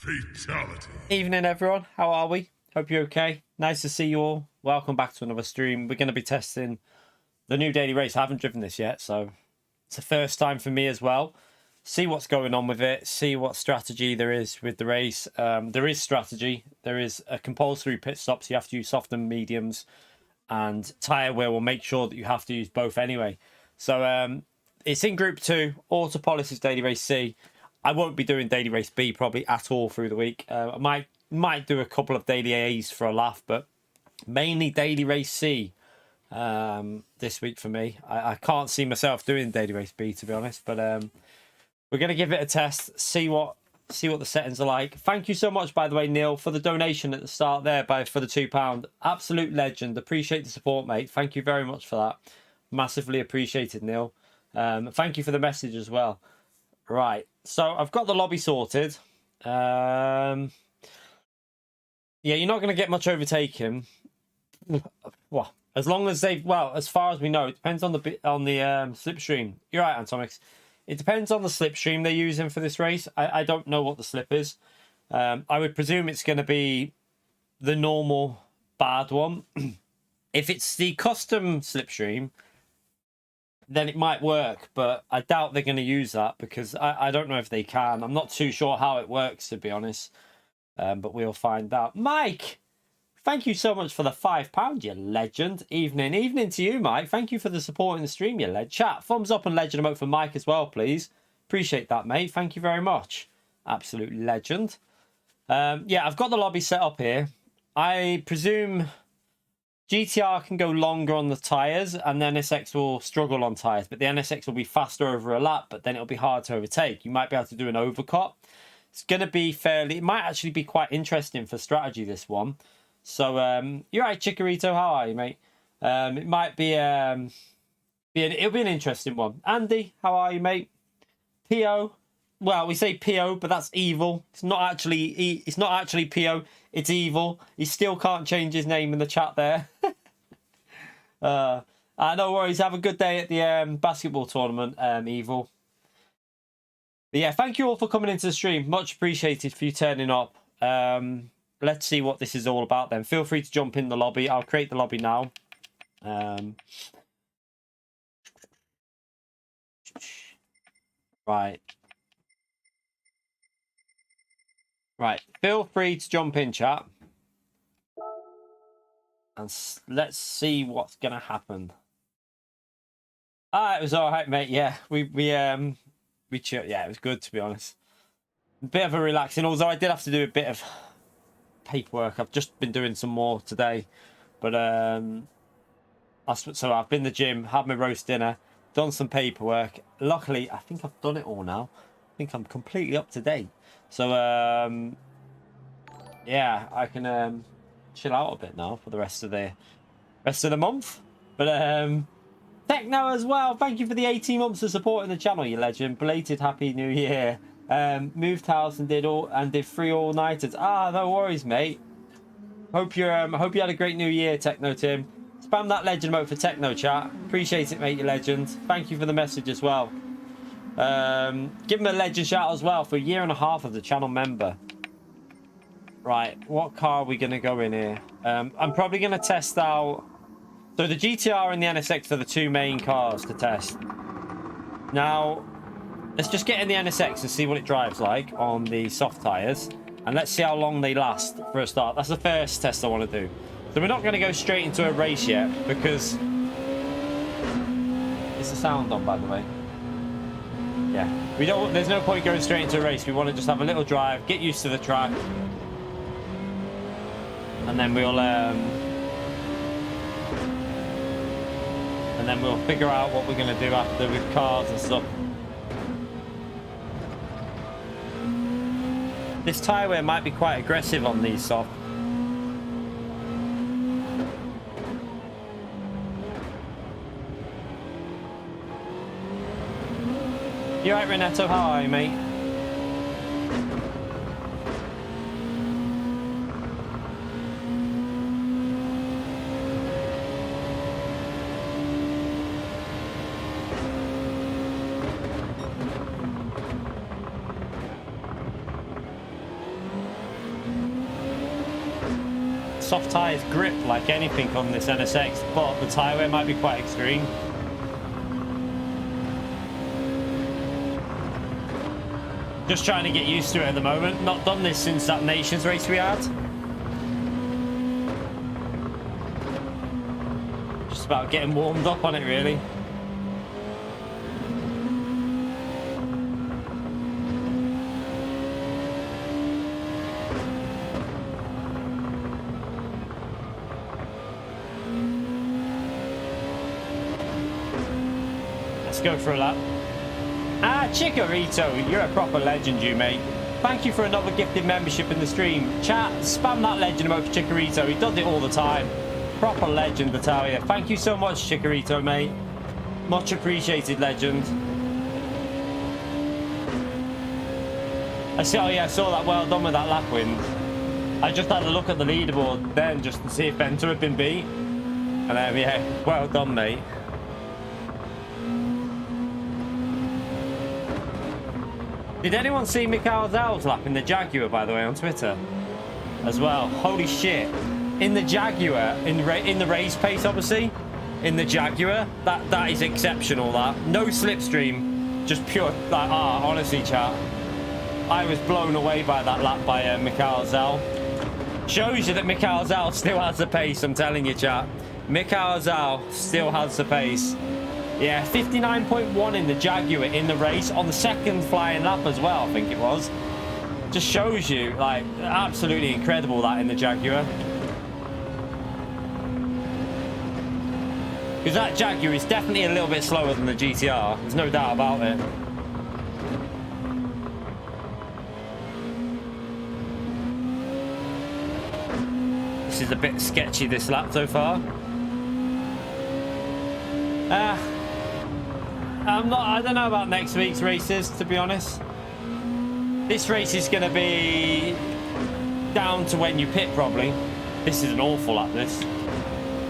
Fatality. Evening, everyone. How are we? Hope you're okay. Nice to see you all. Welcome back to another stream. We're going to be testing the new daily race. I haven't driven this yet, so it's the first time for me as well. See what's going on with it. See what strategy there is with the race. There is strategy. There is a compulsory pit stop, so you have to use soft and mediums. And tyre wear will make sure that you have to use both anyway. So it's in Group 2. Autopolis's Daily Race C. I won't be doing Daily Race B probably at all through the week. I might do a couple of Daily A's for a laugh, but mainly Daily Race C this week for me. I can't see myself doing Daily Race B, to be honest. But we're going to give it a test, see what the settings are like. Thank you so much, by the way, Neil, for the donation at the start there for the £2. Absolute legend. Appreciate the support, mate. Thank you very much for that. Massively appreciated, Neil. Thank you for the message as well. Right, so I've got the lobby sorted. Yeah, you're not going to get much overtaking. Well, as long as as far as we know, it depends on the slipstream. You're right, Antomix. It depends on the slipstream they're using for this race. I don't know what the slip is. I would presume it's going to be the normal bad one. If it's the custom slipstream, then it might work, but I doubt they're going to use that because I don't know if they can. I'm not too sure how it works, to be honest. But we'll find out. Mike, thank you so much for the £5, you legend. Evening to you, Mike. Thank you for the support in the stream, you legend. Chat, thumbs up and legend emote for Mike as well, please. Appreciate that, mate. Thank you very much. Absolute legend. Yeah, I've got the lobby set up here. I presume GTR can go longer on the tyres and the NSX will struggle on tyres, but the NSX will be faster over a lap, but then it'll be hard to overtake. You might be able to do an overcut. It's going to be it might actually be quite interesting for strategy, this one. So, you're right, Chikorito, how are you, mate? It might be, it'll be an interesting one. Andy, how are you, mate? PO, well, we say PO, but that's evil. It's not actually PO. It's evil. He still can't change his name in the chat there. No worries. Have a good day at the basketball tournament, Evil. But yeah, thank you all for coming into the stream. Much appreciated for you turning up. Let's see what this is all about then. Feel free to jump in the lobby. I'll create the lobby now. Right. Feel free to jump in, chat. And let's see what's going to happen. It was all right, mate. Yeah, we chilled. Yeah, it was good, to be honest. A bit of a relaxing, although I did have to do a bit of paperwork. I've just been doing some more today. But so I've been to the gym, had my roast dinner, done some paperwork. Luckily, I think I've done it all now. I think I'm completely up to date. So yeah, I can chill out a bit now for the rest of the month. But Techno as well, thank you for the 18 months of supporting the channel, you legend. Belated happy new year. Moved house and did 3 all-nighters. No worries, mate. Hope you had a great new year, Techno Tim. Spam that legend mode for Techno, chat. Appreciate it, mate, you legend. Thank you for the message as well. Give him a legend shout as well for a year and a half as a channel member. Right, what car are we going to go in here? I'm probably going to test out. So the GTR and the NSX are the two main cars to test. Now, let's just get in the NSX and see what it drives like on the soft tyres. And let's see how long they last for a start. That's the first test I want to do. So we're not going to go straight into a race yet because... Is the sound on, by the way? Yeah. There's no point going straight into a race. We want to just have a little drive, get used to the track. And then we'll figure out what we're going to do after with cars and stuff. This tyre wear might be quite aggressive on these soft. You right, Renato? How are you, mate? soft tyres grip like anything on this NSX, but the tyre wear might be quite extreme. Just trying to get used to it at the moment. Not done this since that Nations race we had. Just about getting warmed up on it, really. Let's go for a lap. Ah, Chikorito, you're a proper legend, you mate. Thank you for another gifted membership in the stream. Chat, spam that legend emote for Chikorito. He does it all the time. Proper legend, I tell you. Thank you so much, Chikorito, mate. Much appreciated, legend. I see. Oh yeah, I saw that. Well done with that lap win. I just had a look at the leaderboard then just to see if Bento had been beat. And then, yeah, well done, mate. Did anyone see Mikhail Zal's lap in the Jaguar, by the way, on Twitter? As well. Holy shit. In the Jaguar, in the race pace, obviously. In the Jaguar. That is exceptional, that. No slipstream. Just pure, like, honestly, chat. I was blown away by that lap by Mikhail Zal. Shows you that Mikhail Zal still has the pace, I'm telling you, chat. Mikhail Zal still has the pace. Yeah, 59.1 in the Jaguar in the race on the second flying lap as well, I think it was. Just shows you, like, absolutely incredible that in the Jaguar. Because that Jaguar is definitely a little bit slower than the GTR. There's no doubt about it. This is a bit sketchy, this lap so far. I don't know about next week's races, to be honest. This race is going to be down to when you pit, probably. This is an awful lap, this.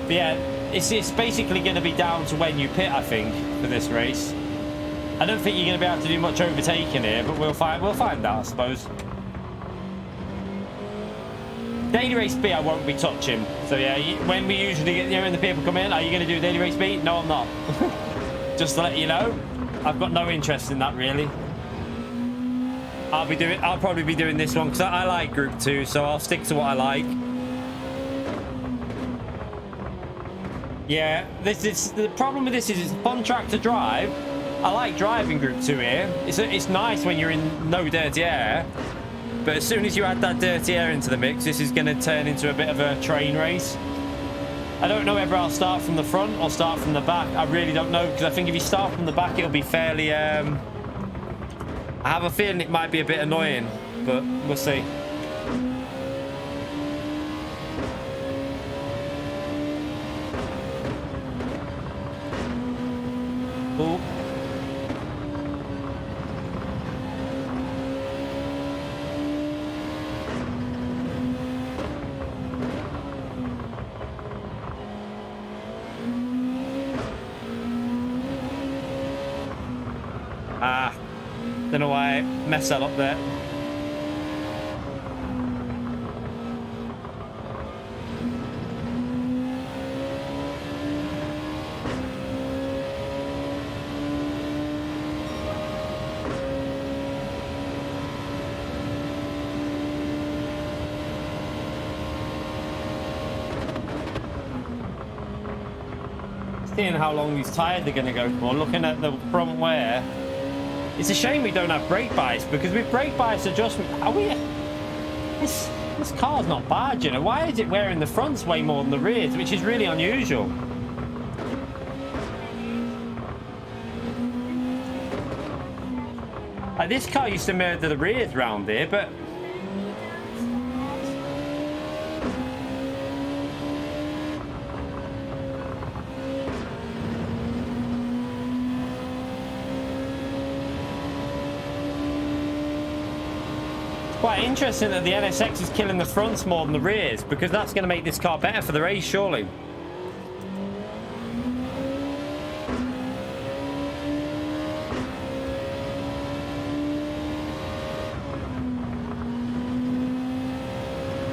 But yeah, it's basically going to be down to when you pit, I think, for this race. I don't think you're going to be able to do much overtaking here, but we'll find out, I suppose. Daily race B, I won't be touching. So yeah, when we usually get, when the people come in, are you going to do daily race B? No, I'm not. Just to let you know, I've got no interest in that, really. I'll probably be doing this one because I like Group 2, so I'll stick to what I like. Yeah, the problem with this is it's a fun track to drive. I like driving Group 2 here. It's nice when you're in no dirty air, but as soon as you add that dirty air into the mix, this is going to turn into a bit of a train race. I don't know whether I'll start from the front or start from the back. I really don't know, because I think if you start from the back, it'll be fairly... I have a feeling it might be a bit annoying, but we'll see. Ooh. Don't know why I messed that up there. Seeing how long these tyres are going to go for, looking at the front wear. It's a shame we don't have brake bias, because with brake bias adjustment, this car's not bad, you know. Why is it wearing the fronts way more than the rears, which is really unusual. Like, this car used to murder the rears round here, but quite interesting that the NSX is killing the fronts more than the rears, because that's going to make this car better for the race, surely.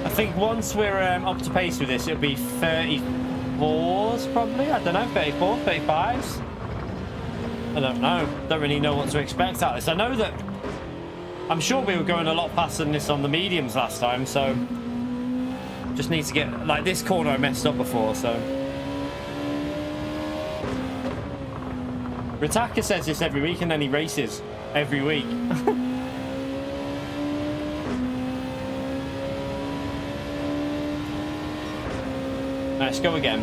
I think once we're up to pace with this, it'll be 34s probably. I don't know, 34s, 35s. I don't know. Don't really know what to expect out of this. I know that I'm sure we were going a lot faster than this on the mediums last time, so just need to get, like, this corner I messed up before, so. Ritaka says this every week and then he races every week. Let's go again.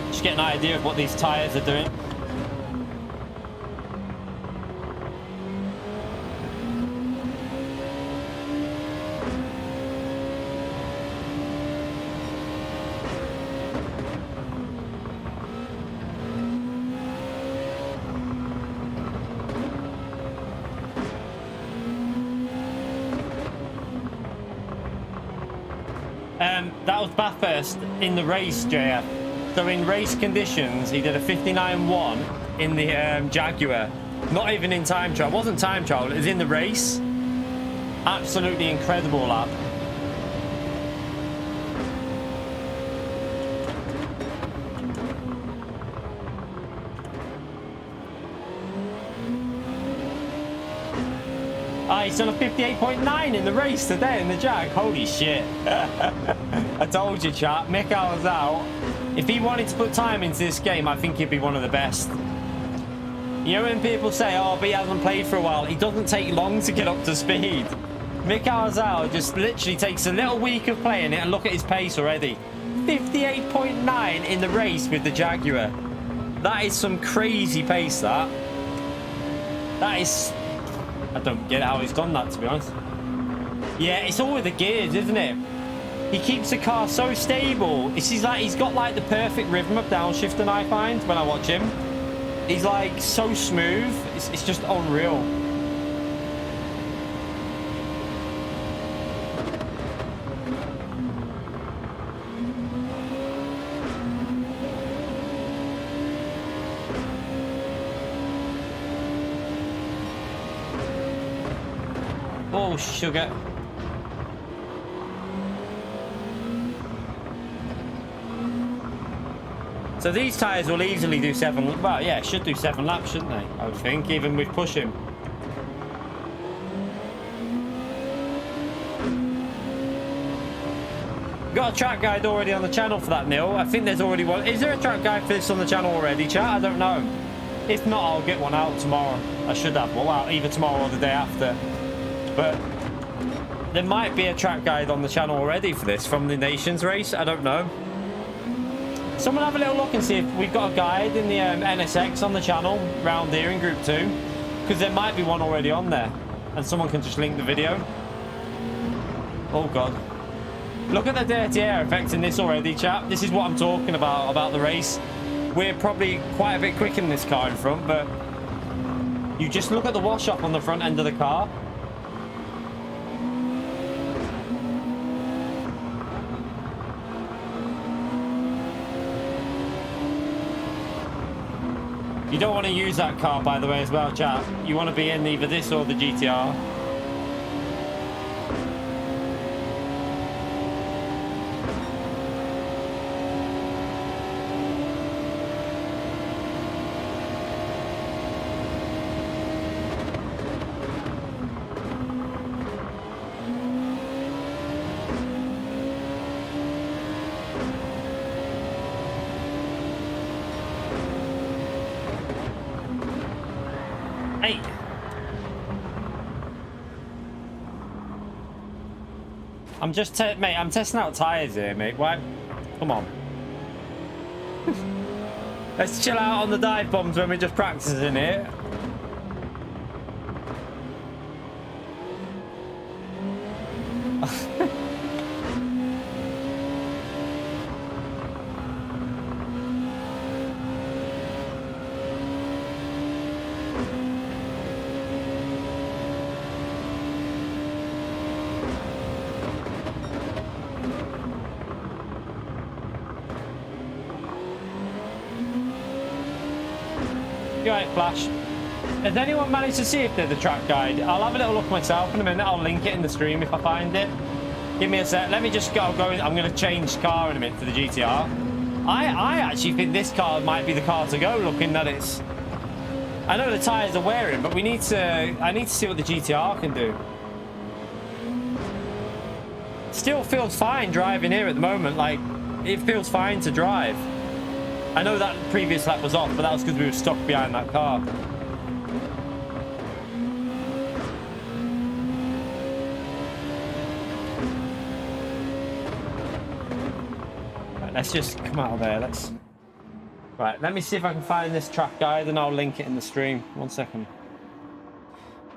Just get an idea of what these tyres are doing. That was Bathurst in the race, JF. So in race conditions, he did a 59.1 in the Jaguar. Not even in time trial. It wasn't time trial, it was in the race. Absolutely incredible lap. He's done a 58.9 in the race today in the Jag. Holy shit. I told you, chat. Mick was out. If he wanted to put time into this game, I think he'd be one of the best. You know when people say, oh, but he hasn't played for a while, it doesn't take long to get up to speed. Mick Alzao just literally takes a little week of playing it and look at his pace already. 58.9 in the race with the Jaguar. That is some crazy pace, that. That is... I don't get how he's done that, to be honest. Yeah, it's all with the gears, isn't it? He keeps the car so stable. He's like, he's got like the perfect rhythm of downshifting, I find, when I watch him. He's like so smooth. It's just unreal. Oh, sugar. So these tyres will easily do 7, well, yeah, should do 7 laps, shouldn't they? I would think, even with pushing. Got a track guide already on the channel for that, Neil. I think there's already one. Is there a track guide for this on the channel already, chat? I don't know. If not, I'll get one out tomorrow. I should have one out either tomorrow or the day after. But there might be a track guide on the channel already for this from the Nations race. I don't know. Someone have a little look and see if we've got a guide in the NSX on the channel round here in Group 2. Because there might be one already on there. And someone can just link the video. Oh, God. Look at the dirty air effect in this already, chap. This is what I'm talking about the race. We're probably quite a bit quicker than this car in front, but you just look at the wash-off on the front end of the car. You don't want to use that car, by the way, as well, chat. You want to be in either this or the GTR. I'm just, mate, I'm testing out tyres here, mate. Why? Come on. Let's chill out on the dive bombs when we're just practicing here. Flash. Has anyone managed to see if there's a track guide? I'll have a little look myself in a minute. I'll link it in the stream if I find it. Give me a sec. Let me just go. I'm going to change car in a minute to the GTR. I actually think this car might be the car to go, looking that it's... I know the tyres are wearing, but I need to see what the GTR can do. Still feels fine driving here at the moment. Like, it feels fine to drive. I know that previous lap was off, but that was because we were stuck behind that car. Right, let's just come out of there. Right, let me see if I can find this track guide and I'll link it in the stream. 1 second.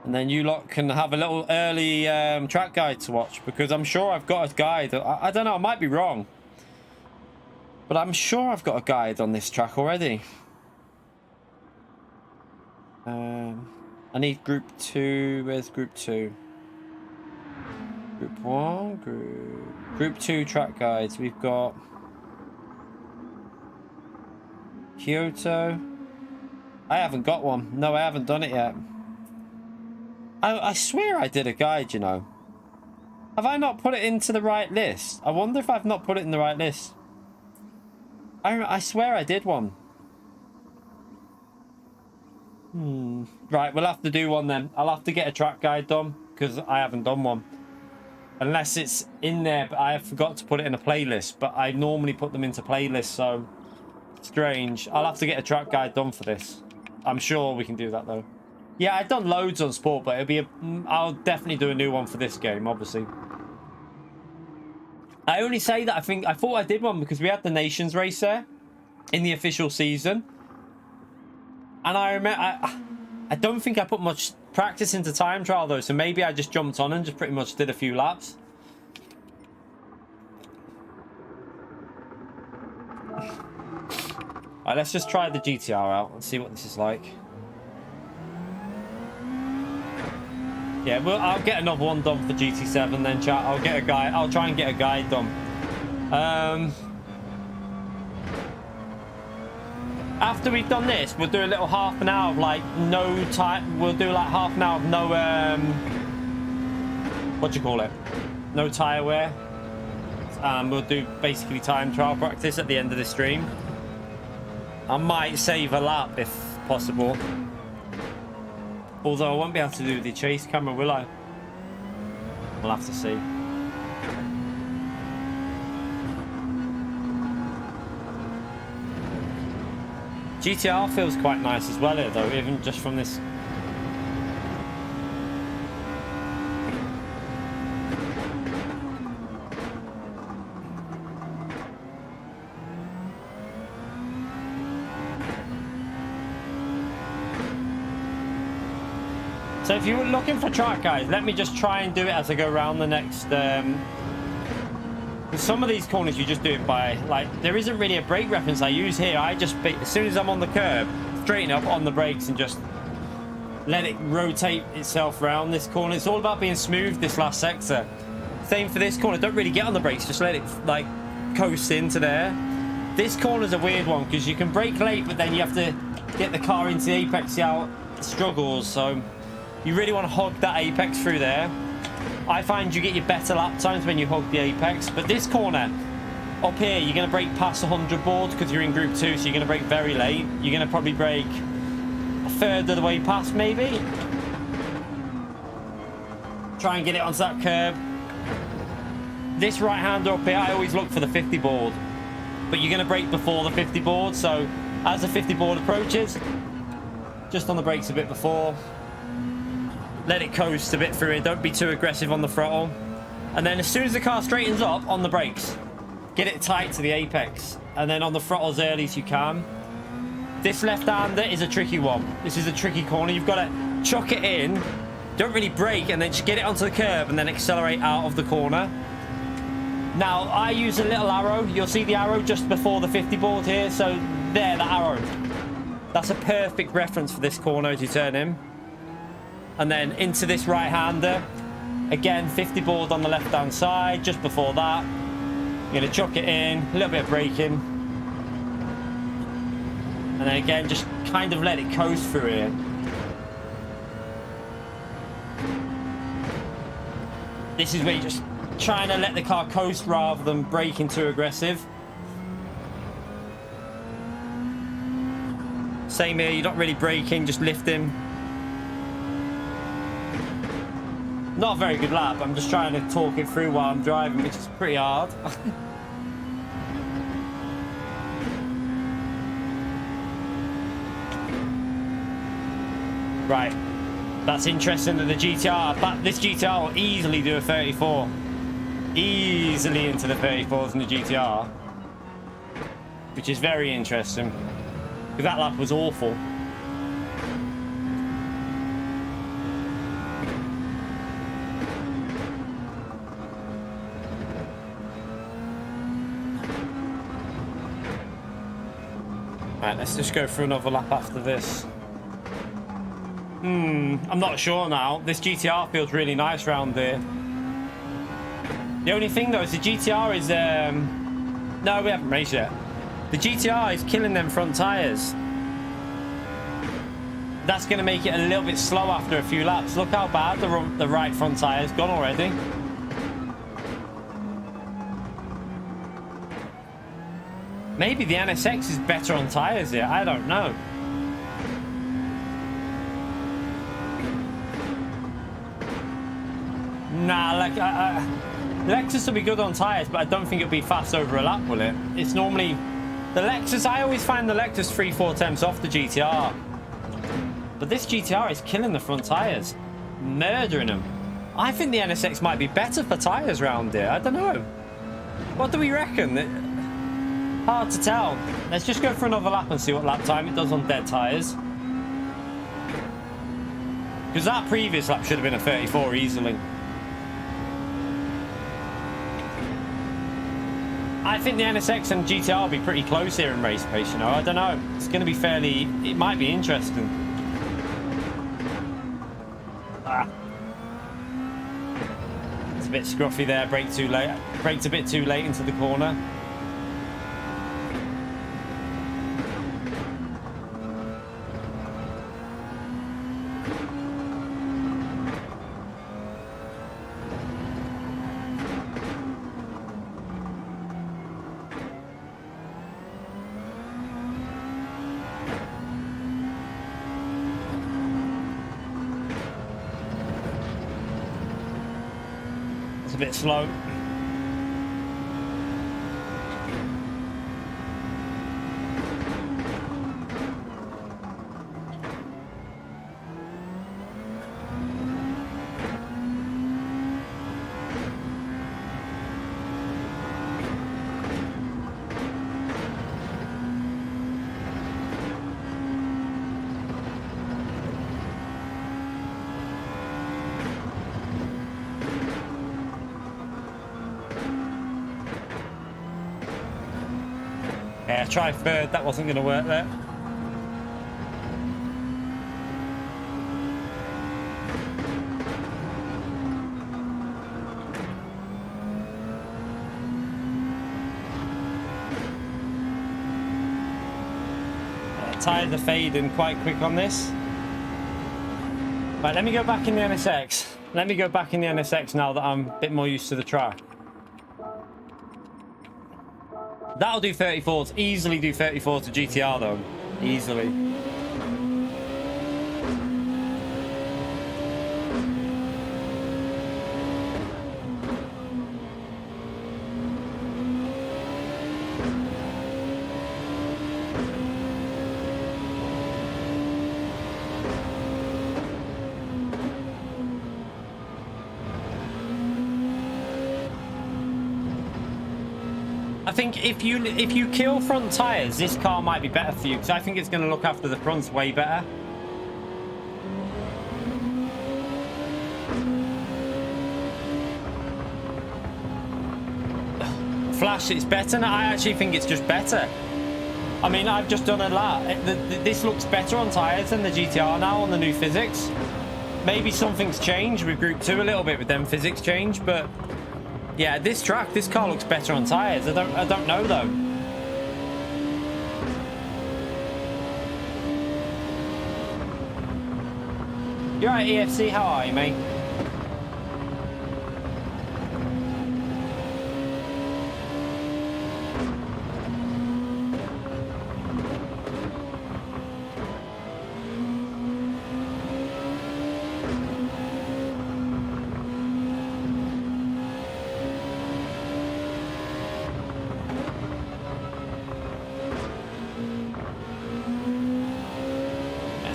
And then you lot can have a little early track guide to watch, because I'm sure I've got a guide. I don't know, I might be wrong, but I'm sure I've got a guide on this track already. I need group 2. Where's group 2? Group 1, group 2 track guides. We've got Kyoto. I haven't got one. No, I haven't done it yet. I swear I did a guide, you know. Have I not put it into the right list? I wonder if I've not put it in the right list. I swear I did one. Right, we'll have to do one then. I'll have to get a track guide done, because I haven't done one. Unless it's in there, but I forgot to put it in a playlist. But I normally put them into playlists, so... strange. I'll have to get a track guide done for this. I'm sure we can do that, though. Yeah, I've done loads on sport, but I'll definitely do a new one for this game, obviously. I only say that I thought I did one because we had the Nations race there in the official season. And I remember, I don't think I put much practice into time trial, though, so maybe I just jumped on and just pretty much did a few laps. Alright, let's just try the GTR out and see what this is like. Yeah, well, I'll get another one done for GT7 then, chat. I'll get a guide. I'll try and get a guide done. After we've done this, we'll do a little half an hour of like no time. We'll do like half an hour of no what do you call it? No tire wear. We'll do basically time trial practice at the end of the stream. I might save a lap if possible. Although I won't be able to do the chase camera, will I? We'll have to see. GTR feels quite nice as well here, though, even just from this. So if you were looking for track guys, let me just try and do it as I go around the next some of these corners you just do it by, like, there isn't really a brake reference I use here. I just, as soon as I'm on the curb, straighten up on the brakes and just let it rotate itself around this corner. It's all about being smooth, this last sector. Same for this corner, don't really get on the brakes, just let it like coast into there. This corner's a weird one because you can brake late, but then you have to get the car into the apex, see how it struggles. So you really want to hug that apex through there. I find you get your better lap times when you hug the apex. But this corner up here, you're going to brake past 100 boards because you're in group 2, so you're going to brake very late. You're going to probably brake a third of the way past, maybe. Try and get it onto that curb. This right hander up here, I always look for the 50 board, but you're going to brake before the 50 board. So as the 50 board approaches, just on the brakes a bit before. Let it coast a bit through it. Don't be too aggressive on the throttle. And then as soon as the car straightens up, on the brakes, get it tight to the apex. And then on the throttle as early as you can. This left-hander is a tricky one. This is a tricky corner. You've got to chuck it in. Don't really brake, and then just get it onto the curb and then accelerate out of the corner. Now, I use a little arrow. You'll see the arrow just before the 50 board here. So there, the arrow. That's a perfect reference for this corner as you turn in. And then into this right-hander. Again, 50 board on the left-hand side, just before that. You're going to chuck it in, a little bit of braking. And then again, just kind of let it coast through here. This is where you're just trying to let the car coast rather than braking too aggressive. Same here, you're not really braking, just lifting. Not a very good lap. I'm just trying to talk it through while I'm driving, which is pretty hard. Right. That's interesting that the GTR, but this GTR will easily do a 34. Easily into the 34s in the GTR. Which is very interesting. Because that lap was awful. Right, let's just go through another lap after this. I'm not sure now. This GTR feels really nice round there. The only thing though is the GTR is no, we haven't raced yet. The GTR is killing them front tyres. That's going to make it a little bit slow after a few laps. Look how bad the right front tyre's gone already. Maybe the NSX is better on tyres here. I don't know. Nah, like Lexus will be good on tyres, but I don't think it'll be fast over a lap, will it? It's normally the Lexus. I always find the Lexus 3/4 temps off the GTR, but this GTR is killing the front tyres, murdering them. I think the NSX might be better for tyres round here. I don't know. What do we reckon? Hard to tell. Let's just go for another lap and see what lap time it does on dead tyres. Because that previous lap should have been a 34 easily. I think the NSX and GTR will be pretty close here in race pace, you know. I don't know. It's going to be fairly... It might be interesting. It's a bit scruffy there. Braked too late. Braked a bit too late into the corner. A bit slow. Yeah, try third, that wasn't going to work there. Tyres are fading quite quick on this. Right, let me go back in the NSX. Let me go back in the NSX now that I'm a bit more used to the track. That'll do 34s. Easily do 34 to GTR though. Easily. I think if you kill front tyres, this car might be better for you, because I think it's going to look after the fronts way better. Flash, it's better now. I actually think it's just better. I mean, I've just done a lap. This looks better on tyres than the GTR now on the new physics. Maybe something's changed with Group 2 a little bit with them physics change, but... yeah, this car looks better on tyres. I don't know though. You're right, EFC. How are you, mate?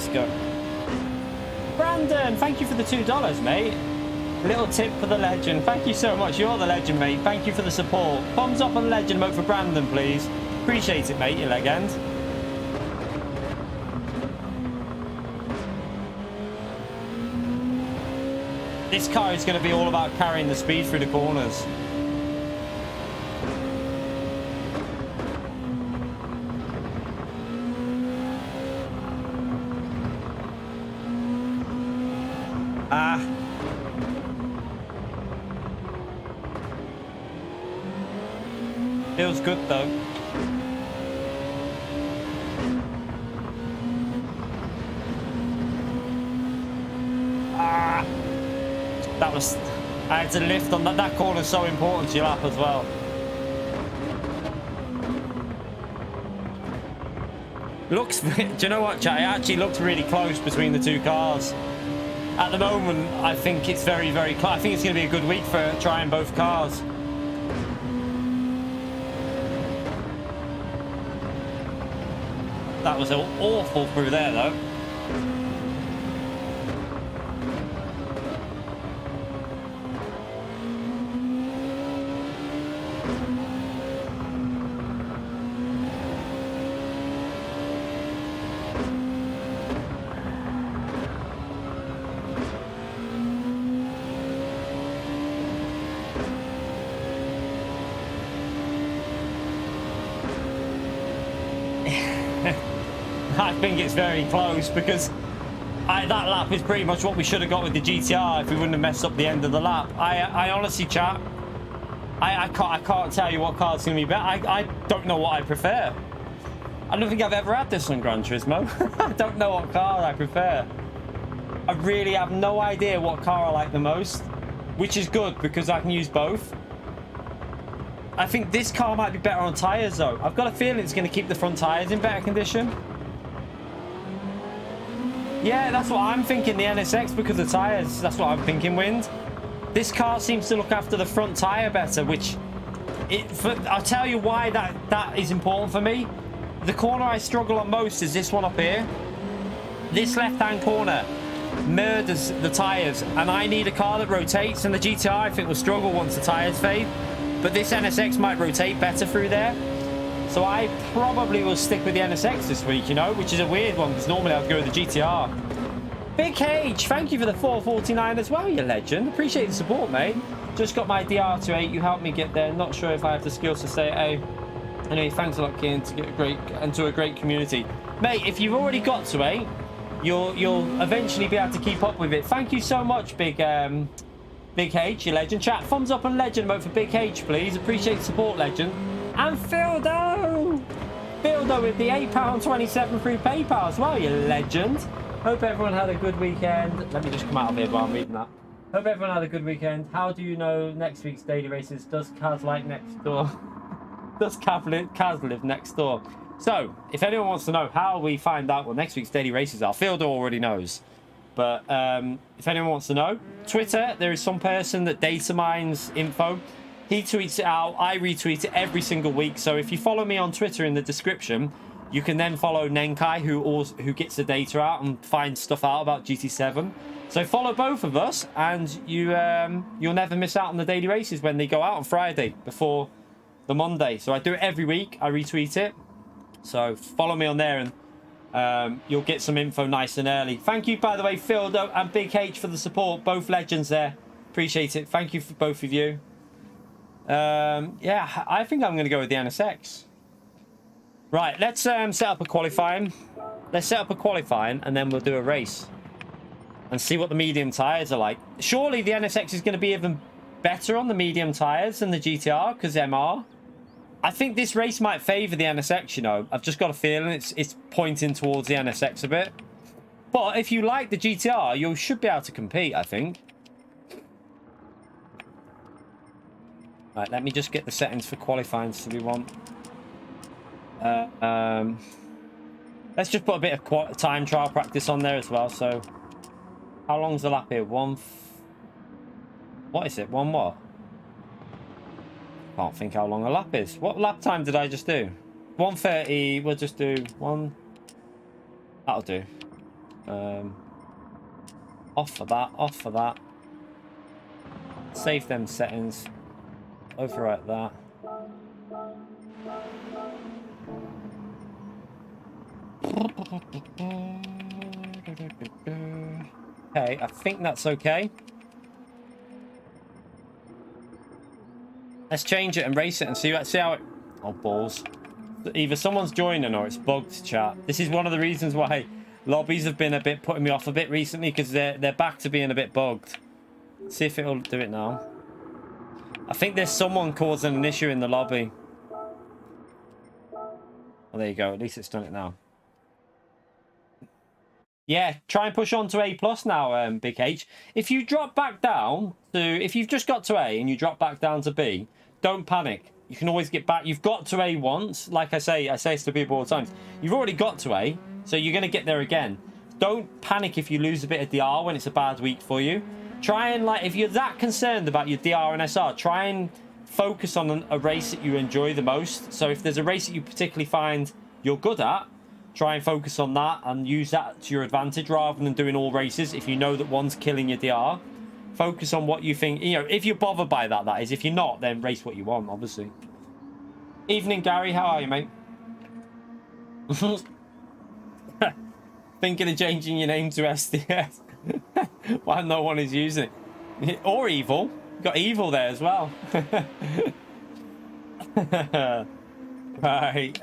Let's go. Brandon, thank you for the $2, mate. Little tip for the legend. Thank you so much. You're the legend, mate. Thank you for the support. Thumbs up on legend mode for Brandon, please. Appreciate it, mate, you legend. This car is going to be all about carrying the speed through the corners. Feels good though. That was... I had to lift on that. That corner is so important to your lap as well. Looks... Do you know what, chat? It actually looks really close between the two cars. At the moment, I think it's very, very close. I think it's going to be a good week for trying both cars. That was awful through there, though. I think it's very close because that lap is pretty much what we should have got with the GTR if we wouldn't have messed up the end of the lap. I honestly, chat, I can't tell you what car's going to be better. I don't know what I prefer. I don't think I've ever had this on Gran Turismo. I don't know what car I prefer. I really have no idea what car I like the most, which is good because I can use both. I think this car might be better on tyres though. I've got a feeling it's going to keep the front tyres in better condition. Yeah, that's what I'm thinking, the NSX, because of tyres. That's what I'm thinking, Wind. This car seems to look after the front tyre better, which... I'll tell you why that is important for me. The corner I struggle on most is this one up here. This left-hand corner murders the tyres, and I need a car that rotates, and the GTR, I think, will struggle once the tyres fade. But this NSX might rotate better through there. So I probably will stick with the NSX this week, you know, which is a weird one because normally I'd go with the GTR. Big H, thank you for the 449 as well, you legend. Appreciate the support, mate. Just got my DR to 8. You helped me get there. Not sure if I have the skills to stay at A. Anyway, thanks a lot, Kian, to get into a great community. Mate, if you've already got to 8, you'll eventually be able to keep up with it. Thank you so much, Big H, you legend. Chat, thumbs up on legend mode for Big H, please. Appreciate the support, legend. And Phildo with the £8.27 through PayPal as well, you legend. Hope everyone had a good weekend. Let me just come out of here while I'm reading that. Hope everyone had a good weekend. How do you know next week's daily races? Does Kaz like next door? Does Kaz live next door? So, if anyone wants to know how we find out what next week's daily races are, Phildo already knows. But if anyone wants to know, Twitter, there is some person that data mines info. He tweets it out. I retweet it every single week. So if you follow me on Twitter in the description, you can then follow Nenkai, who gets the data out and finds stuff out about GT7. So follow both of us, and you'll never miss out on the daily races when they go out on Friday before the Monday. So I do it every week. I retweet it. So follow me on there, and you'll get some info nice and early. Thank you, by the way, Phildo and Big H for the support. Both legends there. Appreciate it. Thank you for both of you. Yeah, I think I'm going to go with the NSX. Right, let's set up a qualifying. Let's set up a qualifying, and then we'll do a race. And see what the medium tyres are like. Surely the NSX is going to be even better on the medium tyres than the GTR, because MR. I think this race might favour the NSX, you know. I've just got a feeling it's pointing towards the NSX a bit. But if you like the GTR, you should be able to compete, I think. Right, let me just get the settings for qualifying so we want. Let's just put a bit of time trial practice on there as well. So, how long's the lap here? What is it? One what? Can't think how long a lap is. What lap time did I just do? 1:30. We'll just do one. That'll do. Off for that, off for that. Save them settings. Overwrite that. Okay, I think that's okay. Let's change it and race it and see how it... Oh, balls. Either someone's joining or it's bugged, chat. This is one of the reasons why lobbies have been a bit putting me off a bit recently, because they're back to being a bit bugged. See if it'll do it now. I think there's someone causing an issue in the lobby. Oh, there you go. At least it's done it now. Yeah, try and push on to A+ now, Big H. If you drop back down to... If you've just got to A and you drop back down to B, don't panic. You can always get back. You've got to A once. Like I say this to people all the time. You've already got to A, so you're going to get there again. Don't panic if you lose a bit of DR when it's a bad week for you. Try and, like, if you're that concerned about your DR and SR, try and focus on a race that you enjoy the most. So if there's a race that you particularly find you're good at, try and focus on that and use that to your advantage rather than doing all races. If you know that one's killing your DR, focus on what you think, you know, if you're bothered by that, that is. If you're not, then race what you want, obviously. Evening, Gary. How are you, mate? Thinking of changing your name to SDS. Why no one is using it? Or Evil. You've got Evil there as well. Right.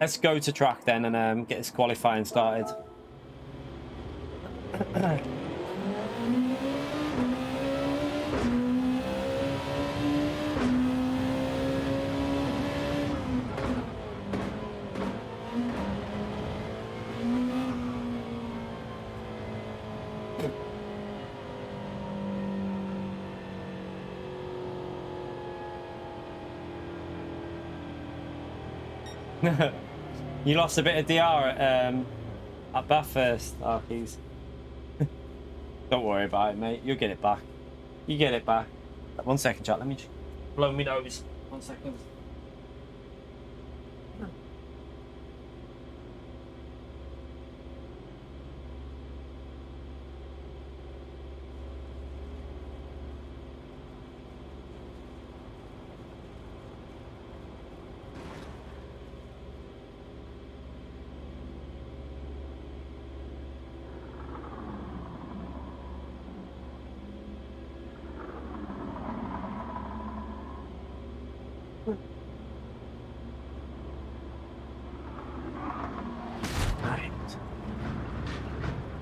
Let's go to track then and get this qualifying started. You lost a bit of DR at Bathurst, Arkies. Don't worry about it, mate. You'll get it back. You get it back. 1 second, chat. Let me just blow my nose. 1 second.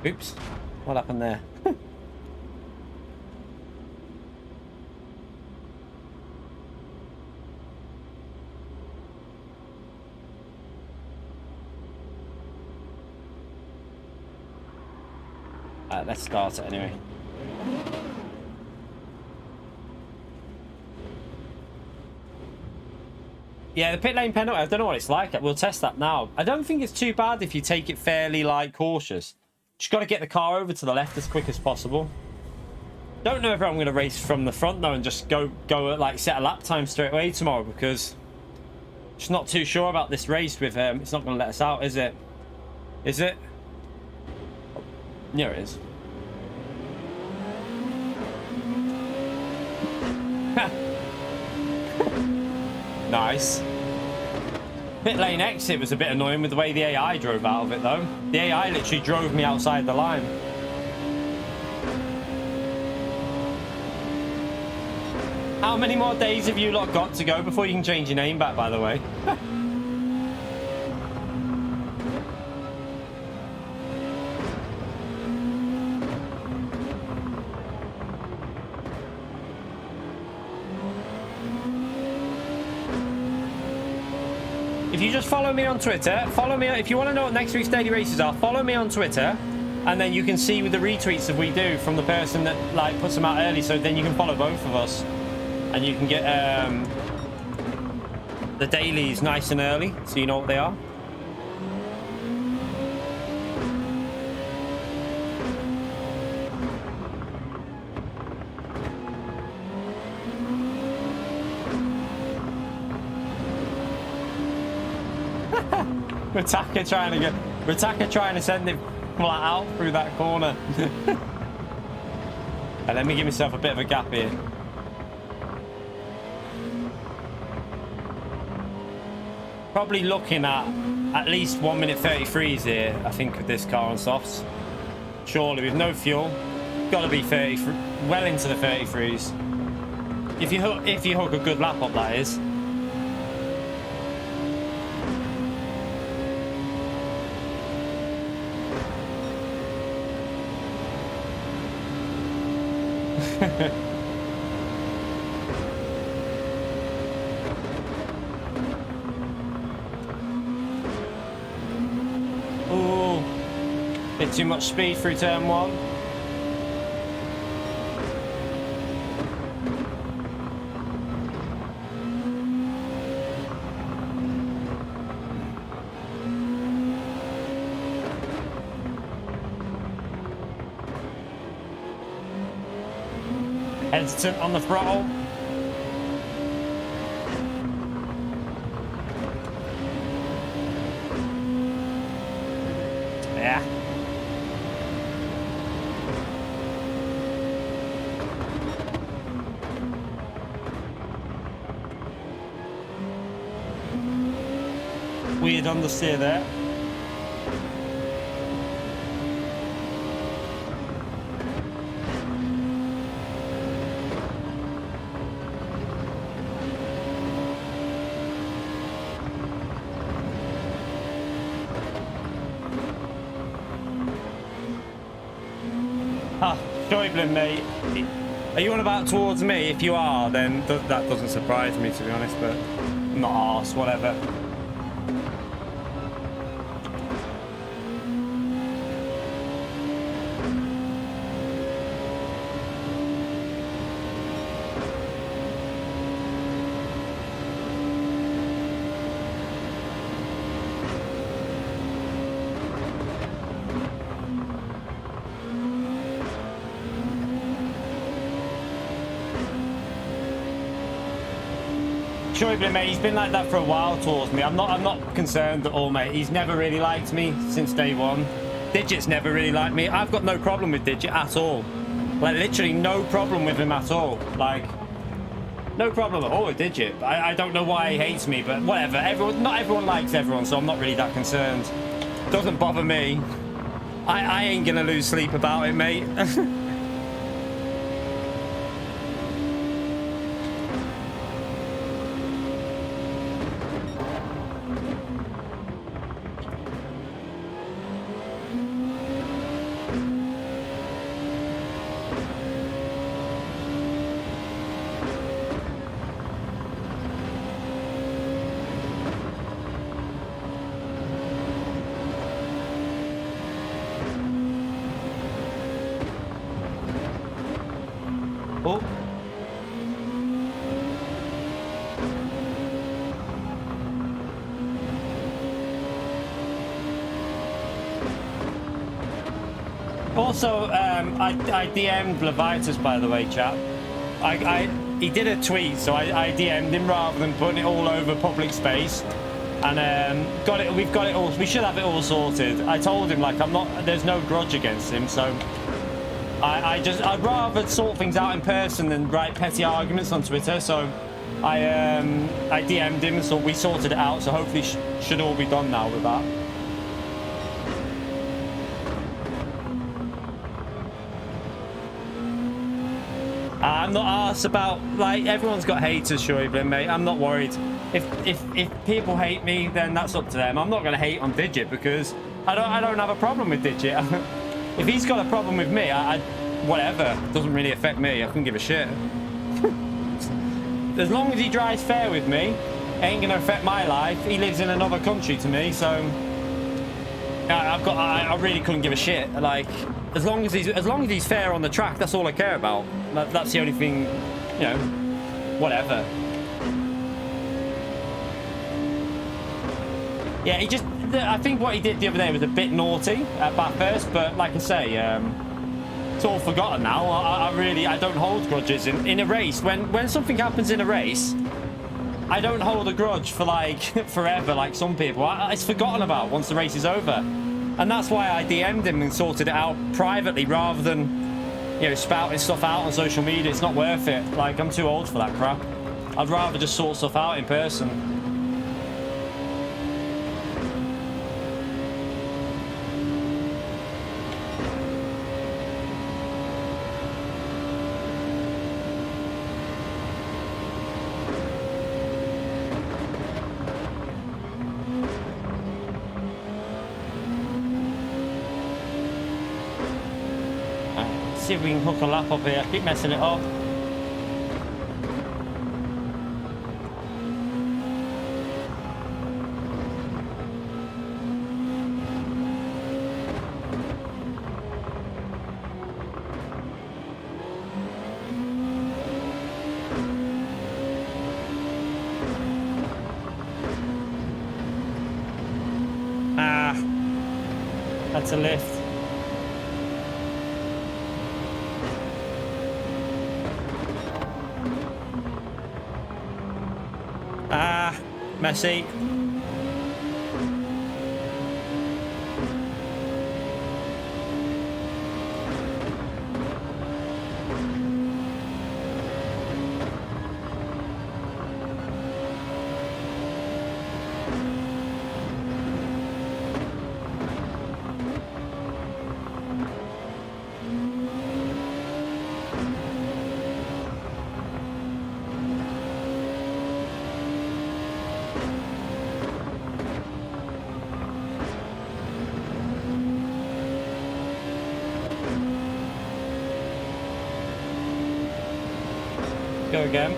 Oops, what happened there? Let's start it anyway. Yeah, the pit lane penalty, I don't know what it's like. We'll test that now. I don't think it's too bad if you take it fairly, like, cautious. Just got to get the car over to the left as quick as possible. Don't know if I'm going to race from the front, though, and just go like, set a lap time straight away tomorrow, because just not too sure about this race with, it's not going to let us out, is it? Is it? Oh, yeah, it is. Nice. Pit lane exit was a bit annoying with the way the AI drove out of it, though. The AI literally drove me outside the line. How many more days have you lot got to go before you can change your name back, by the way? If you just follow me on Twitter, follow me, if you want to know what next week's daily races are, follow me on Twitter, and then you can see with the retweets that we do from the person that, like, puts them out early, so then you can follow both of us, and you can get the dailies nice and early, so you know what they are. Rataka trying to send it flat out through that corner. And let me give myself a bit of a gap here. Probably looking at least 1 minute 33s here, I think, with this car on softs. Surely, with no fuel, got to be 30, well into the 33s. If you hook a good lap up, that is. Ooh, bit too much speed through turn 1. Hesitant on the throttle. Yeah. Weird understeer there. Mate, are you on about towards me? If you are, then that doesn't surprise me, to be honest, but I'm not arse, whatever. Mate, he's been like that for a while towards me. I'm not concerned at all, mate. He's never really liked me since day one. Digit's never really liked me. I've got no problem with Digit at all. Like, literally no problem with him at all. Like, no problem at all with Digit. I don't know why he hates me, but whatever. Not everyone likes everyone, so I'm not really that concerned. Doesn't bother me. I ain't gonna lose sleep about it, mate. Oh. Also, I DM'd Levitus, by the way, chap. He did a tweet, so I DM'd him rather than putting it all over public space. And we've got it all. We should have it all sorted. I told him, like, there's no grudge against him, so I'd rather sort things out in person than write petty arguments on Twitter. So I DM'd him, so we sorted it out. So hopefully should all be done now with that. I'm not arsed about, like, everyone's got haters, Schäuble, mate. I'm not worried. If people hate me, then that's up to them. I'm not going to hate on Digit because I don't have a problem with Digit. If he's got a problem with me, whatever. It doesn't really affect me. I couldn't give a shit. As long as he drives fair with me, it ain't going to affect my life. He lives in another country to me, so I really couldn't give a shit. Like, as long as he's fair on the track, that's all I care about. That's the only thing, you know. Whatever. Yeah, I think what he did the other day was a bit naughty at first, but like I say, it's all forgotten now. I don't hold grudges in a race. When something happens in a race, I don't hold a grudge for like forever like some people. It's forgotten about once the race is over. And that's why I DM'd him and sorted it out privately rather than, you know, spouting stuff out on social media. It's not worth it. Like, I'm too old for that crap. I'd rather just sort stuff out in person. See if we can hook a lap up here. Keep messing it up. Ah, that's a lift. Ah, messy. Go again.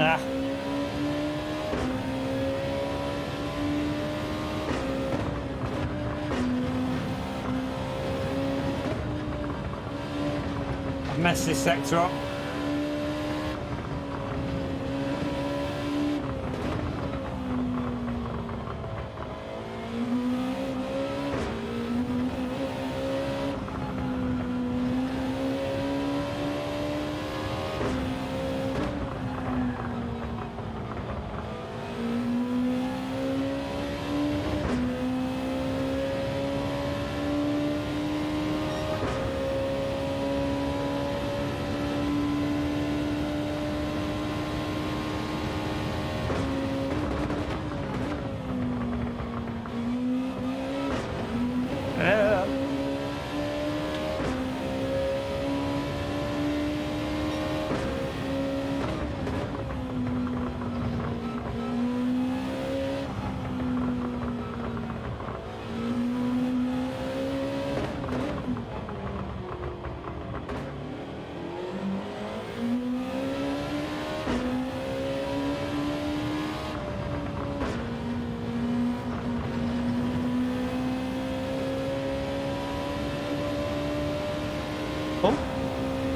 Ah. I've messed this sector up.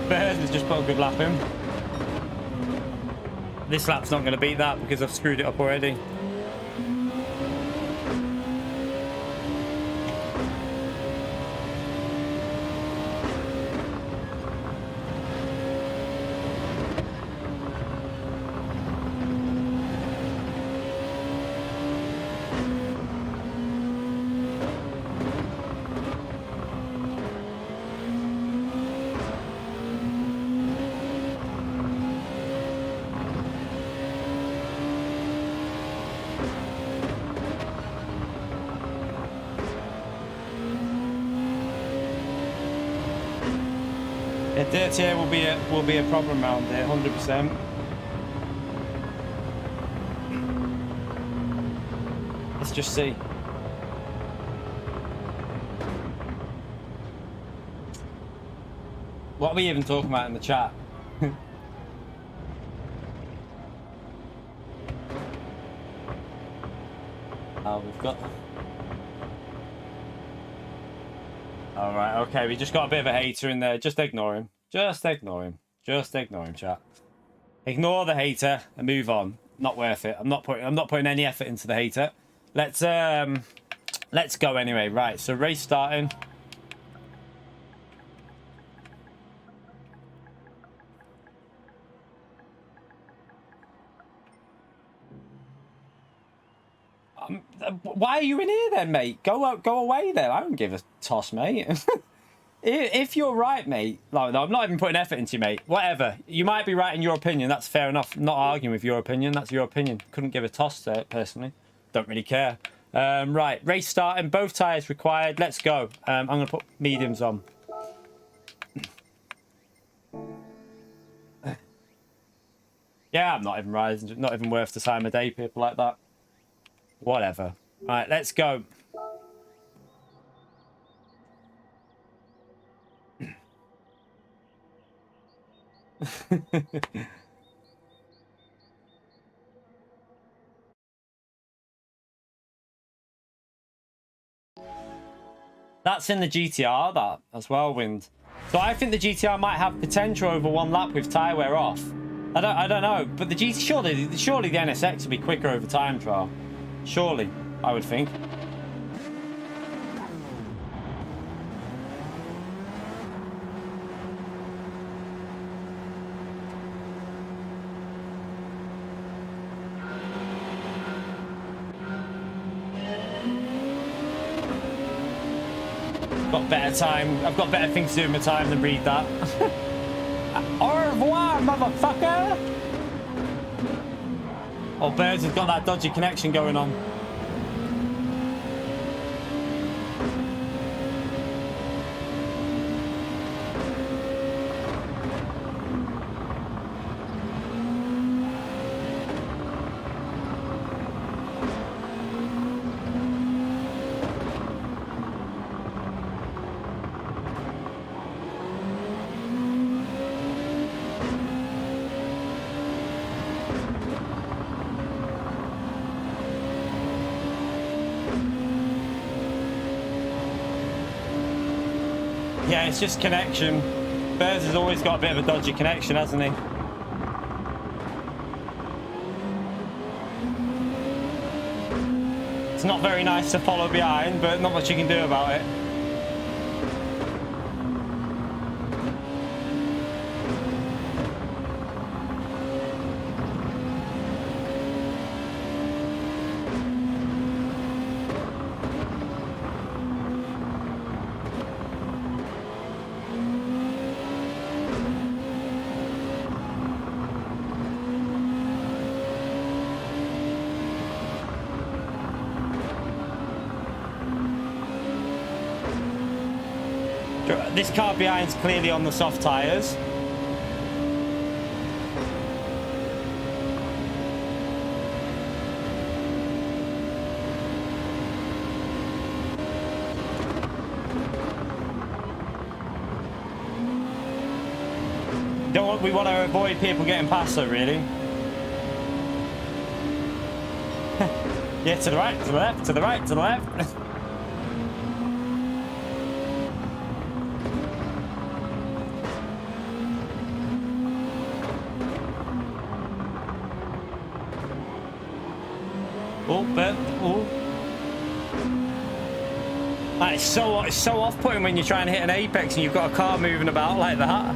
Bears has just put a good lap in. This lap's not going to beat that because I've screwed it up already. dirty air will be a problem around here, 100%. Let's just see. What are we even talking about in the chat? We've got... Alright, okay, we just got a bit of a hater in there. Just ignore him. Just ignore him. Just ignore him, chat. Ignore the hater and move on. Not worth it. I'm not putting any effort into the hater. Let's go anyway. Right, so race starting. Why are you in here then, mate? Go away there. I don't give a toss, mate. If you're right, mate. No, I'm not even putting effort into you, mate. Whatever. You might be right in your opinion. That's fair enough. I'm not arguing with your opinion. That's your opinion. Couldn't give a toss to it, personally. Don't really care. Right, race starting. Both tyres required. Let's go. I'm going to put mediums on. Yeah, I'm not even rising. Not even worth the time of day, people like that. Whatever. Right, let's go. That's in the GTR, that as well, Wind. So I think the GTR might have potential over one lap with tyre wear off. I don't know, but the surely the NSX will be quicker over time trial. Surely, I would think. Got better time. I've got better things to do in my time than read that. Au revoir, motherfucker! Oh, Birds has got that dodgy connection going on. Yeah, it's just connection. Bears has always got a bit of a dodgy connection, hasn't he? It's not very nice to follow behind, but not much you can do about it. This car behind's clearly on the soft tyres. We want to avoid people getting past her, really. Yeah, to the right, to the left, to the right, to the left. It's so off-putting when you're trying to hit an apex and you've got a car moving about like that.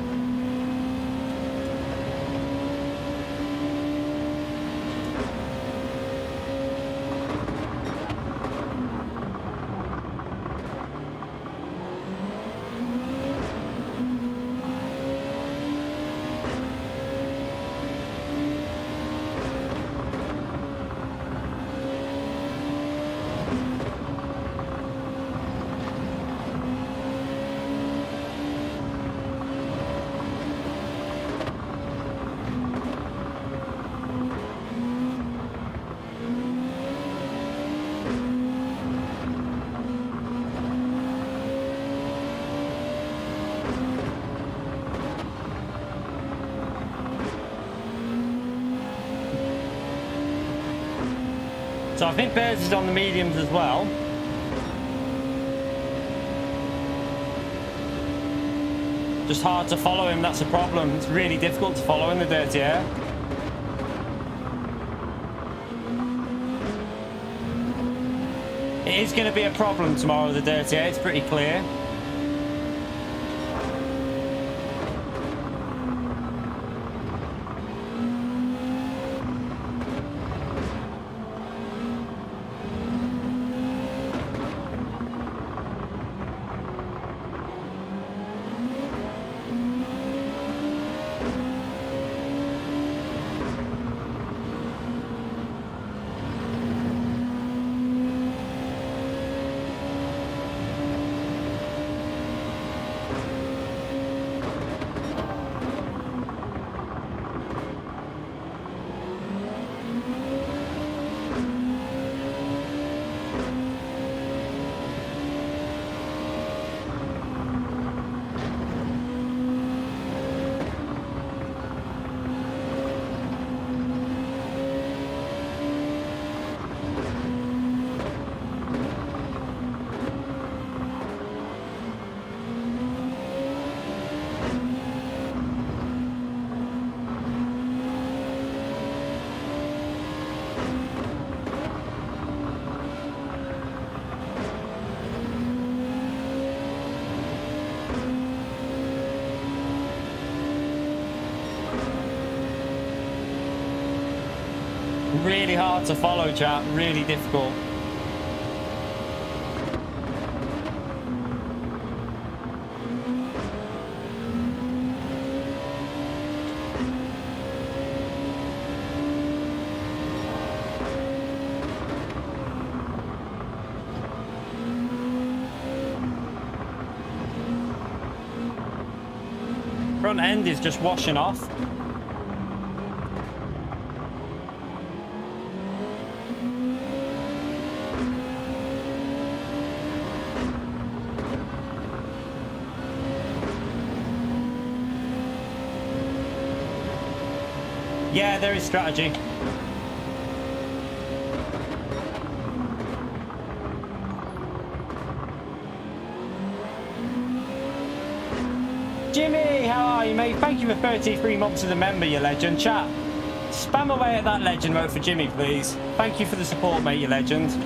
So I think theirs is on the mediums as well. Just hard to follow him, that's a problem. It's really difficult to follow in the dirty air. It is going to be a problem tomorrow, the dirty air, it's pretty clear. Really hard to follow, chat. Really difficult. Front end is just washing off. Yeah, there is strategy. Jimmy, how are you, mate? Thank you for 33 months as a member, you legend. Chat, spam away at that legend vote for Jimmy, please. Thank you for the support, mate, you legend.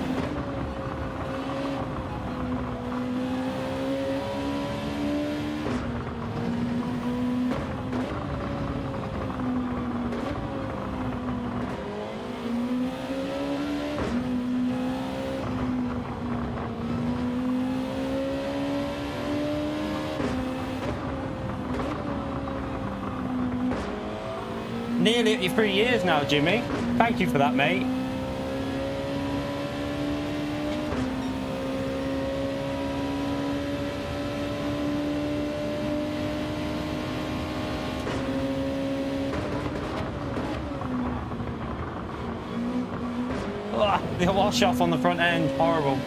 Nearly at your 3 years now, Jimmy. Thank you for that, mate. Ugh, the wash off on the front end, horrible.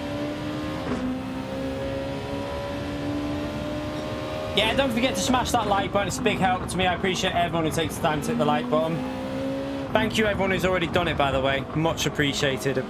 Yeah, don't forget to smash that like button. It's a big help to me. I appreciate everyone who takes the time to hit the like button. Thank you everyone who's already done it, by the way. Much appreciated.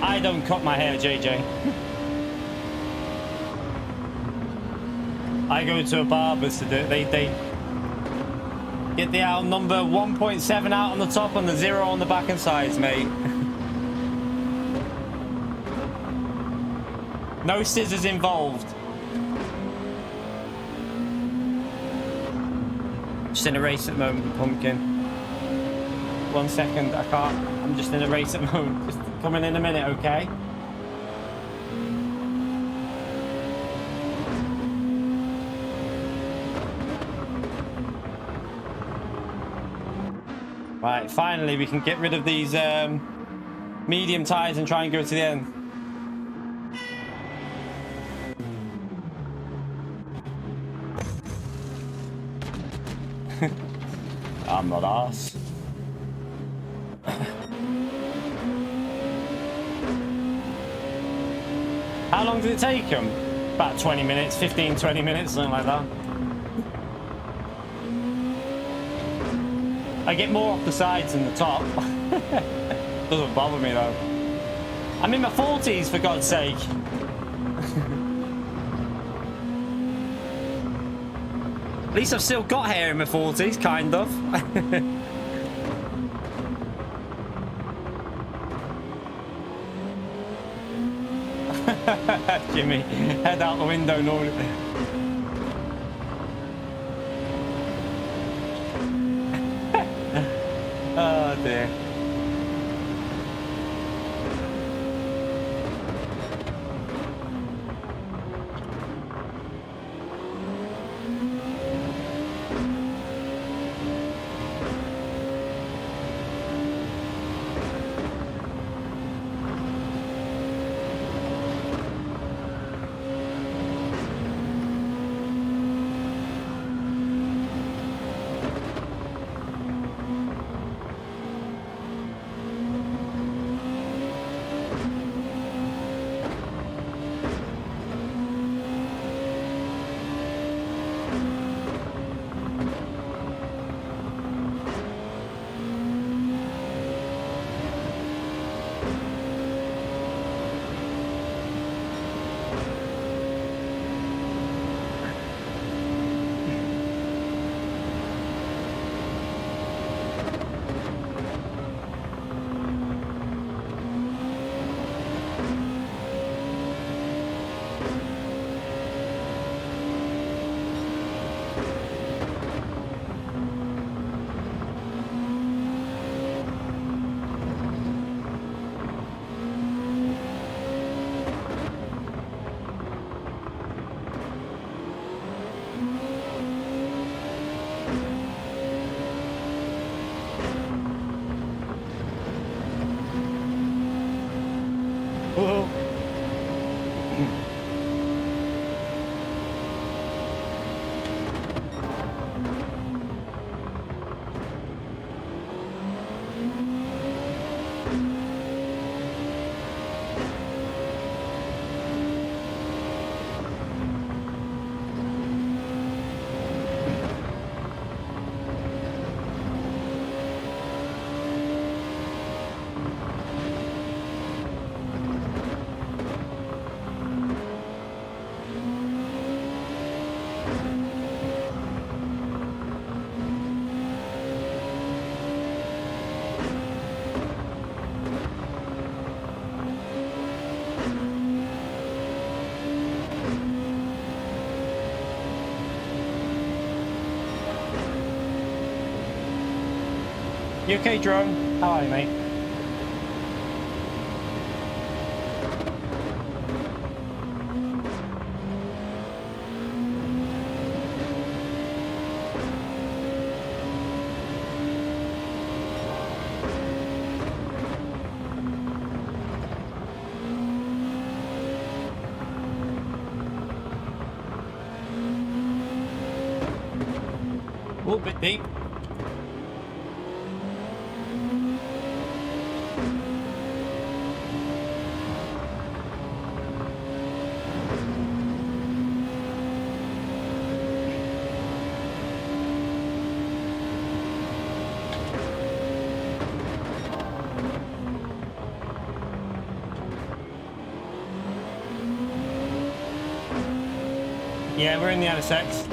I don't cut my hair, JJ. I go to a barber's to do it. They get the out number 1.7 out on the top and the 0 on the back and sides, mate. No scissors involved. Just in a race at the moment, Pumpkin. 1 second, I can't. I'm just in a race at the moment. Just coming in a minute, okay? Right, finally we can get rid of these medium tires and try and go to the end. I'm not arse. How long did it take him? About 20 minutes, 15, 20 minutes, something like that. I get more off the sides than the top. Doesn't bother me though. I'm in my 40s, for God's sake. At least I've still got hair in my 40s, kind of. Jimmy, head out the window normally. Oh dear. You okay, drone? How are you, mate? A little bit deep. Yeah, we're in the NSX.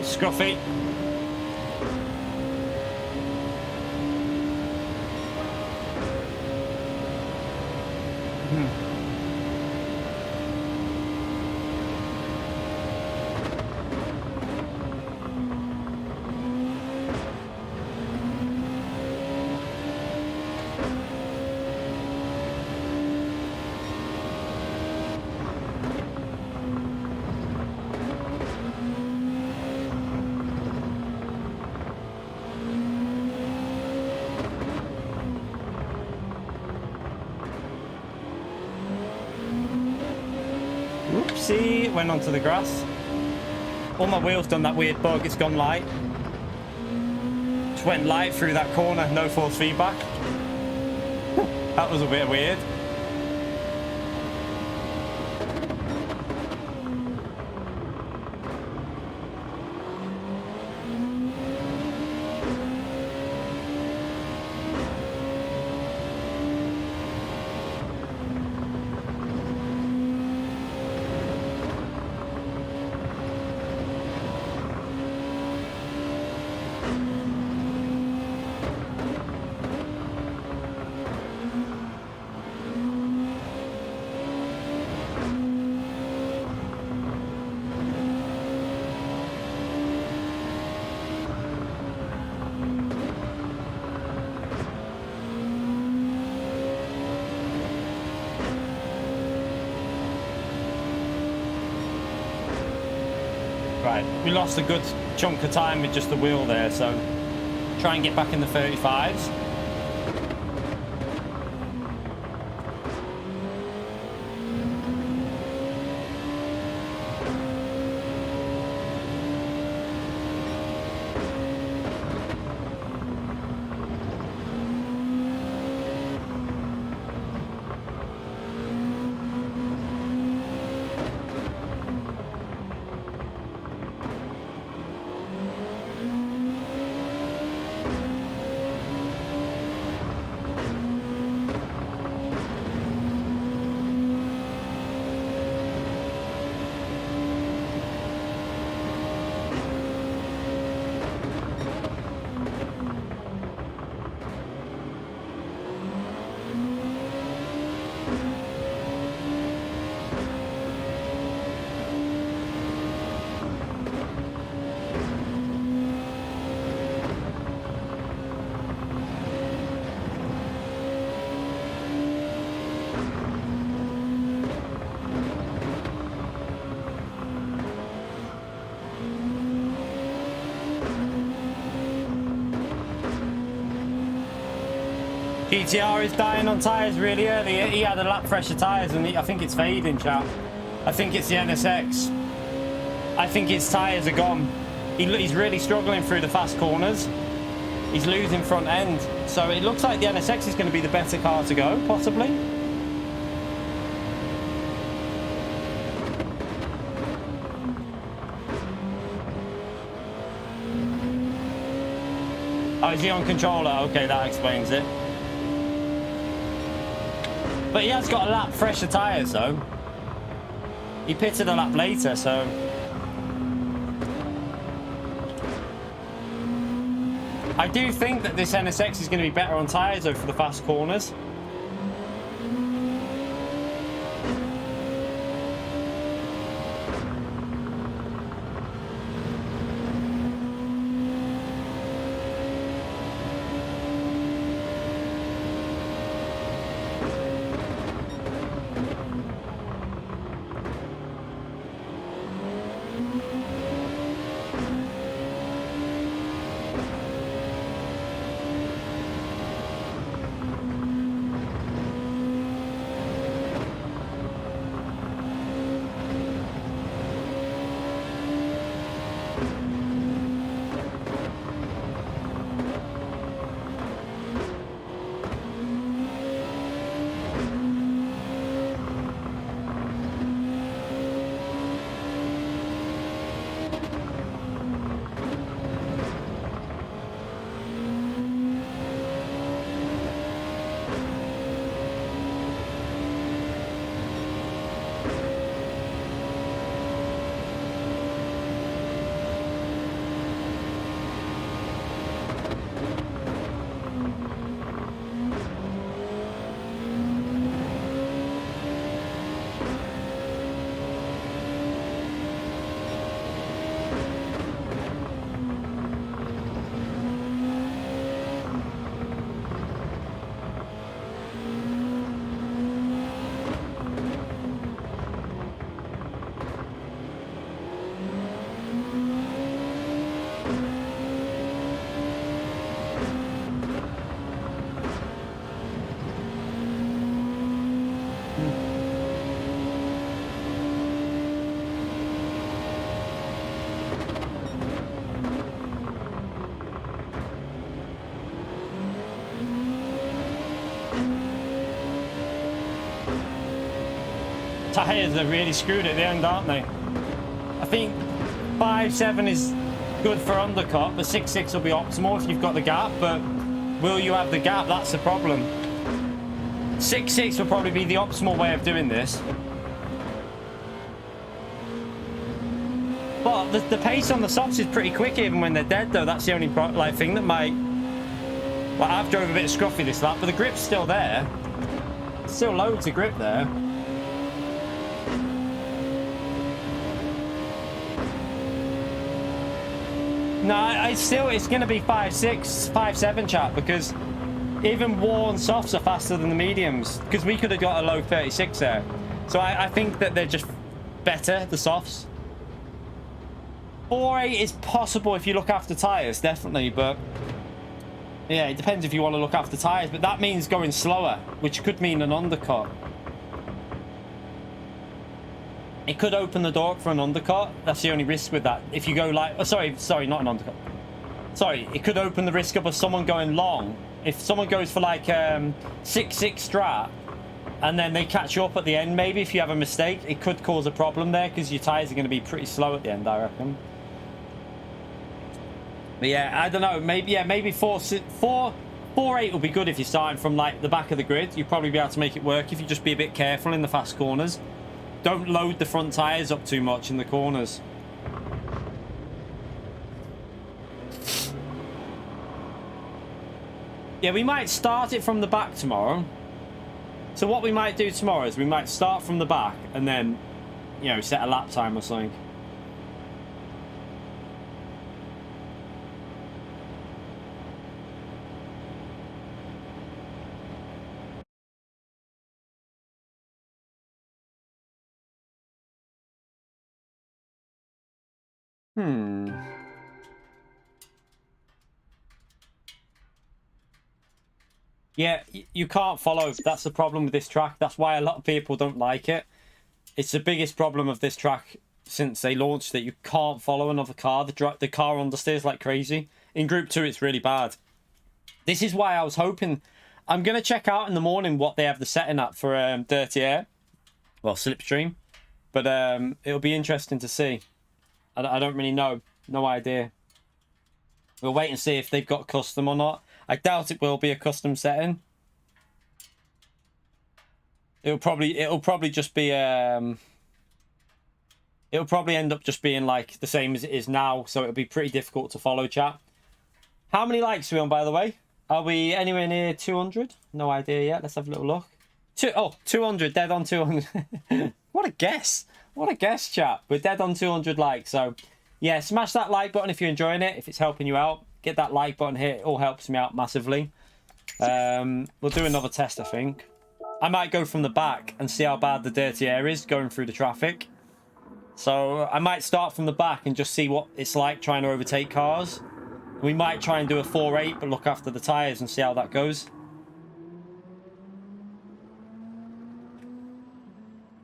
Scruffy. Oopsie, went onto the grass. All my wheels done that weird bug, it's gone light. Just went light through that corner, no force feedback. That was a bit weird. Right, we lost a good chunk of time with just the wheel there, so try and get back in the 35s. GTR is dying on tyres really early. He had a lap fresher tyres and I think it's fading, chap. I think it's the NSX. I think his tyres are gone. He's really struggling through the fast corners. He's losing front end. So it looks like the NSX is going to be the better car to go, possibly. Oh, is he on controller? Okay, that explains it. But he has got a lap fresher tyres though. He pitted a lap later, so... I do think that this NSX is going to be better on tyres though for the fast corners. Tires are really screwed at the end, aren't they? I think 5.7 is good for undercut, but 6.6 will be optimal if you've got the gap. But will you have the gap? That's the problem. 6.6 will probably be the optimal way of doing this. But the pace on the softs is pretty quick even when they're dead, though. That's the only thing that might... Well, I've drove a bit scruffy this lap, but the grip's still there. Still loads of grip there. No, it's going to be 5.6, 5.7, chat, because even worn softs are faster than the mediums, because we could have got a low 36 there. So I think that they're just better, the softs. 4.8 is possible if you look after tyres, definitely, but yeah, it depends if you want to look after tyres, but that means going slower, which could mean an undercut. It could open the door for an undercut. That's the only risk with that. If you go like... Oh, sorry, not an undercut. Sorry, it could open the risk of someone going long. If someone goes for like 6.6 strat, and then they catch you up at the end, maybe if you have a mistake, it could cause a problem there, because your tyres are going to be pretty slow at the end, I reckon. But yeah, I don't know. Maybe 4.8 will be good if you're starting from like the back of the grid. You'll probably be able to make it work if you just be a bit careful in the fast corners. Don't load the front tyres up too much in the corners. Yeah, we might start it from the back tomorrow. So what we might do tomorrow is we might start from the back and then, you know, set a lap time or something. Yeah, you can't follow. That's the problem with this track. That's why a lot of people don't like it. It's the biggest problem of this track since they launched it. You can't follow another car. The car understeers like crazy. In Group 2, it's really bad. This is why I was hoping... I'm going to check out in the morning what they have the setting at for Dirty Air. Well, Slipstream. But it'll be interesting to see. I don't really know. No idea. We'll wait and see if they've got custom or not. I doubt it will be a custom setting. It'll probably just be it'll probably end up just being like the same as it is now, so it'll be pretty difficult to follow, chat. How many likes are we on, by the way? Are we anywhere near 200? No idea yet. Let's have a little look. 200, dead on 200. What a guess. What a guess, chat. We're dead on 200 likes, so yeah, smash that like button if you're enjoying it, if it's helping you out. Get that like button here. It all helps me out massively. We'll do another test, I think. I might go from the back and see how bad the dirty air is going through the traffic. So I might start from the back and just see what it's like trying to overtake cars. We might try and do a 4.8, but look after the tyres and see how that goes.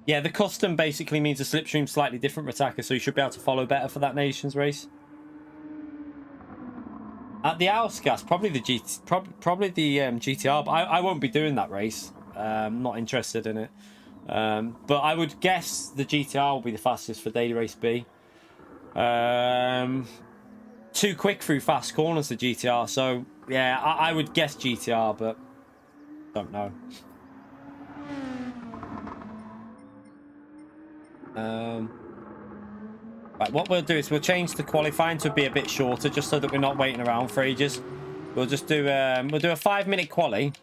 Yeah, the custom basically means the slipstream's slightly different, Rataka, so you should be able to follow better for that Nations race. At the Outcast, probably the GTR, but I won't be doing that race. I'm not interested in it. But I would guess the GTR will be the fastest for Daily Race B. Too quick through fast corners, the GTR. So, yeah, I would guess GTR, but don't know. Right, what we'll do is we'll change the qualifying to be a bit shorter, just so that we're not waiting around for ages. We'll just do a 5-minute quali.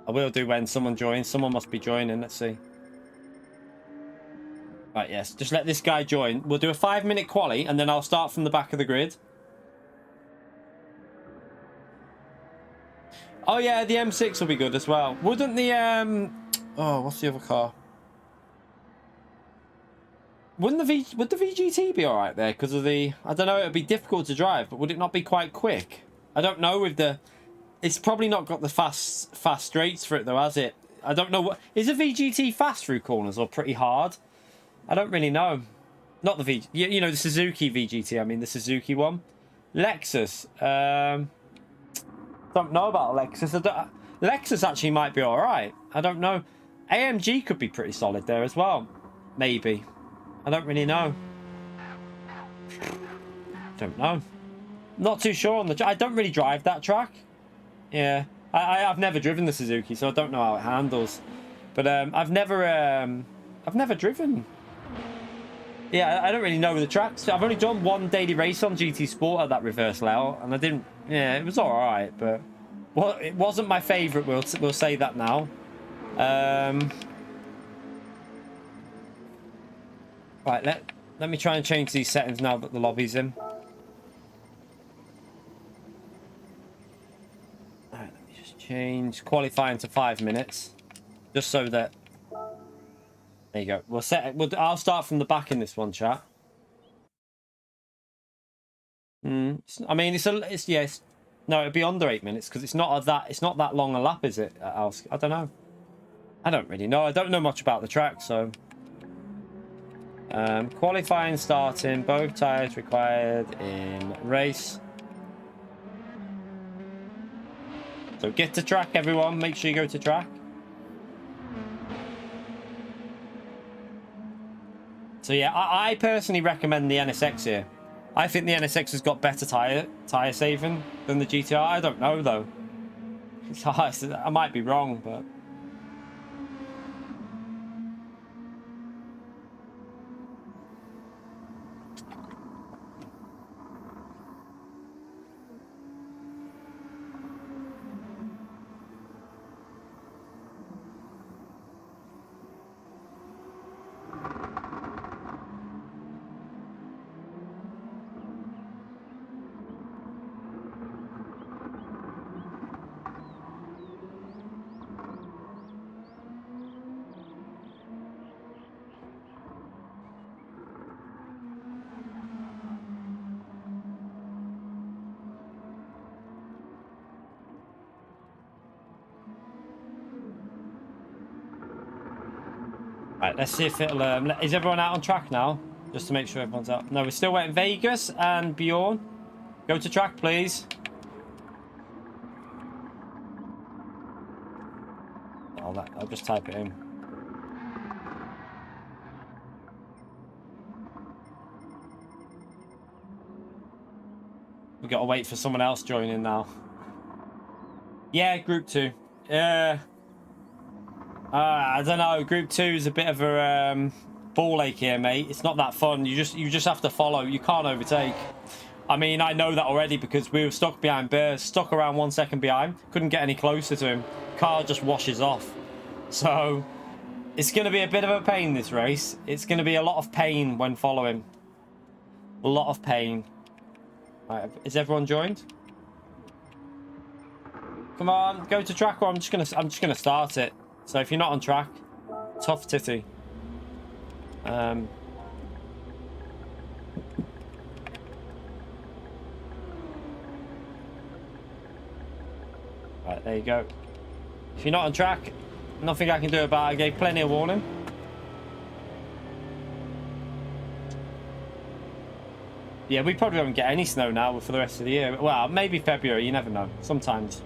I will do when someone joins. Someone must be joining. Let's see. Right, yes. Just let this guy join. We'll do a 5-minute quali, and then I'll start from the back of the grid. Oh yeah, the M6 will be good as well. Wouldn't the oh, what's the other car? Would the VGT be all right there because of the... I don't know, it would be difficult to drive, but would it not be quite quick? I don't know with the... It's probably not got the fast straights for it though, has it? I don't know what... Is a VGT fast through corners or pretty hard? I don't really know. Not the you know, the Suzuki VGT, I mean, the Suzuki one. Lexus. Don't know about Lexus. Lexus actually might be all right. I don't know. AMG could be pretty solid there as well. Maybe. I don't really know. Don't know. Not too sure on the... I don't really drive that track. Yeah. I've never driven the Suzuki, so I don't know how it handles. But I've never driven. Yeah, I don't really know the tracks. I've only done one daily race on GT Sport at that reverse layout, and I didn't... Yeah, it was all right, but... Well, it wasn't my favourite, we'll say that now. Right, let me try and change these settings now that the lobby's in. Alright, let me just change qualifying to 5 minutes. Just so that... There you go. I'll start from the back in this one, chat. I mean, it's no, it'd be under 8 minutes because it's not that long a lap, is it? I don't know. I don't really know. I don't know much about the track, so. Qualifying starting. Both tires required in race. So get to track, everyone. Make sure you go to track. So yeah, I personally recommend the NSX here. I think the NSX has got better tire saving than the GTR. I don't know though. I might be wrong, but. Right, let's see if it'll... is everyone out on track now? Just to make sure everyone's out. No, we're still waiting. Vegas and Bjorn. Go to track, please. I'll just type it in. We've got to wait for someone else joining now. Yeah, group 2. Yeah. I don't know. Group 2 is a bit of a ball ache here, mate. It's not that fun. You just have to follow. You can't overtake. I mean, I know that already because we were stuck behind Bears, stuck around 1 second behind. Couldn't get any closer to him. Car just washes off. So it's going to be a bit of a pain, this race. It's going to be a lot of pain when following. A lot of pain. Right, is everyone joined? Come on, go to track, or I'm just gonna start it. So if you're not on track, tough titty. Right, there you go. If you're not on track, nothing I can do about it. I gave plenty of warning. Yeah, we probably won't get any snow now for the rest of the year. Well, maybe February, you never know. Sometimes.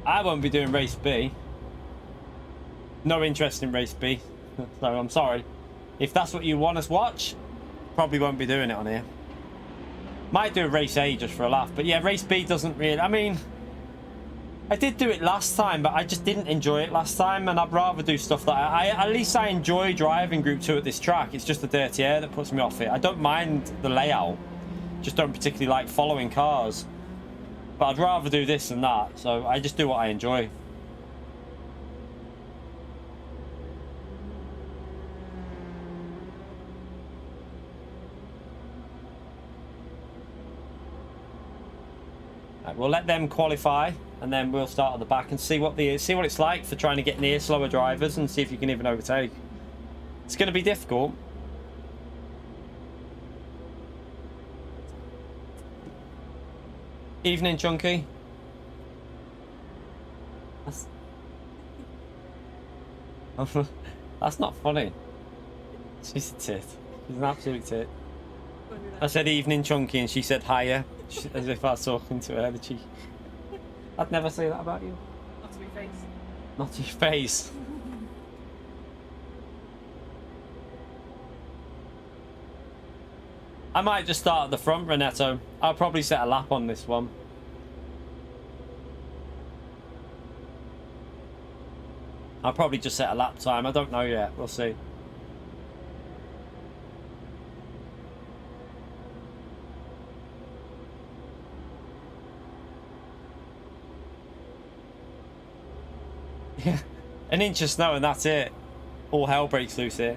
I won't be doing race B. No interest in race B. So I'm sorry. If that's what you want us to watch, probably won't be doing it on here. Might do a race A just for a laugh. But yeah, race B doesn't really... I mean, I did do it last time, but I just didn't enjoy it last time. And I'd rather do stuff that at least I enjoy driving Group 2 at this track. It's just the dirty air that puts me off it. I don't mind the layout. Just don't particularly like following cars. But I'd rather do this than that, so I just do what I enjoy. Right, we'll let them qualify, and then we'll start at the back and see what it's like for trying to get near slower drivers and see if you can even overtake. It's going to be difficult. Evening, Chunky. That's not funny. She's a tit. She's an absolute tit. I said evening chunky and she said hiya, as if I was talking to her. I'd never say that about you. Not to my face. Not to your face. I might just start at the front, Renetto. I'll probably set a lap on this one. I'll probably just set a lap time. I don't know yet. We'll see. Yeah. An inch of snow and that's it. All hell breaks loose here.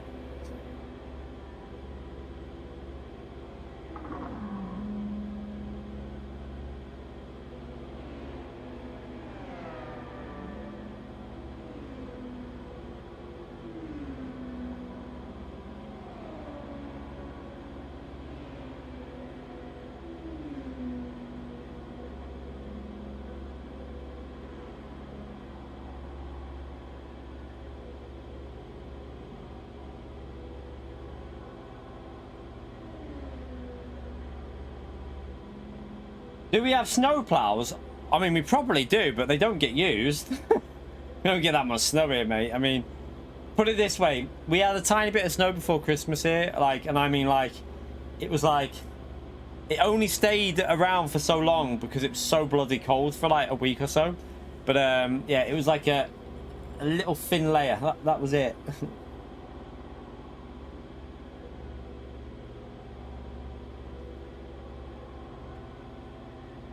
Do we have snow plows? I mean, we probably do, but they don't get used. We don't get that much snow here, mate. I mean, put it this way. We had a tiny bit of snow before Christmas here. Like, and I mean, like, it was like, it only stayed around for so long because it was so bloody cold for like a week or so. But, yeah, it was like a little thin layer. That was it.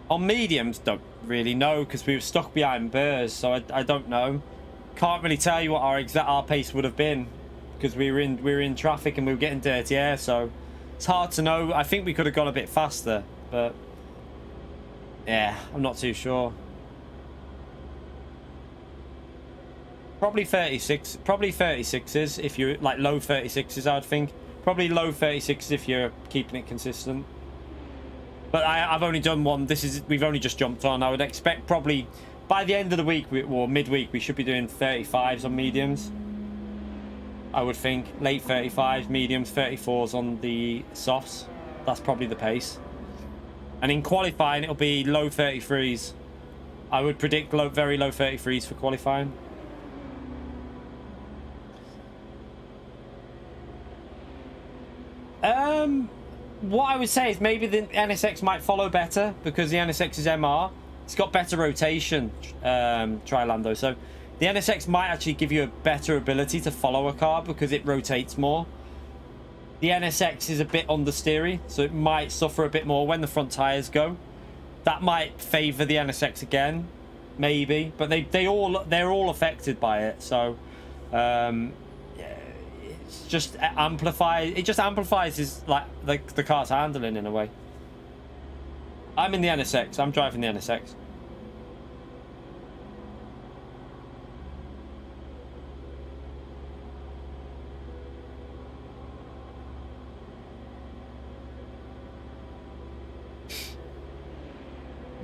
On mediums, don't really know because we were stuck behind burrs, so I don't know. Can't really tell you what our pace would have been because we were in traffic and we were getting dirty air, so it's hard to know. I think we could have gone a bit faster, but yeah, I'm not too sure. Probably 36, probably 36s if you're like low 36s, I'd think. Probably low 36s if you're keeping it consistent. But I've only done one. We've only just jumped on. I would expect probably by the end of the week or midweek we should be doing 35s on mediums. I would think late 35s, mediums, 34s on the softs. That's probably the pace. And in qualifying, it'll be low 33s. I would predict very low 33s for qualifying. What I would say is maybe the NSX might follow better because the NSX is MR. It's got better rotation, Trilando. So the NSX might actually give you a better ability to follow a car because it rotates more. The NSX is a bit understeery, so it might suffer a bit more when the front tires go. That might favour the NSX again, maybe. But they're all affected by it. So it's just amplifies. It just amplifies the car's handling in a way. I'm in the NSX. I'm driving the NSX.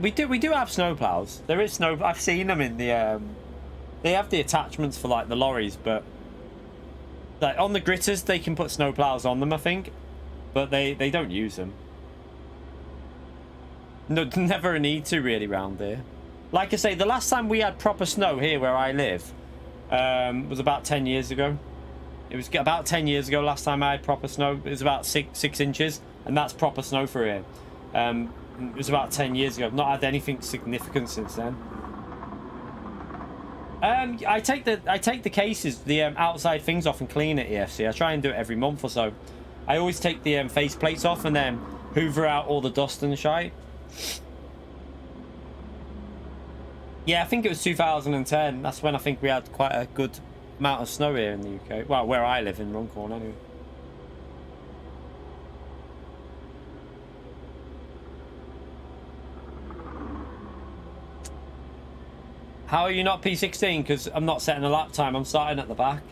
We do have snowplows. There is snow. I've seen them in the. They have the attachments for like the lorries, but like on the gritters they can put snowplows on them, I think, but they don't use them. No, never a need to really round here. Like I say, the last time we had proper snow here where I live was about 10 years ago. It was about 10 years ago last time I had proper snow. It was about six inches, and that's proper snow for here. It was about 10 years ago. I've not had anything significant since then. I take the cases, the outside things off and clean at EFC. I try and do it every month or so. I always take the face plates off and then hoover out all the dust and shite. Yeah, I think it was 2010. That's when I think we had quite a good amount of snow here in the UK. Well, where I live in Runcorn anyway. How are you not P16? Because I'm not setting a lap time. I'm starting at the back.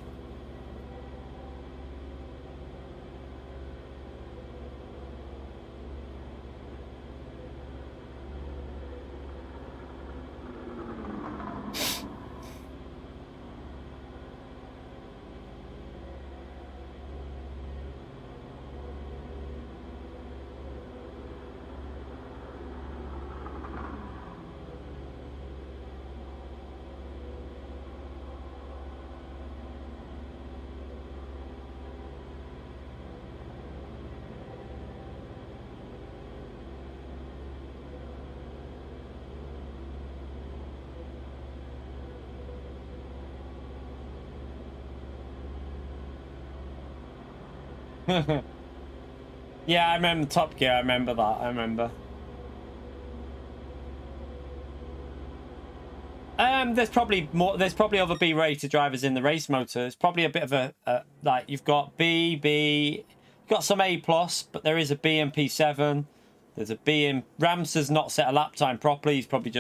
Yeah, I remember Top Gear. I remember that. I remember. There's probably more. There's probably other B-rated drivers in the race motor. It's probably a bit of a like you've got B, you've got some A plus, but there is a B in P7. There's a B in Rams's not set a lap time properly. He's probably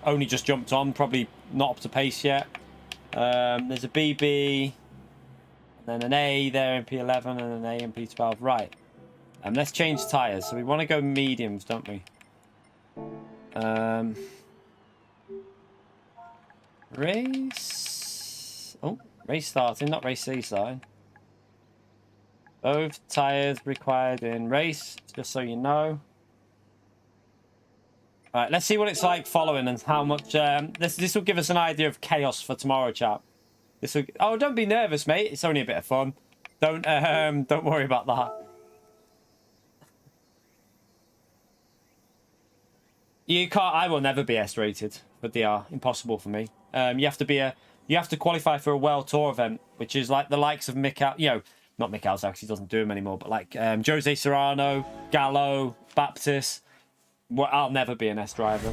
only just jumped on, probably not up to pace yet. There's a BB, and then an A there in P11, and an A in P12. Right. Let's change tires. So we want to go mediums, don't we? Race. Oh, race starting, not race C starting. Both tires required in race, just so you know. All right, let's see what it's like following and how much. This will give us an idea of chaos for tomorrow, chap. This will. Oh, don't be nervous, mate. It's only a bit of fun. Don't worry about that. You can't. I will never be S rated for DR. Impossible for me. You have to qualify for a World Tour event, which is like the likes of not Mick Alves, actually doesn't do them anymore, but like Jose Serrano, Gallo, Baptist. Well, I'll never be an S driver.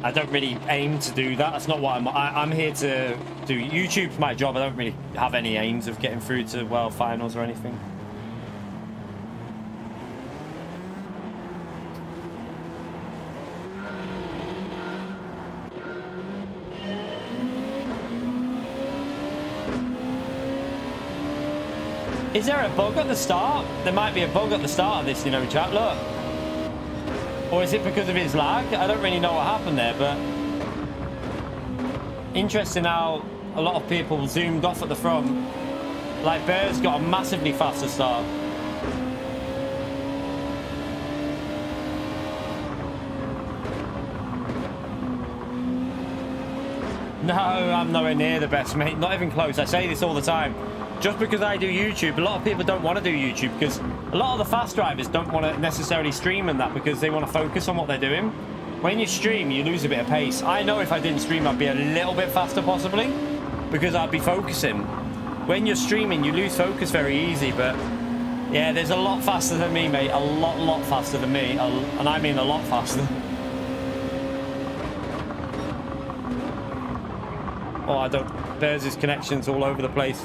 I don't really aim to do that. That's not what I'm here to do. YouTube's my job. I don't really have any aims of getting through to World Finals or anything. Is there a bug at the start? There might be a bug at the start of this, you know, chat. Look. Or is it because of his lag? I don't really know what happened there, but interesting how a lot of people zoomed off at the front. Like Bear's got a massively faster start. No, I'm nowhere near the best, mate. Not even close. I say this all the time. Just because I do YouTube, a lot of people don't want to do YouTube because a lot of the fast drivers don't want to necessarily stream and that because they want to focus on what they're doing. When you stream, you lose a bit of pace. I know if I didn't stream, I'd be a little bit faster possibly because I'd be focusing. When you're streaming, you lose focus very easy, but yeah, there's a lot faster than me, mate. A lot faster than me, and I mean a lot faster. Oh, I don't. There's his connections all over the place.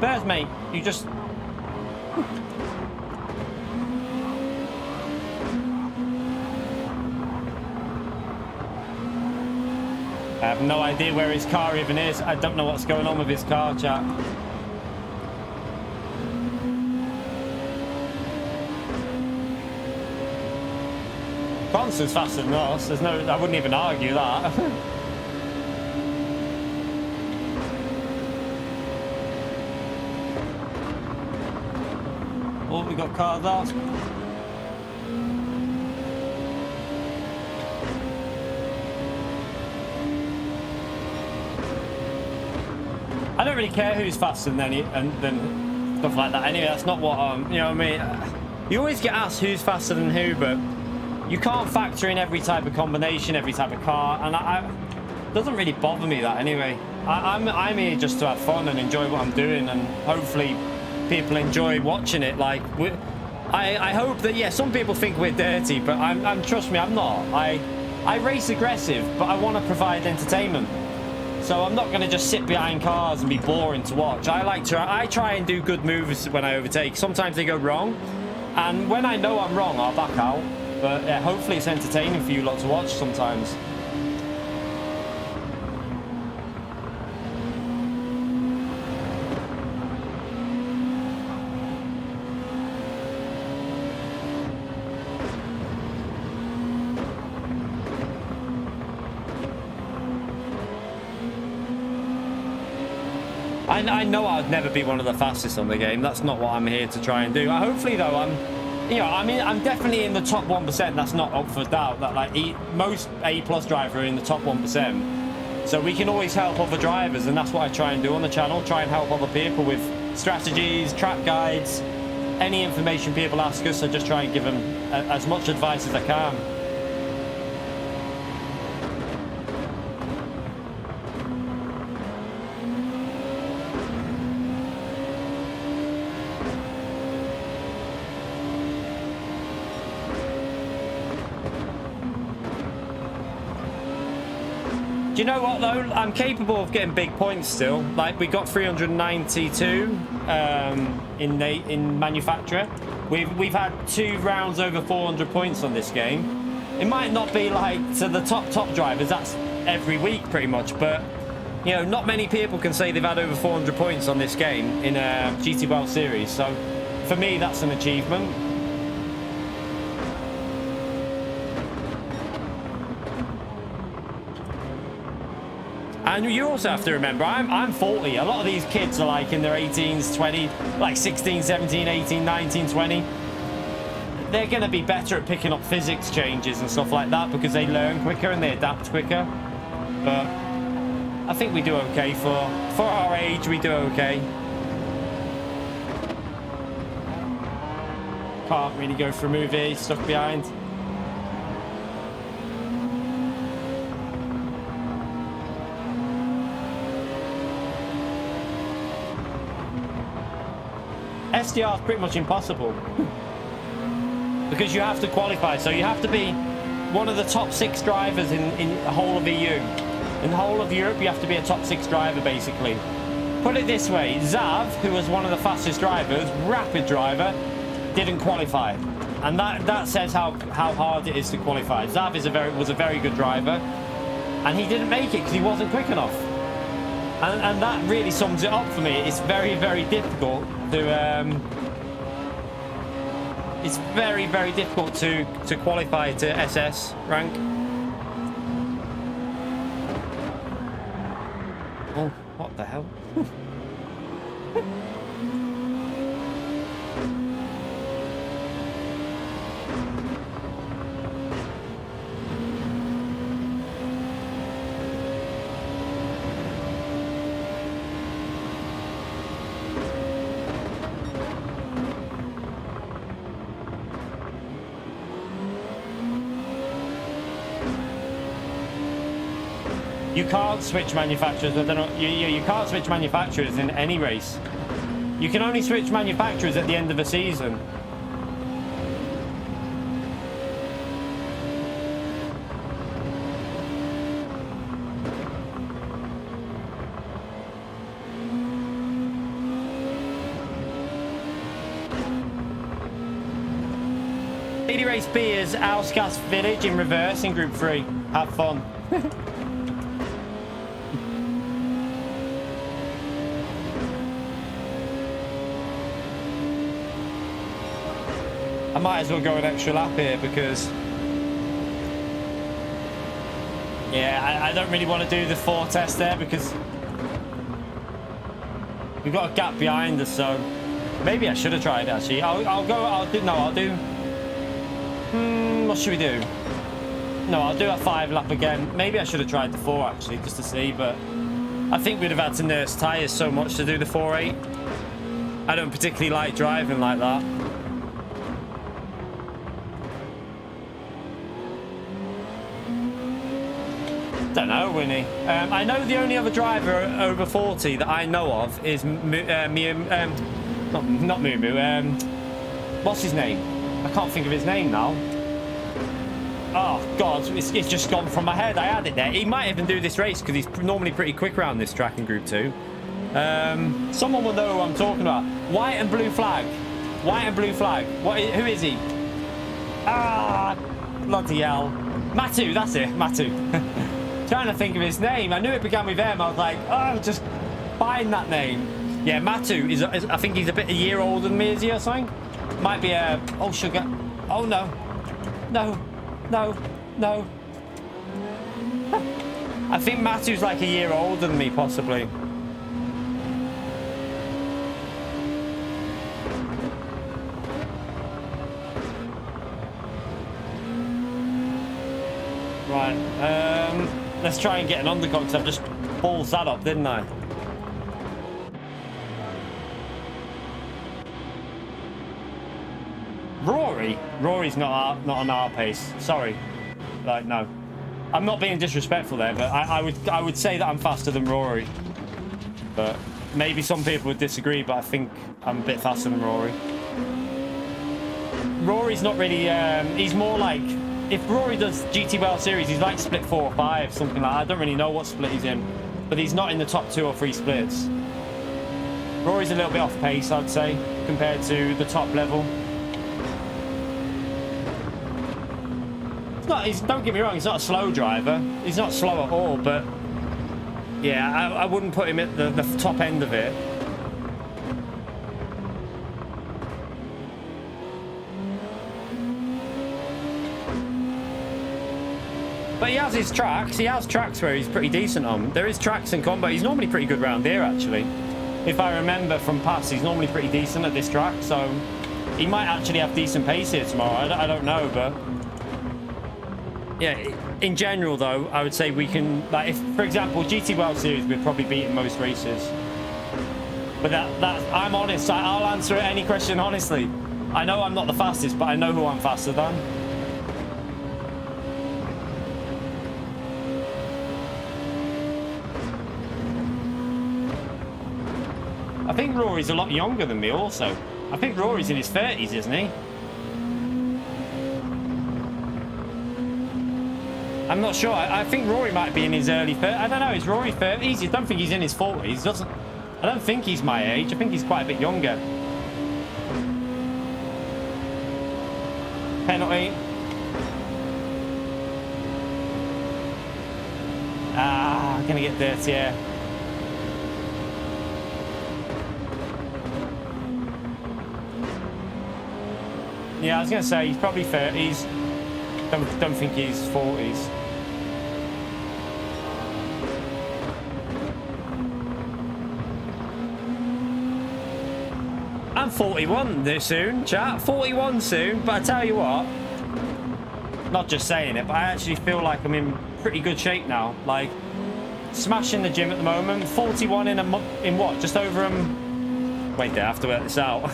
Bears, mate, you just... I have no idea where his car even is. I don't know what's going on with his car, chat. Constant's faster than us. There's no... I wouldn't even argue that. Oh, we got cars out. I don't really care who's faster than than stuff like that. Anyway, that's not what you know what I mean. You always get asked who's faster than who, but you can't factor in every type of combination, every type of car, and it doesn't really bother me that anyway. I'm here just to have fun and enjoy what I'm doing, and hopefully people enjoy watching it. Like I hope that, yeah, some people think we're dirty, but I'm trust me, I'm not. I race aggressive, but I want to provide entertainment. So I'm not going to just sit behind cars and be boring to watch. I try and do good moves when I overtake. Sometimes they go wrong, and when I know I'm wrong, I'll back out. But yeah, hopefully it's entertaining for you lot to watch sometimes. I know I'd never be one of the fastest on the game. That's not what I'm here to try and do. Hopefully, though, You know, I mean, I'm definitely in the top 1%. That's not up for doubt. That like most A+ driver are in the top 1%. So we can always help other drivers, and that's what I try and do on the channel. Try and help other people with strategies, track guides, any information people ask us. I just try and give them as much advice as I can. Do you know what though? I'm capable of getting big points still. Like we got 392 in manufacturer. We've had 2 rounds over 400 points on this game. It might not be like to the top drivers. That's every week pretty much, but you know, not many people can say they've had over 400 points on this game in a GT World Series. So for me, that's an achievement. And you also have to remember, I'm 40. A lot of these kids are like in their 18s, 20, like 16, 17, 18, 19, 20. They're going to be better at picking up physics changes and stuff like that because they learn quicker and they adapt quicker. But I think we do okay for our age. We do okay. Can't really go for a movie, stuck behind. SDR is pretty much impossible because you have to qualify. So you have to be one of the top 6 drivers in the whole of EU. In the whole of Europe, you have to be a top 6 driver, basically. Put it this way, Zav, who was one of the fastest drivers, rapid driver, didn't qualify. And that says how hard it is to qualify. Zav was a very good driver, and he didn't make it because he wasn't quick enough. And that really sums it up for me. It's very, very difficult to it's very, very difficult to qualify to SS rank. Oh, what the hell? You can't switch manufacturers. I don't know. You can't switch manufacturers in any race. You can only switch manufacturers at the end of a season. Lady Race B is Ausgas Village in reverse in Group 3. Have fun. I might as well go an extra lap here because, yeah, I don't really want to do the 4 test there because we've got a gap behind us. So maybe I should have tried actually. I'll do. What should we do? No, I'll do a 5 lap again. Maybe I should have tried the 4 actually just to see, but I think we'd have had to nurse tyres so much to do the 4.8. I don't particularly like driving like that. Don't know, Winnie. I know the only other driver over 40 that I know of is not Mumu. What's his name? I can't think of his name now. Oh God, it's just gone from my head. I had it there. He might even do this race because he's normally pretty quick around this track in Group 2. Someone will know who I'm talking about. White and blue flag. White and blue flag. Who is he? Ah, bloody hell. Matu, that's it. Matu. Trying to think of his name. I knew it began with M. I was like, oh, just find that name. Yeah, Matu is I think he's a year older than me, is he, or something? Might be a... Oh, sugar. Oh, no. No. No. No. I think Matu's like a year older than me, possibly. Right, let's try and get an undercut because I've just balls that up, didn't I? Rory's not on our pace. Sorry, like no, I'm not being disrespectful there, but I would say that I'm faster than Rory. But maybe some people would disagree, but I think I'm a bit faster than Rory. Rory's not really. He's more like, if Rory does GT World Series, he's like split 4 or 5, something like that. I don't really know what split he's in, but he's not in the top 2 or 3 splits. Rory's a little bit off pace, I'd say, compared to the top level. Don't get me wrong, he's not a slow driver. He's not slow at all, but yeah, I wouldn't put him at the top end of it. But he has his tracks. He has tracks where he's pretty decent on. There is tracks in combat. He's normally pretty good round here, actually. If I remember from past, he's normally pretty decent at this track, so he might actually have decent pace here tomorrow. I don't know, but yeah, in general though, I would say we can, like, if for example GT World Series, we'd probably beat in most races. But that I'm honest, I'll answer any question honestly. I know I'm not the fastest, but I know who I'm faster than. I think Rory's a lot younger than me also. I think Rory's in his 30s, isn't he? I'm not sure. I think Rory might be in his early 30s. I don't know. Is Rory 30s? I don't think he's in his 40s. I don't think he's my age. I think he's quite a bit younger. Penalty. Gonna get dirty, yeah. Yeah, I was gonna say he's probably 30s. Don't think he's 40s. I'm 41 this soon, chat. 41 soon, but I tell you what, not just saying it, but I actually feel like I'm in pretty good shape now. Like, smashing the gym at the moment. 41 in a month, in what? Just over wait there, I have to work this out.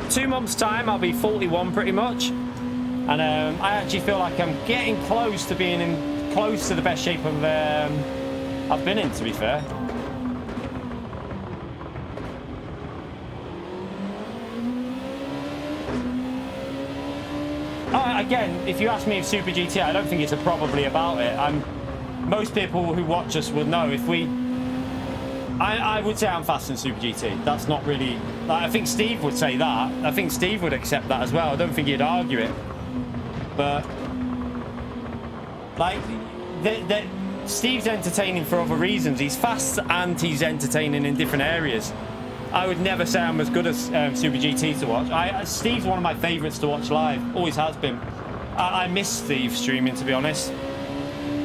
2 months time, I'll be 41 pretty much. And I actually feel like I'm getting close to being in close to the best shape I've been in, to be fair. Again, if you ask me if Super GT, I don't think it's probably about it. Most people who watch us would know if we. I would say I'm faster than Super GT. That's not really. Like, I think Steve would say that. I think Steve would accept that as well. I don't think he'd argue it. But like, Steve's entertaining for other reasons. He's fast and he's entertaining in different areas. I would never say I'm as good as Super GT to watch. Steve's one of my favourites to watch live. Always has been. I miss Steve streaming, to be honest.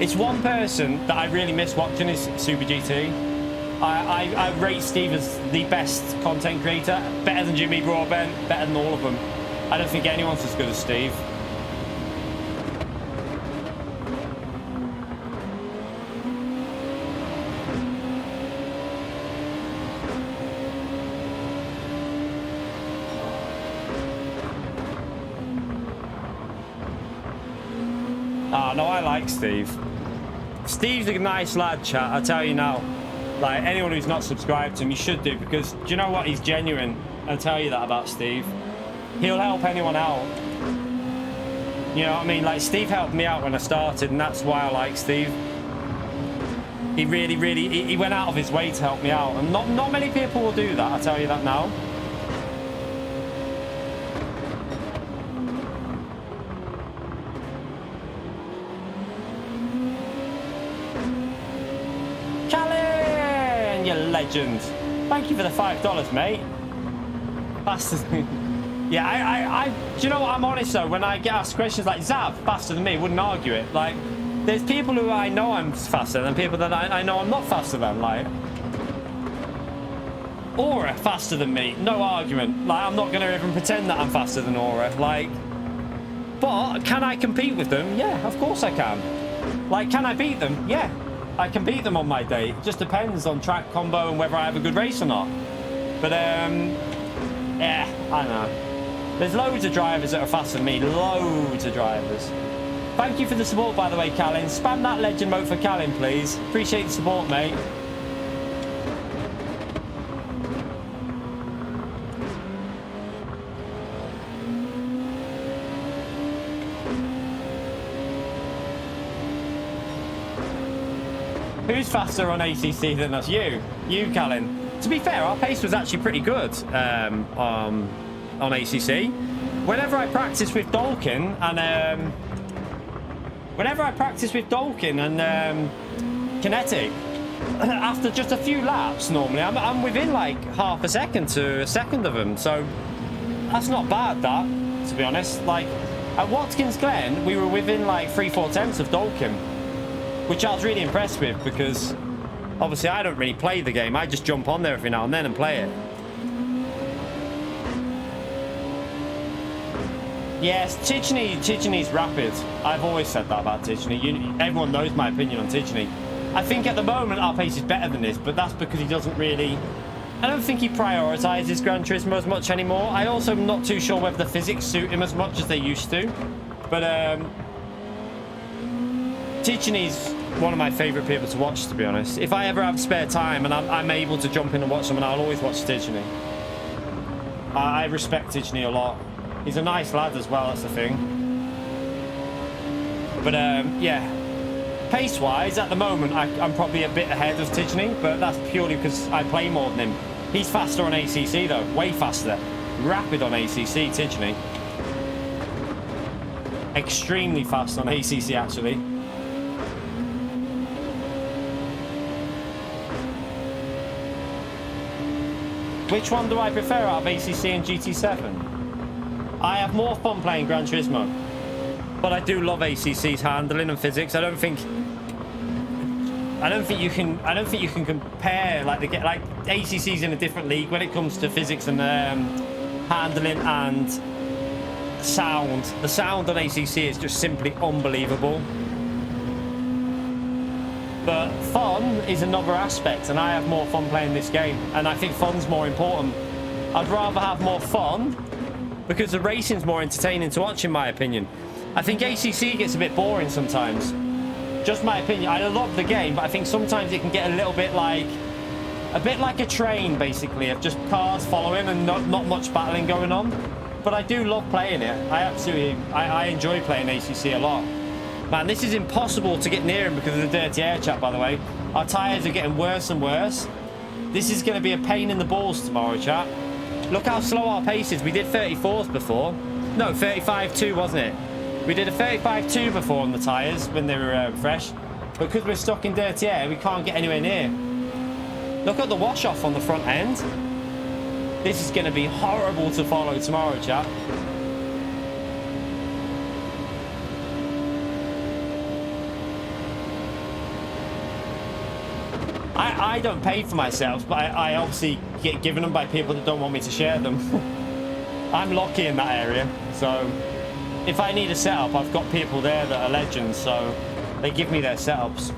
It's one person that I really miss watching is Super GT. I rate Steve as the best content creator. Better than Jimmy Broadbent, better than all of them. I don't think anyone's as good as Steve. No, I like Steve. Steve's a nice lad, chat, I tell you now. Like, anyone who's not subscribed to him, you should do, because do you know what? He's genuine. I'll tell you that about Steve. He'll help anyone out. You know what I mean? Like, Steve helped me out when I started, and that's why I like Steve. He really, he went out of his way to help me out, and not many people will do that, I'll tell you that now. Legend. Thank you for the $5, mate. Faster than yeah, do you know what? I'm honest though, when I get asked questions like Zav, faster than me, wouldn't argue it. Like, there's people who I know I'm faster than, people that I know I'm not faster than, like Aura faster than me, no argument. Like, I'm not gonna even pretend that I'm faster than Aura. Like, but can I compete with them? Yeah, of course I can. Like, can I beat them? Yeah, I can beat them on my day. It just depends on track combo and whether I have a good race or not. But, yeah, I don't know. There's loads of drivers that are faster than me. Loads of drivers. Thank you for the support, by the way, Callan. Spam that legend mode for Callan, please. Appreciate the support, mate. Who's faster on ACC than us? You, Callan. To be fair, our pace was actually pretty good on ACC. Whenever I practice with Dolkin and Kinetic, after just a few laps, normally I'm within like half a second to a second of them. So that's not bad, that, to be honest. Like at Watkins Glen, we were within like 3/4 tenths of Dolkin, which I was really impressed with because obviously I don't really play the game. I just jump on there every now and then and play it. Yes, Tichney's rapid. I've always said that about Tichney. Everyone knows my opinion on Tichney. I think at the moment our pace is better than this, but that's because he doesn't really... I don't think he prioritises Gran Turismo as much anymore. I also am not too sure whether the physics suit him as much as they used to. But Tichney's one of my favourite people to watch, to be honest. If I ever have spare time and I'm able to jump in and watch someone, I'll always watch Tichney. I respect Tichney a lot. He's a nice lad as well, that's the thing. But yeah, pace-wise, at the moment, I'm probably a bit ahead of Tichney, but that's purely because I play more than him. He's faster on ACC though, way faster. Rapid on ACC, Tichney. Extremely fast on ACC, actually. Which one do I prefer out of ACC and GT7? I have more fun playing Gran Turismo, but I do love ACC's handling and physics. I don't think you can compare like ACC's in a different league when it comes to physics and handling and sound. The sound on ACC is just simply unbelievable. But fun is another aspect, and I have more fun playing this game, and I think fun's more important. I'd rather have more fun because the racing's more entertaining to watch, in my opinion. I think ACC gets a bit boring sometimes. Just my opinion. I love the game, but I think sometimes it can get a little bit like a train, basically, of just cars following and not much battling going on. But I do love playing it. I enjoy playing ACC a lot. Man, this is impossible to get near him because of the dirty air, chat, by the way. Our tyres are getting worse and worse. This is going to be a pain in the balls tomorrow, chat. Look how slow our pace is. We did 34s before. No, 35.2, wasn't it? We did a 35.2 before on the tyres when they were fresh. But because we're stuck in dirty air, we can't get anywhere near. Look at the wash-off on the front end. This is going to be horrible to follow tomorrow, chat. I don't pay for my setups, but I obviously get given them by people that don't want me to share them. I'm lucky in that area, so if I need a setup, I've got people there that are legends, so they give me their setups.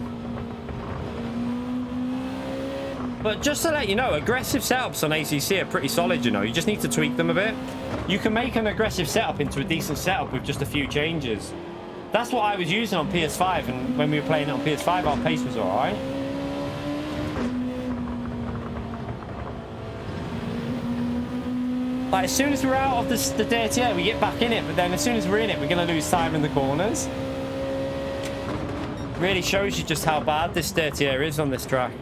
But just to let you know, aggressive setups on ACC are pretty solid, you know. You just need to tweak them a bit. You can make an aggressive setup into a decent setup with just a few changes. That's what I was using on PS5, and when we were playing it on PS5, our pace was alright. Like, as soon as we're out of the dirty air, we get back in it, but then as soon as we're in it, we're going to lose time in the corners. Really shows you just how bad this dirty air is on this track.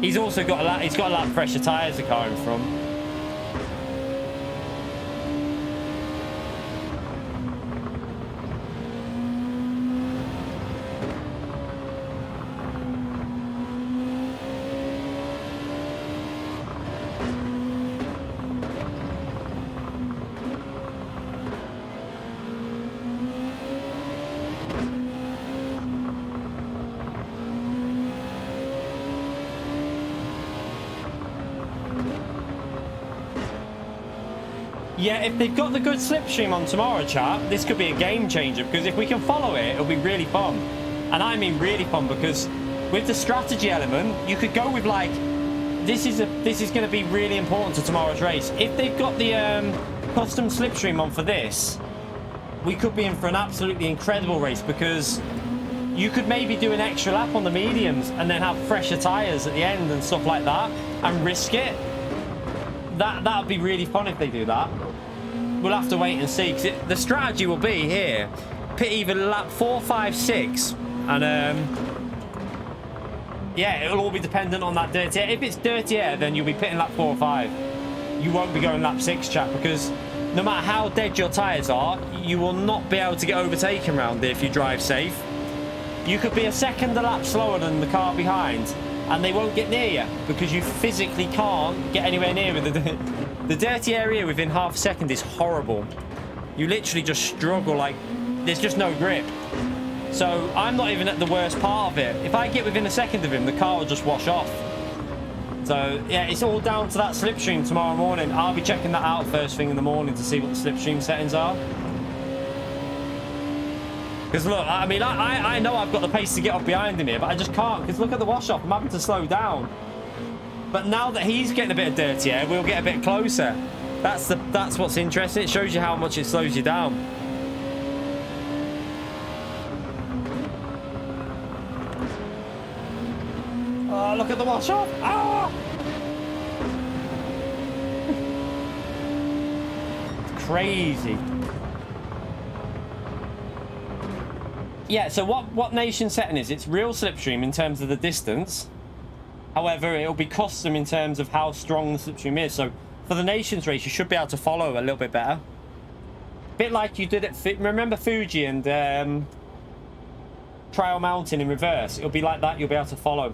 He's also got a lot of pressure tyres, the car in front. Yeah, if they've got the good slipstream on tomorrow, chat, this could be a game changer, because if we can follow it, it'll be really fun. And I mean really fun, because with the strategy element, you could go with like, this is going to be really important to tomorrow's race. If they've got the custom slipstream on for this, we could be in for an absolutely incredible race, because you could maybe do an extra lap on the mediums and then have fresher tyres at the end and stuff like that and risk it. That would be really fun if they do that. We'll have to wait and see, because the strategy will be here, pit either lap 4, 5, 6, and yeah, it'll all be dependent on that dirty air. If it's dirty air, then you'll be pitting lap 4 or 5. You won't be going lap 6, chat, because no matter how dead your tyres are, you will not be able to get overtaken around here if you drive safe. You could be a second a lap slower than the car behind, and they won't get near you, because you physically can't get anywhere near with the dirty area within half a second is horrible. You literally just struggle, like, there's just no grip. So I'm not even at the worst part of it. If I get within a second of him, the car will just wash off. So yeah, it's all down to that slipstream tomorrow morning. I'll be checking that out first thing in the morning to see what the slipstream settings are. Because look, I mean, I know I've got the pace to get up behind him here, but I just can't, because look at the wash off. I'm having to slow down. But now that he's getting a bit of dirty air, we'll get a bit closer. That's what's interesting. It shows you how much it slows you down. Oh, look at the wash off. Ah! It's crazy. Yeah, so what nation setting is? It's real slipstream in terms of the distance. However, it'll be custom in terms of how strong the slipstream is. So for the nations race, you should be able to follow a little bit better. Bit like you did at remember Fuji and Trial Mountain in reverse. It'll be like that. You'll be able to follow.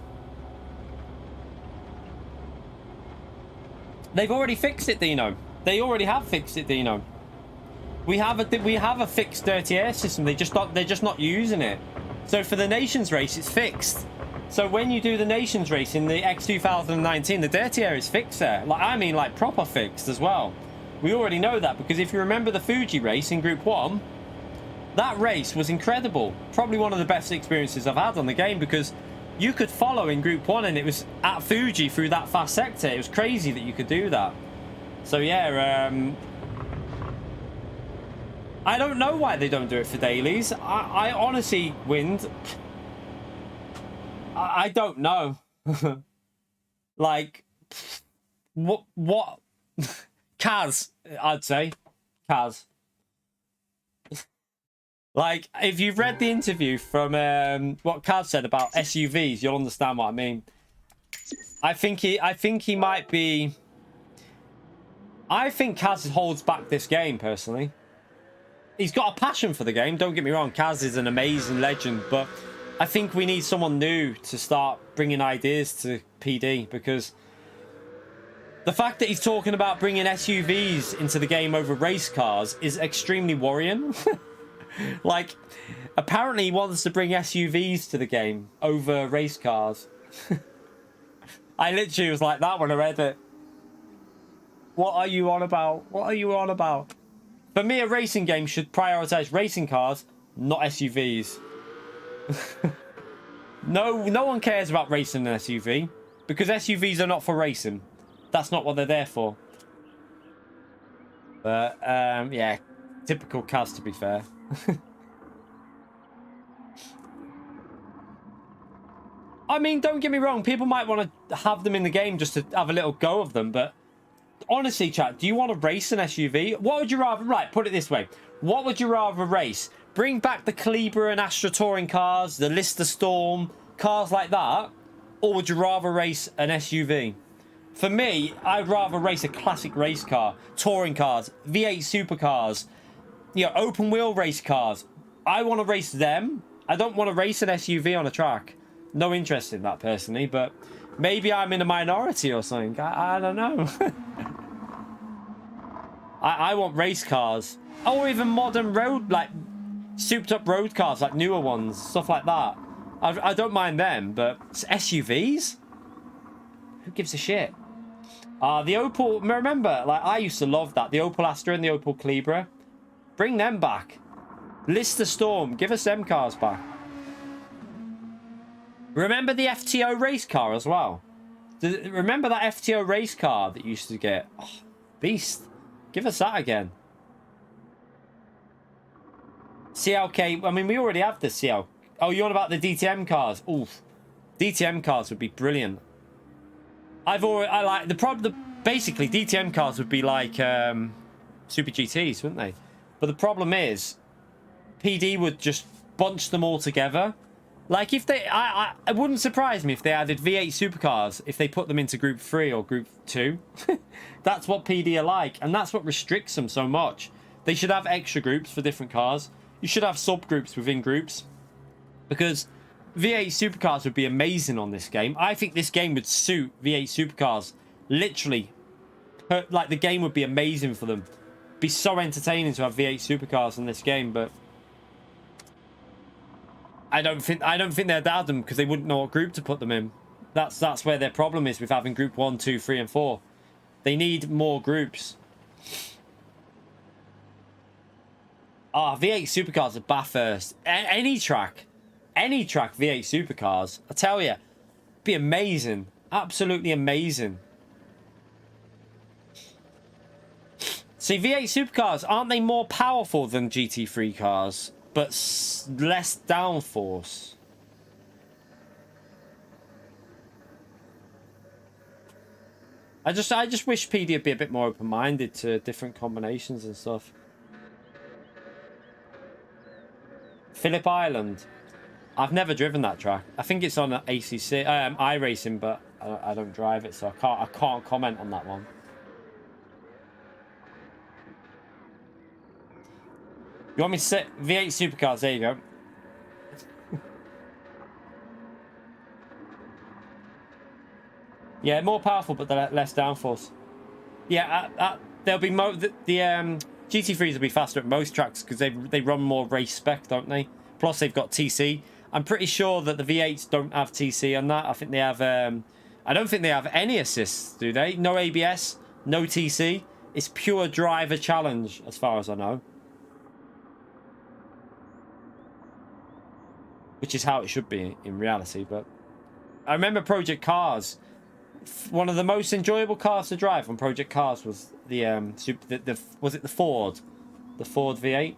They've already fixed it, Dino. They already have fixed it, Dino. We have a fixed dirty air system. They're just not using it. So for the nations race, it's fixed. So when you do the nations race in the X 2019, the dirty air is fixed there. Like, I mean, like proper fixed as well. We already know that, because if you remember the Fuji race in Group 1, that race was incredible. Probably one of the best experiences I've had on the game, because you could follow in Group 1 and it was at Fuji through that fast sector. It was crazy that you could do that. So yeah, I don't know why they don't do it for dailies. I honestly, Wind, I don't know. Like, what? Kaz, I'd say. Kaz. Like, if you've read the interview from what Kaz said about SUVs, you'll understand what I mean. I think he might be... I think Kaz holds back this game, personally. He's got a passion for the game, don't get me wrong. Kaz is an amazing legend, but I think we need someone new to start bringing ideas to PD, because the fact that he's talking about bringing SUVs into the game over race cars is extremely worrying. Like, apparently he wants to bring SUVs to the game over race cars. I literally was like that when I read it. What are you on about? What are you on about? For me, a racing game should prioritize racing cars, not SUVs. No one cares about racing an SUV, because SUVs are not for racing. That's not what they're there for. But yeah, typical Kaz, to be fair. I mean, don't get me wrong, people might want to have them in the game just to have a little go of them, but honestly, chat, do you want to race an SUV? What would you rather... Right, put it this way. What would you rather race? Bring back the Calibra and Astra touring cars, the Lister Storm, cars like that? Or would you rather race an SUV? For me, I'd rather race a classic race car. Touring cars, V8 supercars, you know, open wheel race cars. I want to race them. I don't want to race an SUV on a track. No interest in that, personally, but maybe I'm in a minority or something. I don't know. I want race cars. Or even modern road, like souped up road cars, like newer ones, stuff like that. I don't mind them, but SUVs? Who gives a shit? The Opal, remember, like, I used to love that. The Opal Astra and the Opal Calibra. Bring them back. Lister Storm, give us them cars back. Remember the FTO race car as well? Remember that FTO race car that you used to get? Oh, beast. Give us that again. CLK, I mean, we already have the CL. Oh, you're on about the DTM cars. Oof. DTM cars would be brilliant. I like basically DTM cars would be like Super GTs, wouldn't they? But the problem is PD would just bunch them all together. Like if they it wouldn't surprise me if they added V8 supercars if they put them into group 3 or group 2. That's what PD are like, and that's what restricts them so much. They should have extra groups for different cars. You should have subgroups within groups, because V8 supercars would be amazing on this game. I think this game would suit V8 supercars. Literally, like, the game would be amazing for them. Be so entertaining to have V8 supercars in this game, but I don't think they'd add them because they wouldn't know what group to put them in. That's where their problem is with having group 1, 2, 3, and 4. They need more groups. V8 supercars are Bathurst. Any track V8 supercars, I tell you, be amazing. Absolutely amazing. See, V8 supercars, aren't they more powerful than GT3 cars, but less downforce? I just wish PD would be a bit more open-minded to different combinations and stuff. Phillip Island. I've never driven that track. I think it's on ACC, iRacing, but I don't drive it, so I can't comment on that one. You want me to set V8 supercars? There you go. Yeah, more powerful, but they're less downforce. Yeah, there'll be the GT3s will be faster at most tracks because they run more race spec, don't they? Plus, they've got TC. I'm pretty sure that the V8s don't have TC on that. I think they have. I don't think they have any assists, do they? No ABS, no TC. It's pure driver challenge, as far as I know. Which is how it should be in reality. But I remember Project Cars. One of the most enjoyable cars to drive on Project Cars was was it the Ford V8?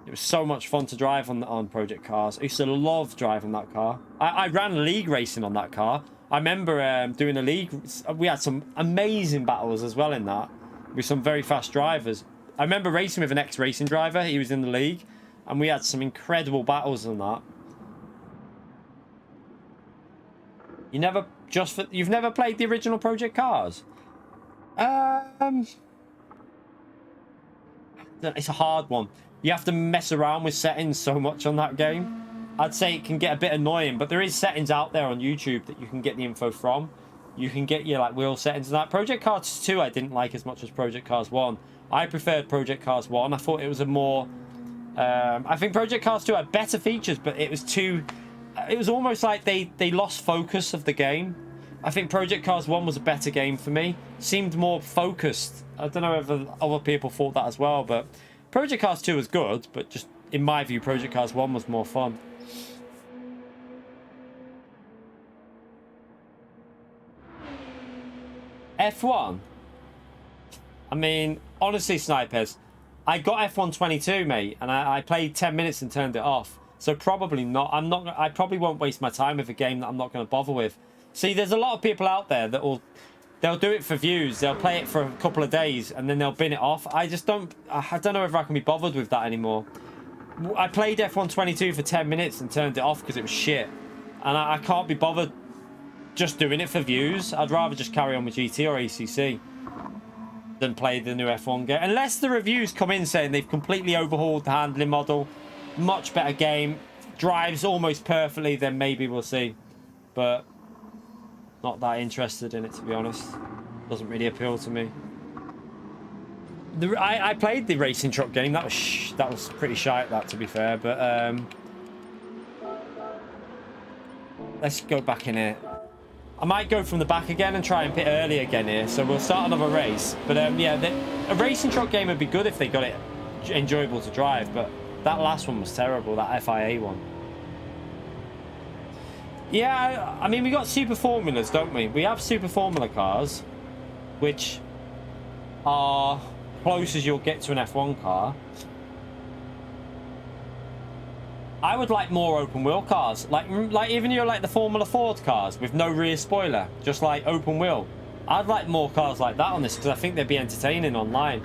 It was so much fun to drive on Project Cars. I used to love driving that car. I ran league racing on that car. I remember doing a league. We had some amazing battles as well in that, with some very fast drivers. I remember racing with an ex-racing driver. He was in the league, and we had some incredible battles on that. You've never played the original Project Cars? It's a hard one. You have to mess around with settings so much on that game. I'd say it can get a bit annoying, but there is settings out there on YouTube that you can get the info from. You can get your like wheel settings and that. Project Cars 2 I didn't like as much as Project Cars 1. I preferred Project Cars 1. I thought it was a more... I think Project Cars 2 had better features, but it was too... It was almost like they lost focus of the game. I think Project Cars 1 was a better game for me. Seemed more focused. I don't know if other people thought that as well, but Project Cars 2 was good, but just in my view, Project Cars 1 was more fun. F1? I mean, honestly, snipers, I got F122, mate, and I played 10 minutes and turned it off. So probably not. I probably won't waste my time with a game that I'm not going to bother with. See, there's a lot of people out there that they'll do it for views. They'll play it for a couple of days and then they'll bin it off. I don't know if I can be bothered with that anymore. I played F122 for 10 minutes and turned it off because it was shit. And I can't be bothered just doing it for views. I'd rather just carry on with GT or ACC than play the new F1 game. Unless the reviews come in saying they've completely overhauled the handling model, much better game, drives almost perfectly, then maybe we'll see. But not that interested in it, to be honest. Doesn't really appeal to me. I played the racing truck game. That was pretty shite, that, to be fair. But let's go back in here. I might go from the back again and try and pit early again here. So we'll start another race. But yeah, a racing truck game would be good if they got it enjoyable to drive. But that last one was terrible, that FIA one. Yeah, I mean, we got Super Formulas, don't we? We have Super Formula cars, which are close as you'll get to an F1 car. I would like more open wheel cars, like even like the Formula Ford cars with no rear spoiler, just like open wheel. I'd like more cars like that on this because I think they'd be entertaining online.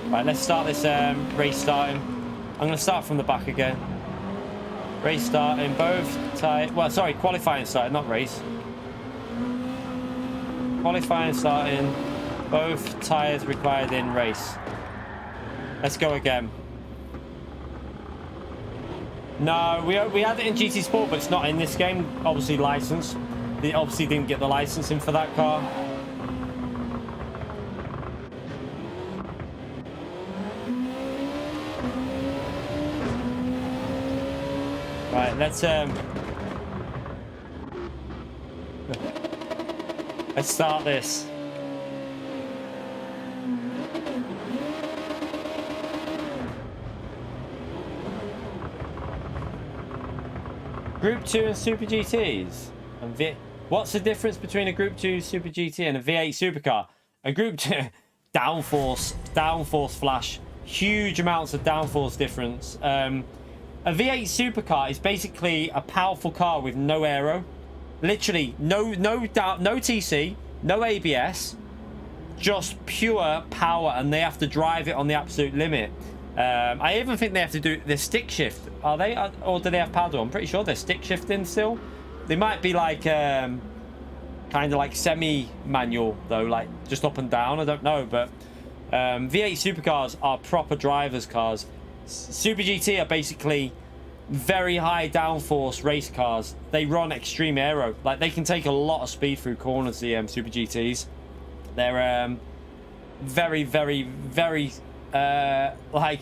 Right, let's start this race starting. I'm going to start from the back again. Race starting, both tight. Well, sorry, qualifying starting, not race. Qualifying starting, both tyres required in race. Let's go again. No, we had it in GT Sport, but it's not in this game. Obviously licensed. They obviously didn't get the licensing for that car. Right, let's start this. Group 2 and Super GTs. And what's the difference between a Group 2 Super GT and a V8 supercar? A Group 2 downforce flash, huge amounts of downforce difference. A V8 supercar is basically a powerful car with no aero, literally no TC, no ABS, just pure power, and they have to drive it on the absolute limit. I even think they have to do the stick shift. Are they, or do they have paddle? I'm pretty sure they're stick shifting still. They might be like kind of like semi-manual though, like just up and down. I don't know, but V8 supercars are proper drivers' cars. Super GT are basically very high downforce race cars. They run extreme aero. Like they can take a lot of speed through corners. The Super GTs. They're very, very, very like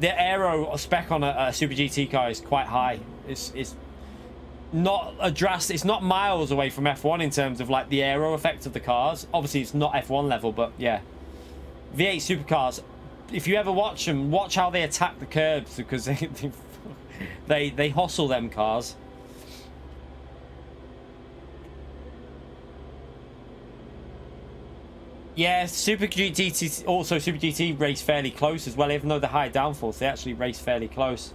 the aero spec on a Super GT car is quite high. It's not a drastic. It's not miles away from F1 in terms of like the aero effect of the cars. Obviously, it's not F1 level, but yeah, V8 supercars. If you ever watch them, watch how they attack the curbs because they hustle them cars. Yeah, Super GT also Super GT race fairly close as well, even though they're high downforce, they actually race fairly close.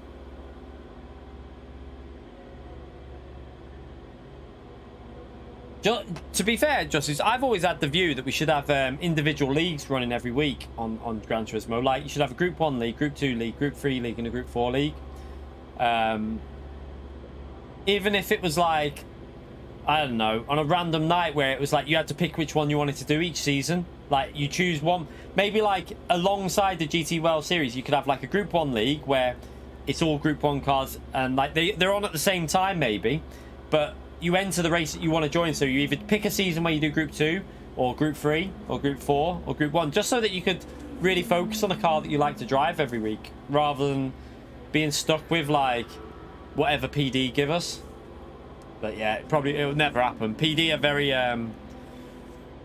To be fair, Justice, I've always had the view that we should have individual leagues running every week on Gran Turismo. Like, you should have a Group 1 league, Group 2 league, Group 3 league, and a Group 4 league. Even if it was like, I don't know, on a random night where it was like you had to pick which one you wanted to do each season. Like, you choose one. Maybe, like, alongside the GT World Series, you could have, like, a Group 1 league where it's all Group 1 cars and, like, they're on at the same time, maybe. But you enter the race that you want to join, so you either pick a season where you do Group 2 or Group 3 or Group 4 or Group 1, just so that you could really focus on a car that you like to drive every week rather than being stuck with like whatever PD give us. But yeah, it will never happen. PD are very I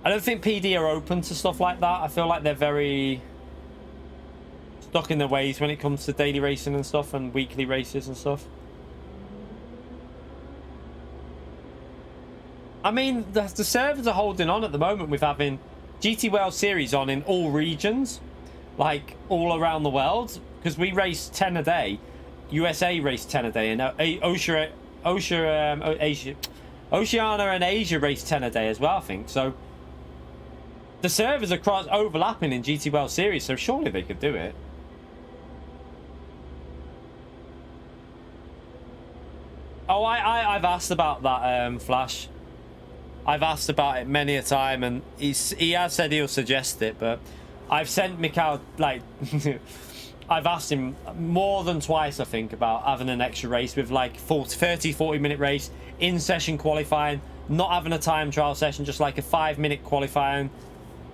don't think PD are open to stuff like that. I feel like they're very stuck in their ways when it comes to daily racing and stuff and weekly races and stuff. I mean, the servers are holding on at the moment with having GT World Series on in all regions, like all around the world, because we race 10 a day. USA race 10 a day, and Oceania and Asia race 10 a day as well, I think. So the servers are overlapping in GT World Series, so surely they could do it. Oh, I've asked about that, Flash. I've asked about it many a time, and he has said he'll suggest it, but I've sent Mikhail, like, I've asked him more than twice, I think, about having an extra race with, like, 30-40 minute race, in-session qualifying, not having a time trial session, just like a 5-minute qualifying,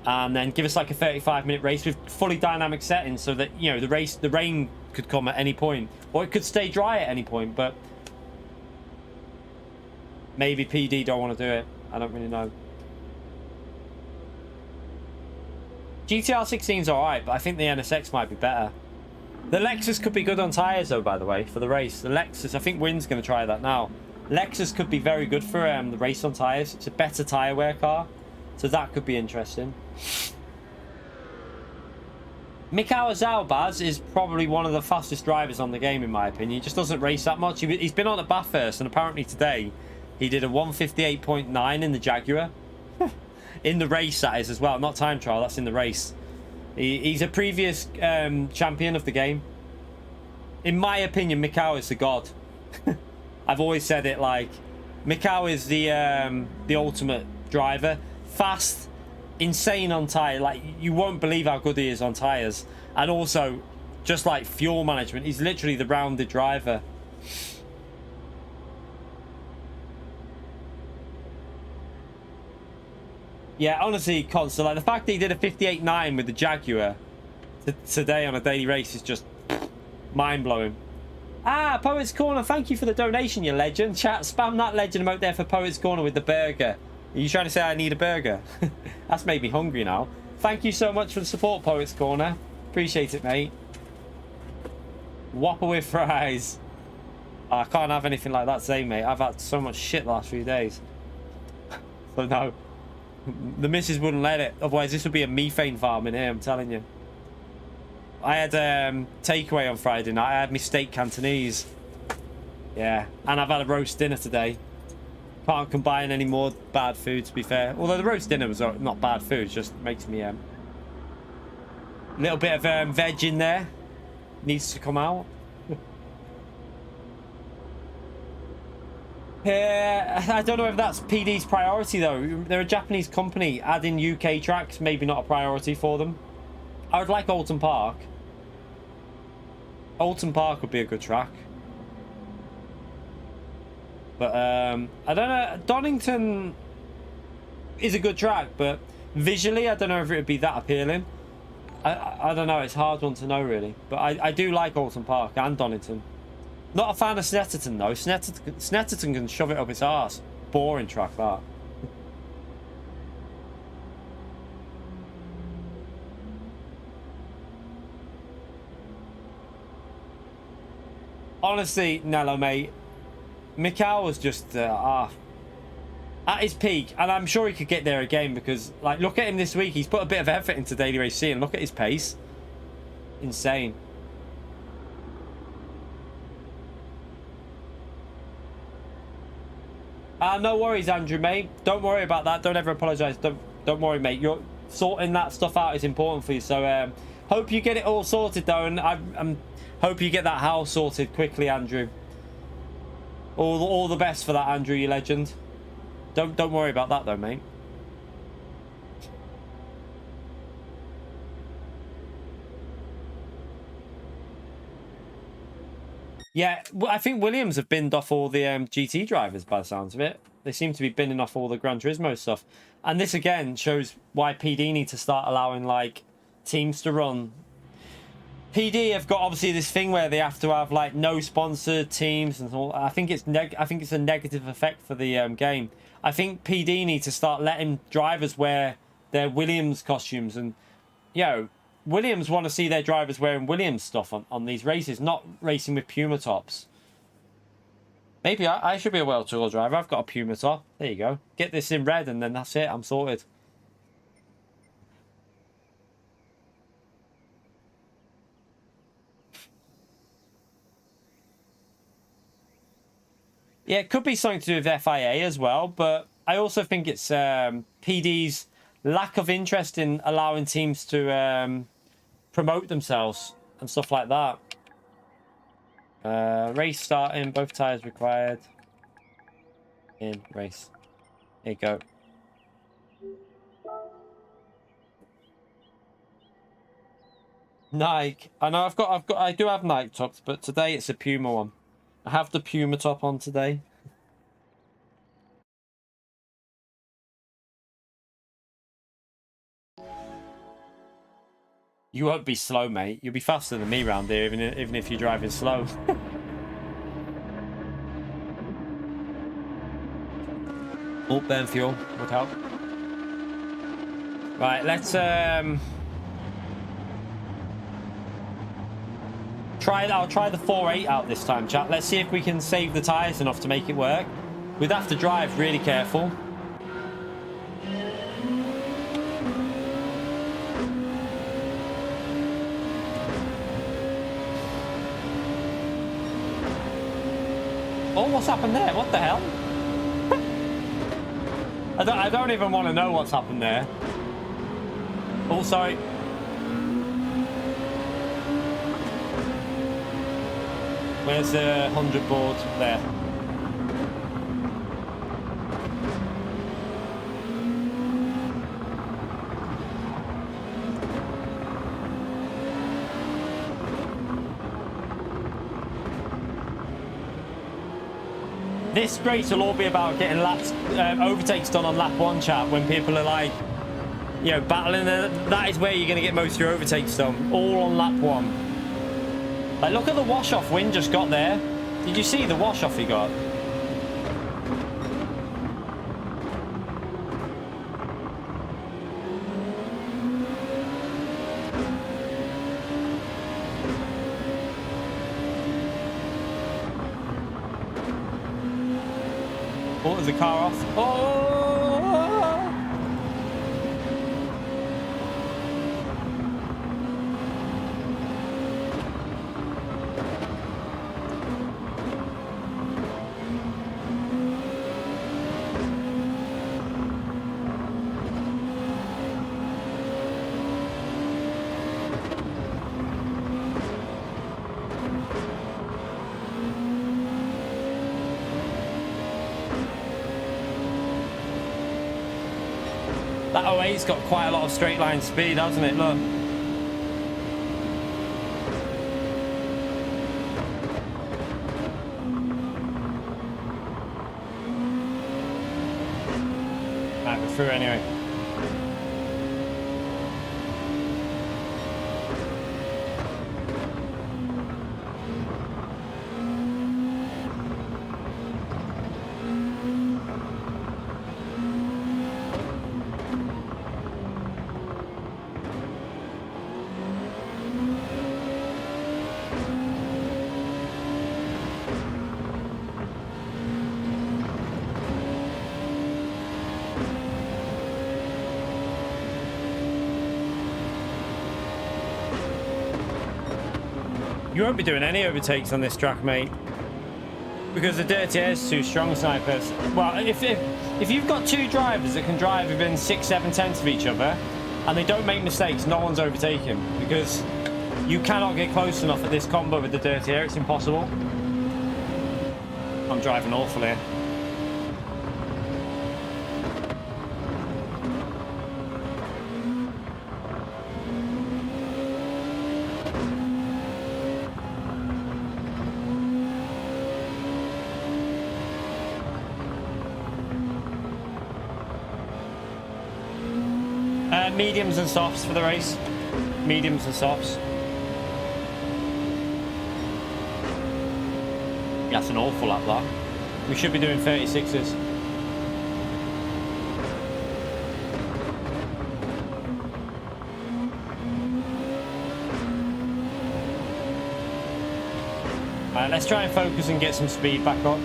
and then give us, like, a 35-minute race with fully dynamic settings so that, you know, the rain could come at any point, or it could stay dry at any point, but Maybe PD don't want to do it. I don't really know. GTR 16's alright, but I think the NSX might be better. The Lexus could be good on tyres, though, by the way, for the race. The Lexus, I think Wynn's going to try that now. Lexus could be very good for the race on tyres. It's a better tyre wear car, so that could be interesting. Mikhail Zalbaz is probably one of the fastest drivers on the game, in my opinion. He just doesn't race that much. He's been on at Bathurst, and apparently today he did a 158.9 in the Jaguar. In the race, that is, as well. Not time trial, that's in the race. He's a previous champion of the game. In my opinion, Mikhail is the god. I've always said it, like, Mikhail is the ultimate driver. Fast, insane on tyre. Like, you won't believe how good he is on tyres. And also, just like fuel management, he's literally the rounded driver. Yeah, honestly, Console, like, the fact that he did a 58.9 with the Jaguar today on a daily race is just mind-blowing. Ah, Poets Corner, thank you for the donation, you legend. Chat, spam that legend emote there for Poets Corner with the burger. Are you trying to say I need a burger? That's made me hungry now. Thank you so much for the support, Poets Corner. Appreciate it, mate. Whopper with fries. Oh, I can't have anything like that today, mate. I've had so much shit the last few days. So no. The missus wouldn't let it. Otherwise, this would be a methane farm in here, I'm telling you. I had takeaway on Friday night. I had my steak Cantonese. Yeah. And I've had a roast dinner today. Can't combine any more bad food, to be fair. Although the roast dinner was not bad food. It just makes me... a little bit of veg in there. Needs to come out. I don't know if that's PD's priority, though. They're a Japanese company. Adding UK tracks, maybe not a priority for them. I would like Alton Park. Alton Park would be a good track. But, I don't know. Donington is a good track, but visually, I don't know if it would be that appealing. I don't know. It's a hard one to know, really. But I do like Alton Park and Donington. Not a fan of Snetterton, though. Snetterton can shove it up its arse. Boring track, that. Honestly, Nello, mate. Mikhail was just at his peak. And I'm sure he could get there again because, like, look at him this week. He's put a bit of effort into Daily Race C and look at his pace. Insane. No worries, Andrew, mate. Don't worry about that. Don't ever apologise. Don't worry, mate. You're sorting that stuff out is important for you. So hope you get it all sorted, though, and I'm hope you get that house sorted quickly, Andrew. All the best for that, Andrew, you legend. Don't worry about that, though, mate. Yeah, I think Williams have binned off all the GT drivers by the sounds of it. They seem to be binning off all the Gran Turismo stuff. And this, again, shows why PD need to start allowing, like, teams to run. PD have got, obviously, this thing where they have to have, like, no sponsored teams and all. I think it's a negative effect for the game. I think PD need to start letting drivers wear their Williams costumes. And, you know, Williams want to see their drivers wearing Williams stuff on these races, not racing with Puma tops. Maybe I should be a World Tour driver. I've got a Puma top. There you go. Get this in red and then that's it. I'm sorted. Yeah, it could be something to do with FIA as well, but I also think it's PD's lack of interest in allowing teams to promote themselves and stuff like that. Race starting, both tires required. In race. Here you go. Nike. I know I do have Nike tops, but today it's a Puma one. I have the Puma top on today. You won't be slow, mate. You'll be faster than me round here, even if you're driving slow. Oh, burn fuel would help. Right, let's I'll try the 4.8 out this time, chat. Let's see if we can save the tyres enough to make it work. We'd have to drive really careful. Oh, what's happened there? What the hell? I don't even want to know what's happened there. Oh, sorry. Where's the 100 board? There. This race will all be about getting laps, overtakes done on lap 1, chat, when people are like, you know, battling. That is where you're going to get most of your overtakes done, all on lap 1. Like, look at the wash-off Win just got there. Did you see the wash-off he got? Oh, there's a car off. Oh! That 08's got quite a lot of straight line speed, hasn't it? Look. Right, we're through anyway. You won't be doing any overtakes on this track, mate, because the dirty air is too strong, snipers. Well, if you've got two drivers that can drive within 6-7 tenths of each other and they don't make mistakes, no one's overtaking, because you cannot get close enough at this combo with the dirty air. It's impossible. I'm driving awful here. Mediums and softs for the race. Mediums and softs. That's an awful lap, that. We should be doing 36s. Alright, let's try and focus and get some speed back up.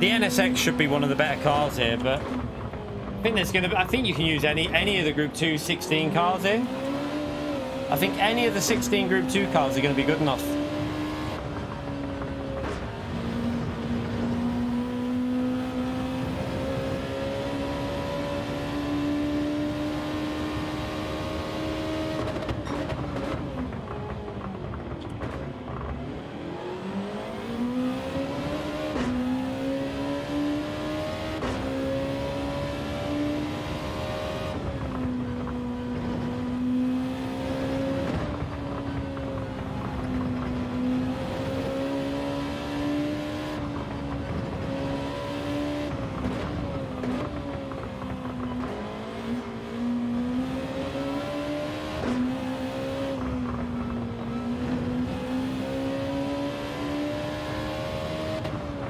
The NSX should be one of the better cars here, but I think you can use any of the Group 2 16 cars here. I think any of the 16 Group 2 cars are going to be good enough.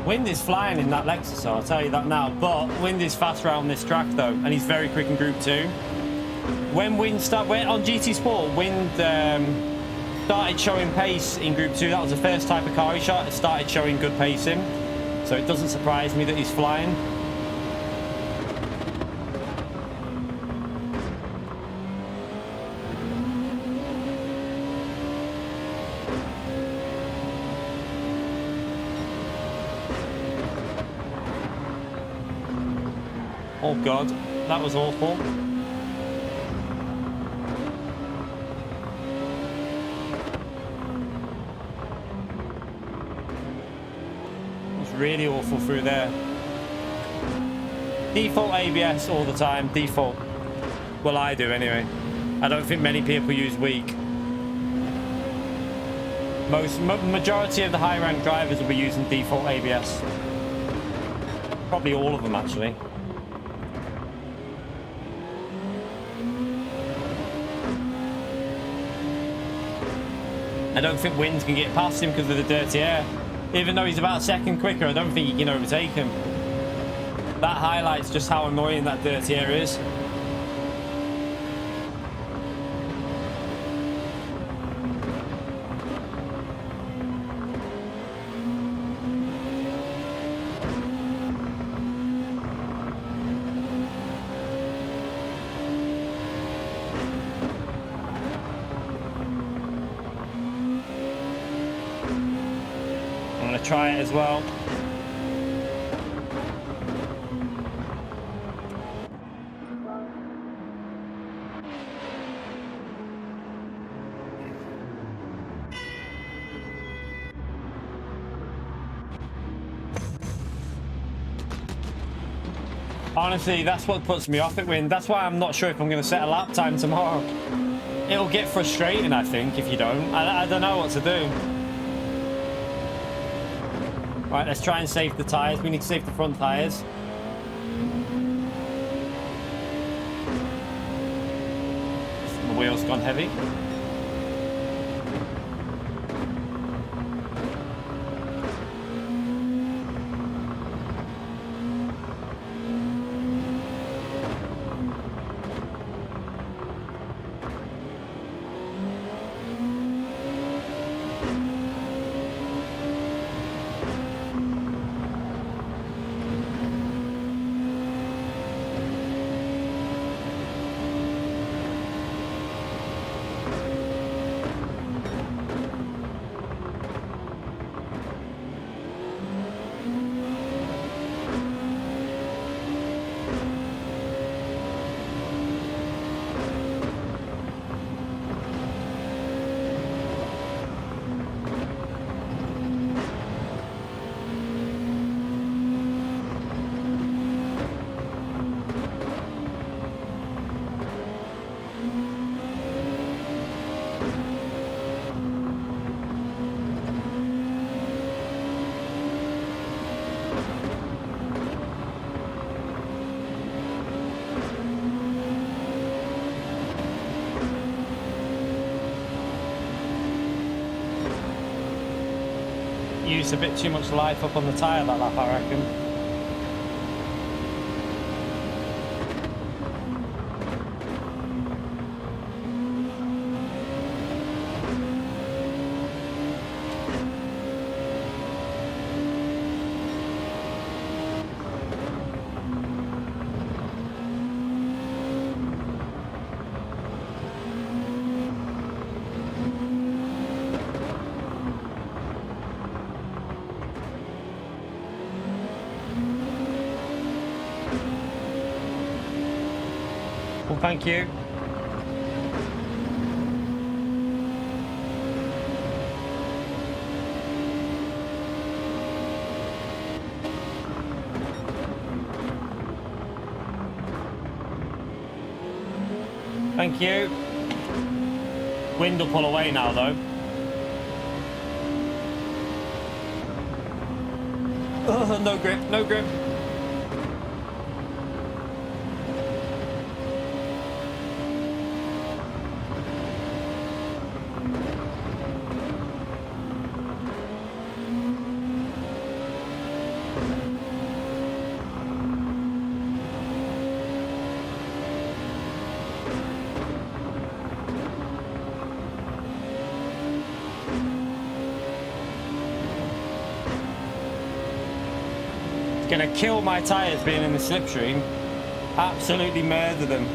Wind is flying in that Lexus, so I'll tell you that now. But Wind is fast around this track, though, and he's very quick in Group 2. When Wind started... on GT Sport, Wind started showing pace in Group 2. That was the first type of car he shot. It started showing good pacing. So it doesn't surprise me that he's flying. Oh God, that was awful. Really awful through there. Default ABS all the time, default. Well, I do anyway. I don't think many people use weak. Majority of the high rank drivers will be using default ABS. Probably all of them actually. I don't think Wind can get past him because of the dirty air. Even though he's about a second quicker, I don't think he can overtake him. That highlights just how annoying that dirty air is. Try it as well. Honestly, that's what puts me off at Wind. That's why I'm not sure if I'm going to set a lap time tomorrow. It'll get frustrating, I think, if you don't. I don't know what to do. Right, let's try and save the tyres. We need to save the front tyres. The wheel's gone heavy. Used a bit too much life up on the tyre that lap, I reckon. Well, thank you. Thank you. Wind will pull away now, though. Oh, no grip, no grip. It's gonna kill my tyres being in the slipstream. Absolutely murder them.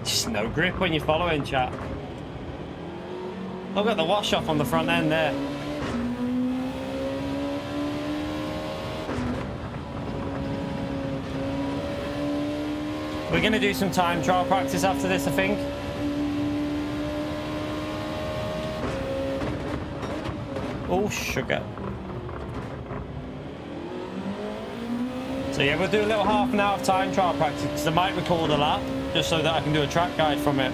Just no grip when you're following, chat. Look at the wash off on the front end there. We're going to do some time trial practice after this, I think. Oh, sugar. So yeah, we'll do a little half an hour of time trial practice because I might record a lap just so that I can do a track guide from it.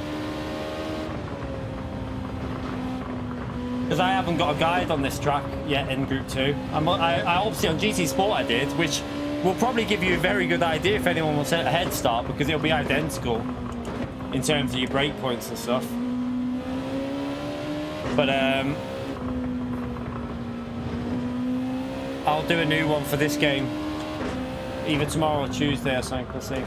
Because I haven't got a guide on this track yet in Group 2. I obviously on GT Sport I did, which will probably give you a very good idea if anyone wants a head start, because it'll be identical in terms of your brake points and stuff. But I'll do a new one for this game either tomorrow or Tuesday or something, we'll see.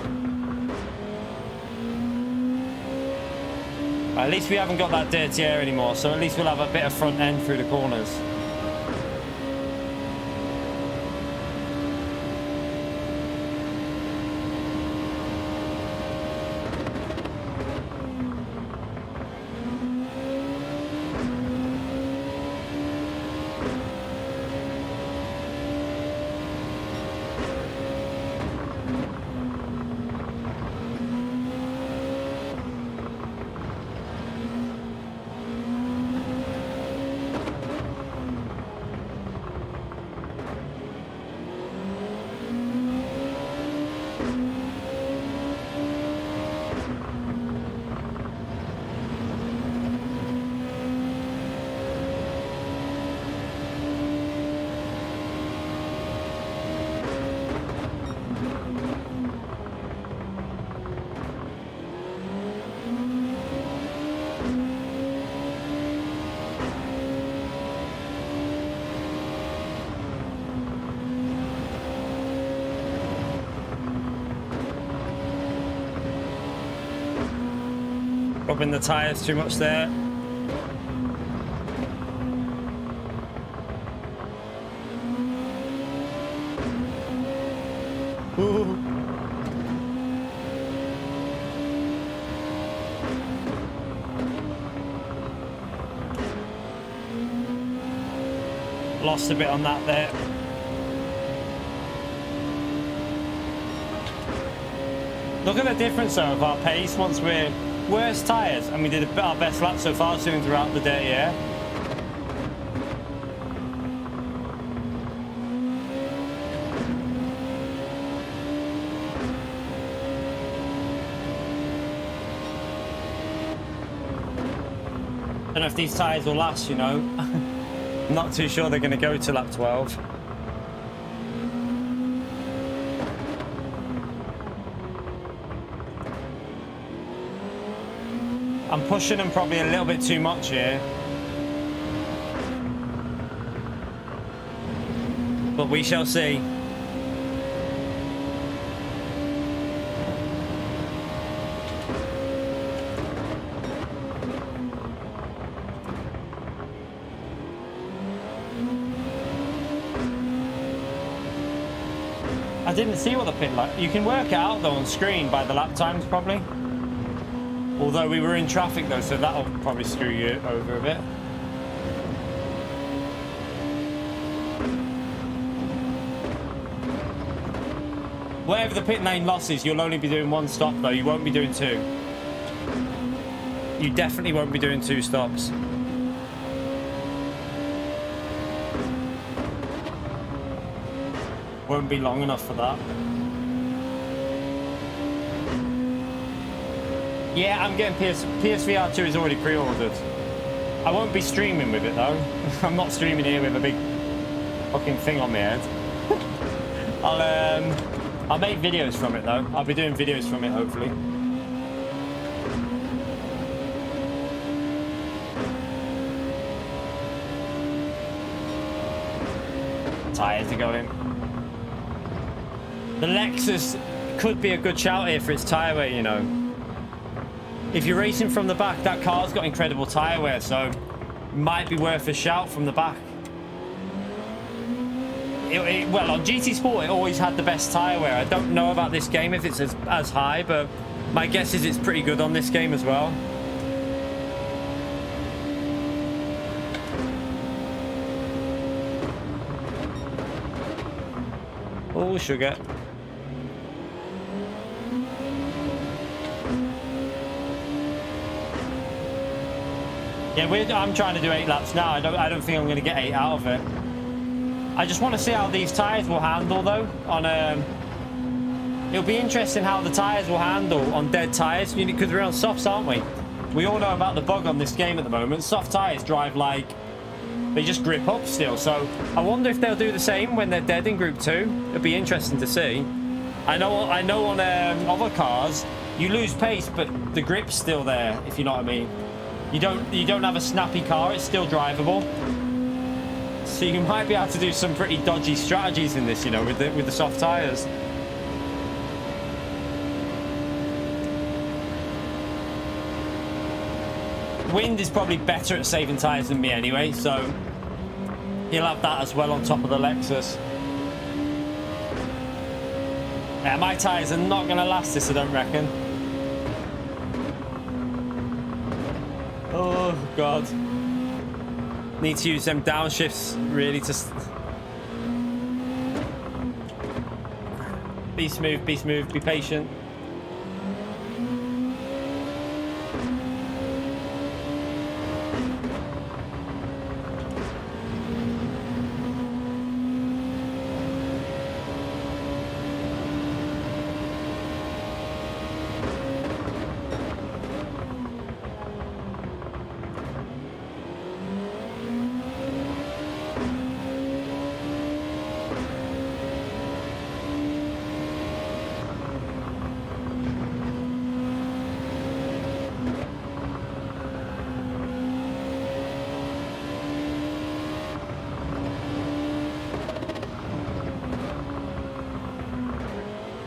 At least we haven't got that dirty air anymore, so at least we'll have a bit of front end through the corners. Rubbing the tyres too much there. Ooh. Lost a bit on that there. Look at the difference though of our pace once we're worse tyres, and we did our best lap so far soon throughout the day, yeah? I don't know if these tyres will last, you know. I'm not too sure they're going to go to lap 12. I'm pushing them probably a little bit too much here. But we shall see. I didn't see what the pit like. You can work it out though on screen by the lap times probably. Although we were in traffic though, so that'll probably screw you over a bit. Whatever the pit lane loss is, you'll only be doing one stop though, you won't be doing two. You definitely won't be doing two stops. Won't be long enough for that. Yeah, I'm getting PSVR 2 is already pre-ordered. I won't be streaming with it though. I'm not streaming here with a big fucking thing on my head. I'll make videos from it though. I'll be doing videos from it hopefully. tyres are going. The Lexus could be a good shout here for its tyre wear, you know. If you're racing from the back, that car's got incredible tyre wear, so it might be worth a shout from the back. Well, on GT Sport, it always had the best tyre wear. I don't know about this game if it's as high, but my guess is it's pretty good on this game as well. Oh, sugar. Yeah, I'm trying to do 8 laps now. I don't think I'm going to get 8 out of it. I just want to see how these tyres will handle, though. It'll be interesting how the tyres will handle on dead tyres, because we're on softs, aren't we? We all know about the bug on this game at the moment. Soft tyres drive like they just grip up still. So I wonder if they'll do the same when they're dead in Group 2. It'll be interesting to see. I know on other cars you lose pace, but the grip's still there. If you know what I mean. You don't have a snappy car. It's still drivable. So you might be able to do some pretty dodgy strategies in this, you know, with the soft tyres. Wind is probably better at saving tyres than me anyway, so he'll have that as well on top of the Lexus. Yeah, my tyres are not going to last this, I don't reckon. Oh, God. Need to use them downshifts, really, to... Be smooth, be patient.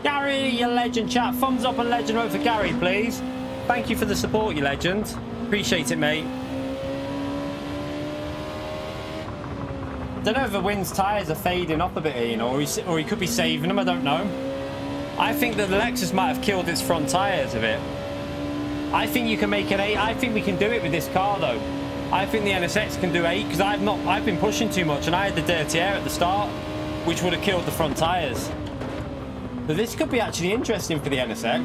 Gary, you legend, chat. Thumbs up and legend vote for Gary, please. Thank you for the support, you legend. Appreciate it, mate. Don't know if the Wind's tyres are fading off a bit here, you know, or he could be saving them. I don't know. I think that the Lexus might have killed its front tyres a bit. I think you can make an 8. I think we can do it with this car, though. I think the NSX can do 8 because I've been pushing too much, and I had the dirty air at the start, which would have killed the front tyres. So this could be actually interesting for the NSX.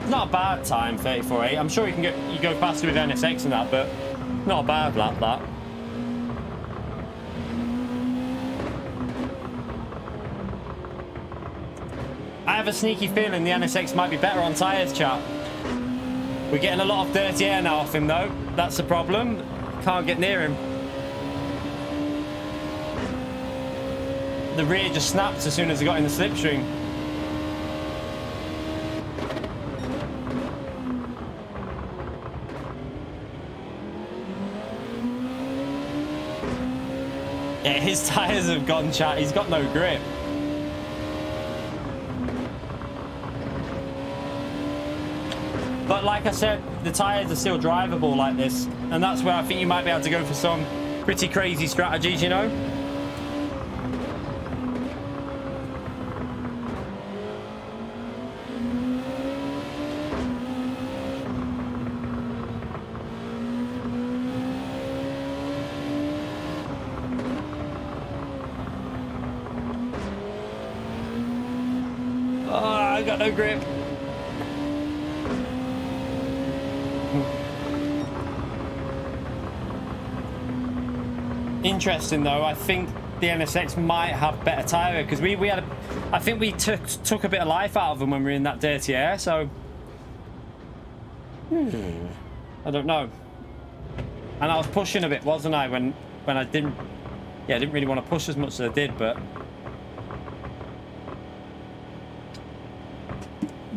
It's not a bad time, 34.8. I'm sure you go faster with NSX and that, but not a bad lap, that. I have a sneaky feeling the NSX might be better on tyres, chat. We're getting a lot of dirty air now off him, though. That's the problem. Can't get near him. The rear just snapped as soon as I got in the slipstream. Yeah, his tyres have gone, chat. He's got no grip. But like I said, the tyres are still drivable like this. And that's where I think you might be able to go for some pretty crazy strategies, you know? Oh, I got no grip. Interesting though, I think the NSX might have better tyre because I think we took a bit of life out of them when we were in that dirty air, so I don't know. And I was pushing a bit, wasn't I, when I didn't really want to push as much as I did, but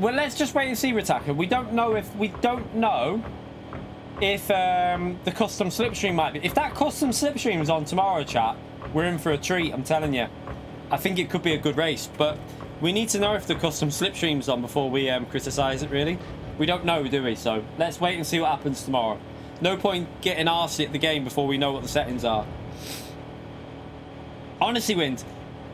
Well, let's just wait and see, Ritaka. We don't know if the custom slipstream might be. If that custom slipstream is on tomorrow, chat, we're in for a treat. I'm telling you. I think it could be a good race, but we need to know if the custom slipstream's on before we criticize it. Really, we don't know, do we? So let's wait and see what happens tomorrow. No point getting arsey at the game before we know what the settings are. Honestly, Wind,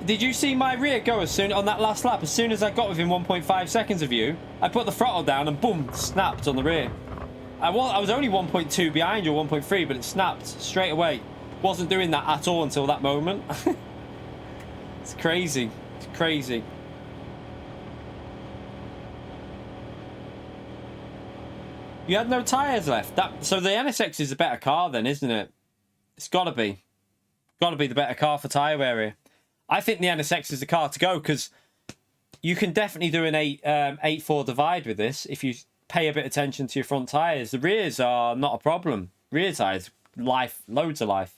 did you see my rear go as soon on that last lap? As soon as I got within 1.5 seconds of you, I put the throttle down and boom, snapped on the rear. I was only 1.2 behind you, 1.3, but it snapped straight away. Wasn't doing that at all until that moment. It's crazy. It's crazy. You had no tyres left. So the NSX is a better car then, isn't it? It's got to be. Got to be the better car for tyre area. I think the NSX is the car to go because you can definitely do an 8-4 divide with this if you pay a bit of attention to your front tyres. The rears are not a problem. Rear tyres, life, loads of life.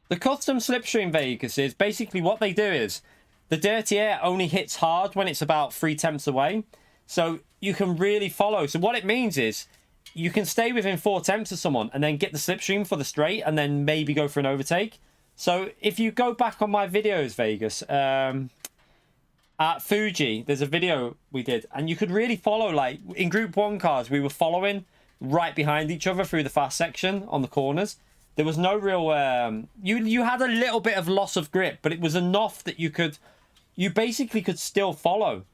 The custom slipstream Vegas is basically what they do is the dirty air only hits hard when it's about 3 tenths away. So you can really follow. So what it means is you can stay within 4 tenths of someone and then get the slipstream for the straight and then maybe go for an overtake. So if you go back on my videos, Vegas, at Fuji, there's a video we did and you could really follow, like in Group 1 cars, we were following right behind each other through the fast section on the corners. There was no real, you had a little bit of loss of grip, but it was enough that you basically could still follow.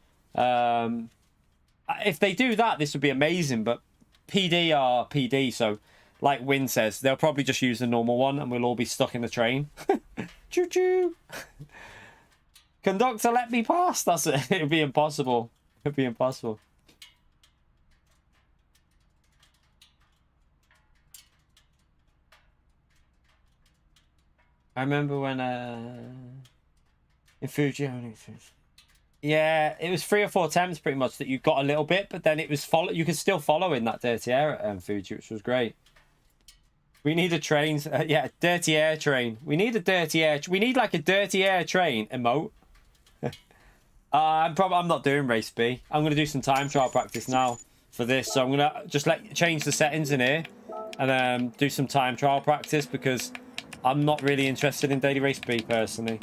If they do that, this would be amazing, but PD are PD, so like Win says, they'll probably just use the normal one and we'll all be stuck in the train. Choo-choo! Conductor, let me pass! That's it. It would be impossible. It would be impossible. I remember when in Fuji, yeah, it was 3 or 4 attempts pretty much that you got a little bit, but then it was you could still follow in that dirty air at Fuji, which was great. We need a train, yeah, dirty air train. We need a dirty air. We need like a dirty air train emote. I'm not doing race B. I'm gonna do some time trial practice now for this, so I'm gonna just change the settings in here and do some time trial practice because I'm not really interested in daily race B personally.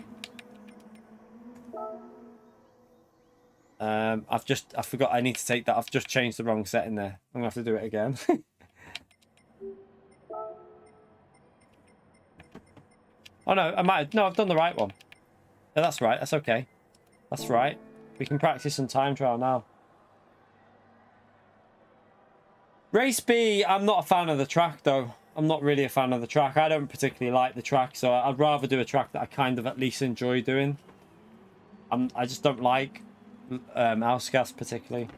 I forgot I need to take that. I've just changed the wrong setting there. I'm gonna have to do it again. Oh no, I've done the right one. No, that's right, that's okay. That's right. We can practice some time trial now. Race B, I'm not a fan of the track though. I'm not really a fan of the track. I don't particularly like the track, so I'd rather do a track that I kind of at least enjoy doing. I just don't like Ausgas particularly.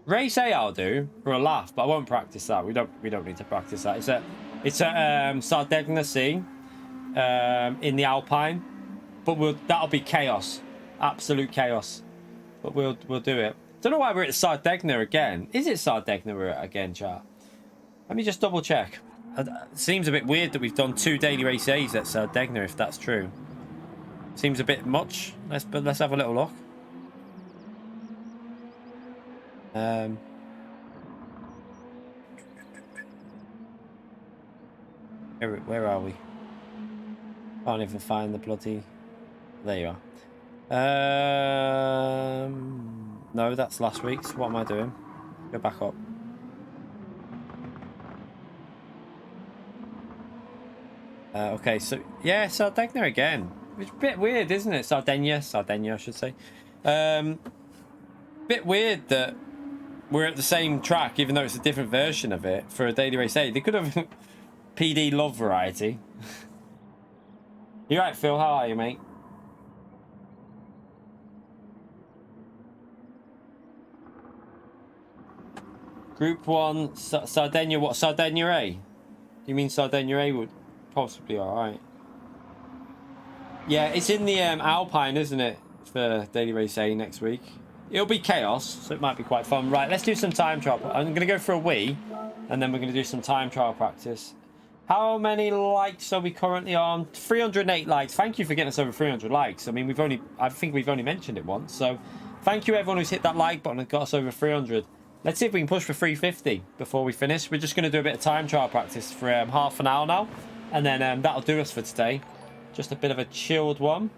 Race A I'll do for a laugh, but I won't practice that. We don't need to practice that. It's at Sardegna Sea in the Alpine, but that'll be chaos, absolute chaos. But we'll do it. Don't know why we're at Sardegna again. Is it Sardegna we're at again, chat? Let me just double check. It seems a bit weird that we've done 2 daily race A's at Sardegna, if that's true. Seems a bit much. Let's have a little look. Where are we? Can't even find the bloody... There you are. No, that's last week's. What am I doing? Go back up. Okay, so yeah, Sardegna again. It's a bit weird, isn't it? Sardinia, I should say. Bit weird that we're at the same track, even though it's a different version of it for a daily race A. They could have PD love variety. You right, Phil? How are you, mate? Group 1, Sardinia. What, Sardinia A? You mean Sardinia A would possibly alright? Yeah, it's in the Alpine, isn't it? For daily race A next week. It'll be chaos, so it might be quite fun. Right, let's do some time trial. I'm going to go for a Wii, and then we're going to do some time trial practice. How many likes are we currently on? 308 likes. Thank you for getting us over 300 likes. I mean, I think we've only mentioned it once. So thank you everyone who's hit that like button and got us over 300. Let's see if we can push for 350 before we finish. We're just going to do a bit of time trial practice for half an hour now. And then that'll do us for today. Just a bit of a chilled one.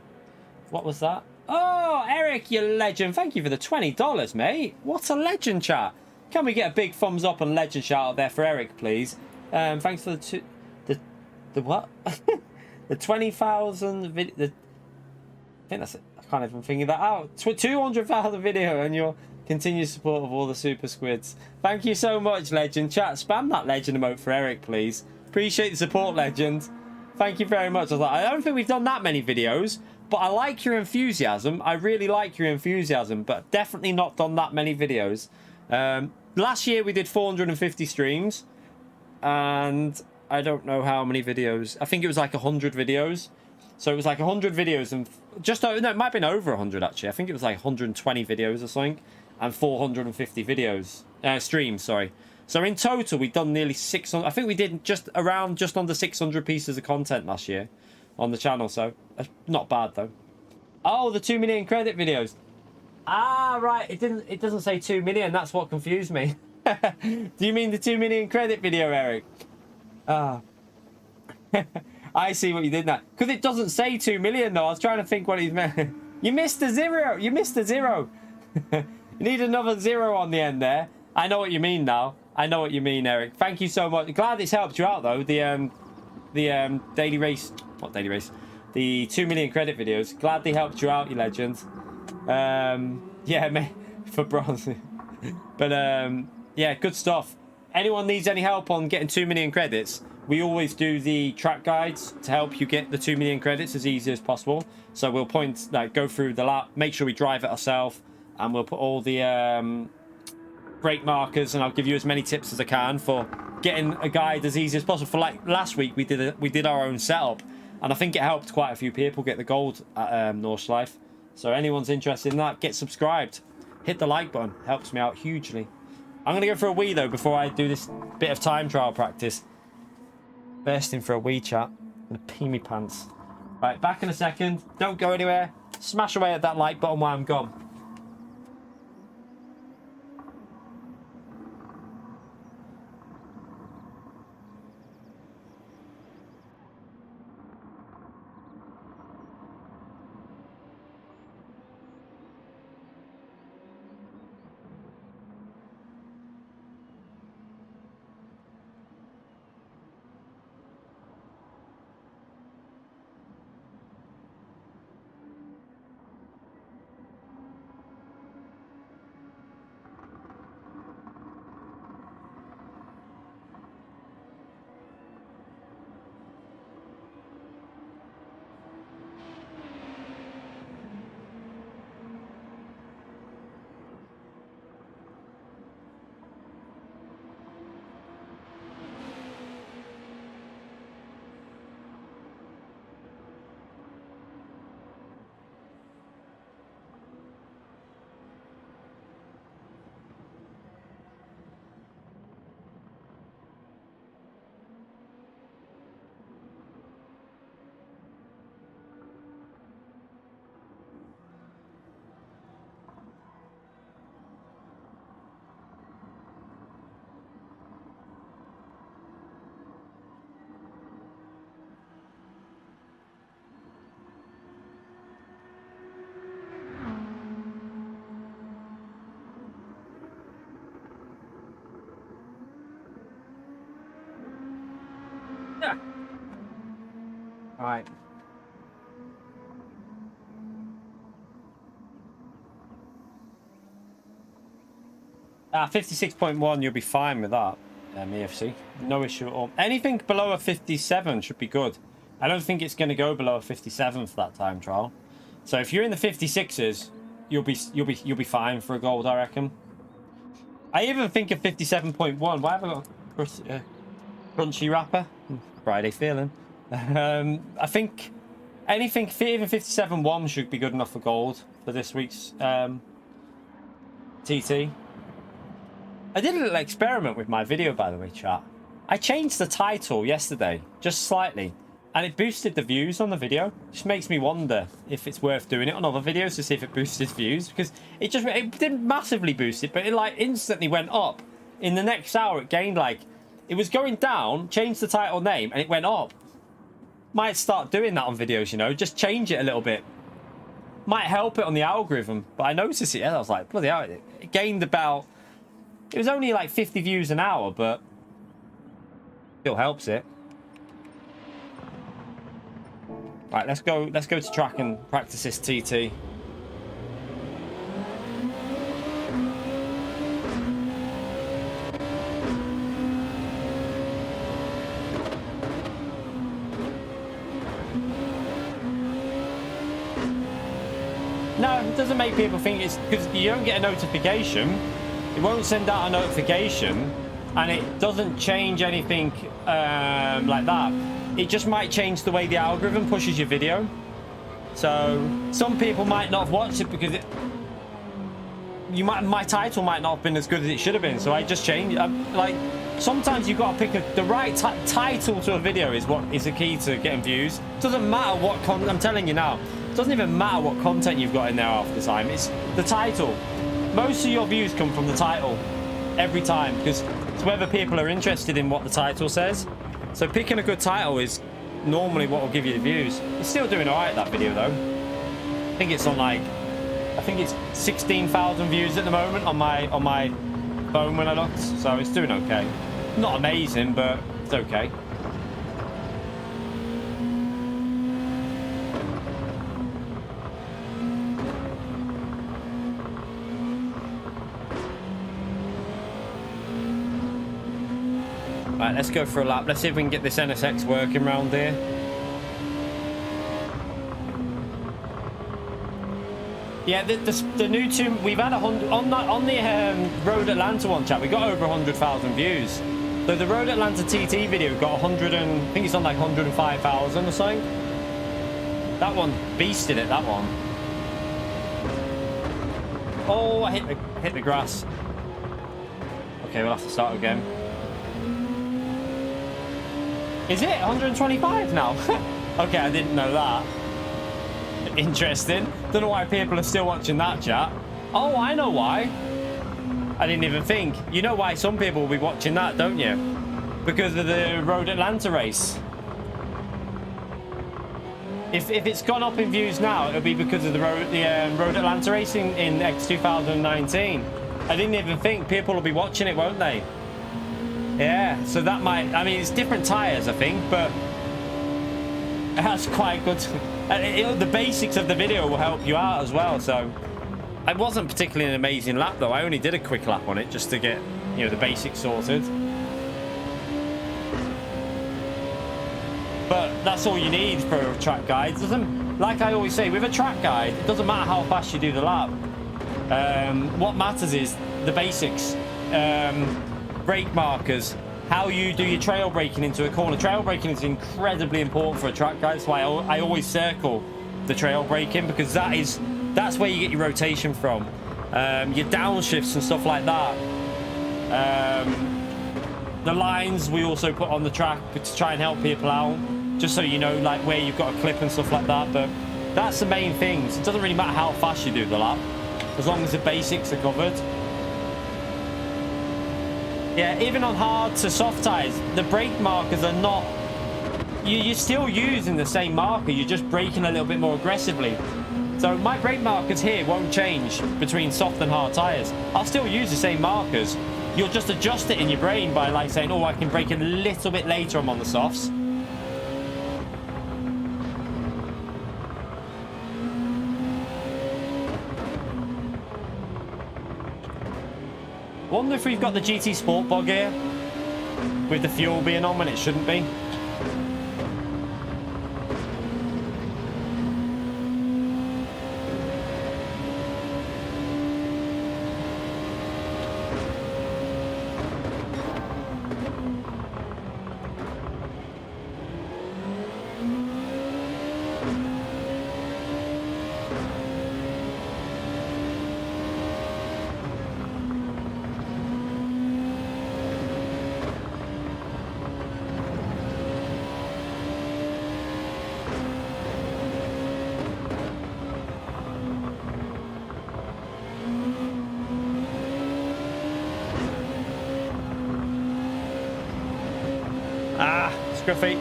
What was that? Oh, Eric, you legend. Thank you for the $20, mate. What a legend, chat. Can we get a big thumbs up and legend shout out there for Eric, please? Thanks for the what? The 20,000 video. I think that's it. I can't even figure that out. 200,000 video and your continued support of all the super squids. Thank you so much, legend. Chat, spam that legend emote for Eric, please. Appreciate the support, legend. Thank you very much. I don't think we've done that many videos, but I like your enthusiasm. I really like your enthusiasm, but definitely not done that many videos. Last year we did 450 streams, and I don't know how many videos. I think it was like 100 videos. So it was like 100 videos and just no, it might have been over 100 actually. I think it was like 120 videos or something, and 450 videos streams. Sorry. So in total we've done nearly 600. I think we did just under 600 pieces of content last year on the channel. So that's not bad though. Oh, the 2 million credit videos. Ah, right. It doesn't say 2 million. That's what confused me. Do you mean the 2 million credit video, Eric? Ah. I see what you did now. Because it doesn't say 2 million, though. I was trying to think what he meant. You missed a zero. You missed a zero. You need another zero on the end there. I know what you mean now. I know what you mean, Eric. Thank you so much. Glad it's helped you out, though. The daily race... Not daily race. The 2 million credit videos. Glad they helped you out, you legend. Yeah, mate. For bronze. But, yeah, good stuff. Anyone needs any help on getting 2 million credits, we always do the track guides to help you get the 2 million credits as easy as possible. So we'll go through the lap, make sure we drive it ourselves, and we'll put all the brake markers, and I'll give you as many tips as I can for getting a guide as easy as possible. For like last week, we did our own setup, and I think it helped quite a few people get the gold at Nordschleife. So anyone's interested in that, get subscribed, hit the like button, helps me out hugely. I'm going to go for a wee, though, before I do this bit of time trial practice. Bursting for a wee, chat. I'm going to pee me pants. Right, back in a second. Don't go anywhere. Smash away at that like button while I'm gone. Yeah. All right. Ah, 56.1, you'll be fine with that, EFC. No issue at all. Anything below a 57 should be good. I don't think it's going to go below a 57 for that time trial. So if you're in the 56s, you'll be fine for a gold, I reckon. I even think a 57.1. Why have I got a crunchy wrapper? Friday feeling. I think anything even 57.1 should be good enough for gold for this week's TT. I did a little experiment with my video, by the way, chat. I changed the title yesterday, just slightly, and it boosted the views on the video. Just makes me wonder if it's worth doing it on other videos to see if it boosted views, because it didn't massively boost it, but it like instantly went up. In the next hour, it gained like, it was going down, changed the title name, and it went up. Might start doing that on videos, you know, just change it a little bit. Might help it on the algorithm, but I noticed it, and I was like, bloody hell, it gained about, it was only like 50 views an hour, but still helps it. Right, let's go to track and practice this TT. No, it doesn't make people think it's because you don't get a notification. It won't send out a notification, and it doesn't change anything like that. It just might change the way the algorithm pushes your video. So some people might not have watched it because my title might not have been as good as it should have been. So I just changed. Like sometimes you've got to pick the right title to a video is what is the key to getting views. It doesn't matter what content. I'm telling you now. It doesn't even matter what content you've got in there half the time. It's the title. Most of your views come from the title every time because it's whether people are interested in what the title says. So picking a good title is normally what will give you the views. It's still doing alright, that video though. I think it's on like, I think it's 16,000 views at the moment on my phone when I looked. So it's doing okay. Not amazing, but it's okay. Right, let's go for a lap. Let's see if we can get this NSX working around here. Yeah, the new two, we've had 100 on the Road Atlanta one, chat. We got over 100,000 views. So the Road Atlanta TT video got 100 and I think it's on like 105,000 or something. That one beasted it. That one. Oh, I hit the grass. Okay, we'll have to start again. Is it 125 now? Okay, I didn't know that. Interesting. Don't know why people are still watching that, chat. Oh, I know why. I didn't even think. You know why some people will be watching that, don't you? Because of the Road Atlanta race. If it's gone up in views now, it'll be because of the Road Atlanta racing in X 2019. I didn't even think people will be watching it, won't they? Yeah, so that might, I mean, it's different tyres, I think, but that's quite good. The basics of the video will help you out as well, so it wasn't particularly an amazing lap, though. I only did a quick lap on it just to get, you know, the basics sorted. But that's all you need for a track guide. Like I always say, with a track guide, it doesn't matter how fast you do the lap. What matters is the basics. Brake markers, how you do your trail braking into a corner. Trail braking is incredibly important for a track guide. That's why I always circle the trail braking, because that's where you get your rotation from. Your downshifts and stuff like that. The lines we also put on the track to try and help people out, just so you know like where you've got a clip and stuff like that. But that's the main things. It doesn't really matter how fast you do the lap, as long as the basics are covered. Yeah, even on hard to soft tyres, the brake markers are not... You're still using the same marker, you're just braking a little bit more aggressively. So my brake markers here won't change between soft and hard tyres. I'll still use the same markers. You'll just adjust it in your brain by like saying, oh, I can brake a little bit later, I'm on the softs. Wonder if we've got the GT Sport bug here, with the fuel being on when it shouldn't be. Scruffy.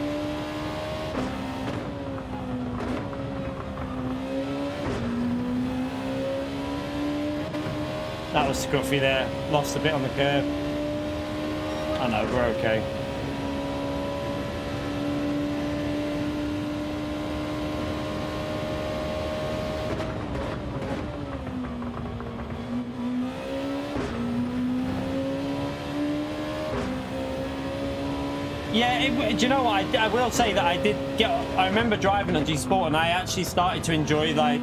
That was Scruffy there. Lost a bit on the curb. I know, we're okay. Yeah, do you know what? I will say that I did get... I remember driving on G Sport and I actually started to enjoy, like,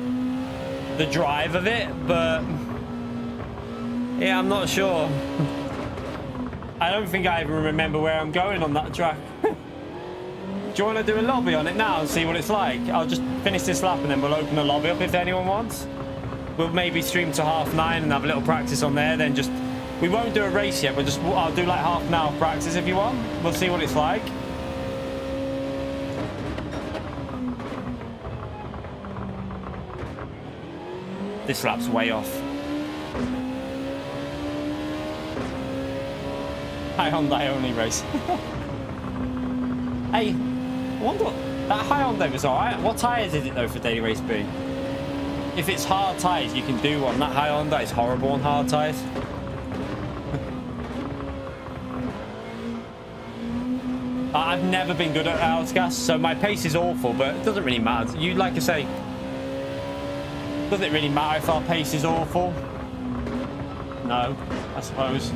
the drive of it, but... yeah, I'm not sure. I don't think I even remember where I'm going on that track. Do you want to do a lobby on it now and see what it's like? I'll just finish this lap and then we'll open a lobby up if anyone wants. We'll maybe stream to 9:30 and have a little practice on there, then just... we won't do a race yet, but I'll do like half an hour of practice if you want. We'll see what it's like. This lap's way off. High Hyundai only race. Hey, I wonder what... that High Hyundai was alright. What tyres is it though for daily race B? If it's hard tyres, you can do one. That High Hyundai is horrible on hard tyres. I've never been good at Outgas, so my pace is awful, but it doesn't really matter. You, like I say, does it really matter if our pace is awful? No, I suppose.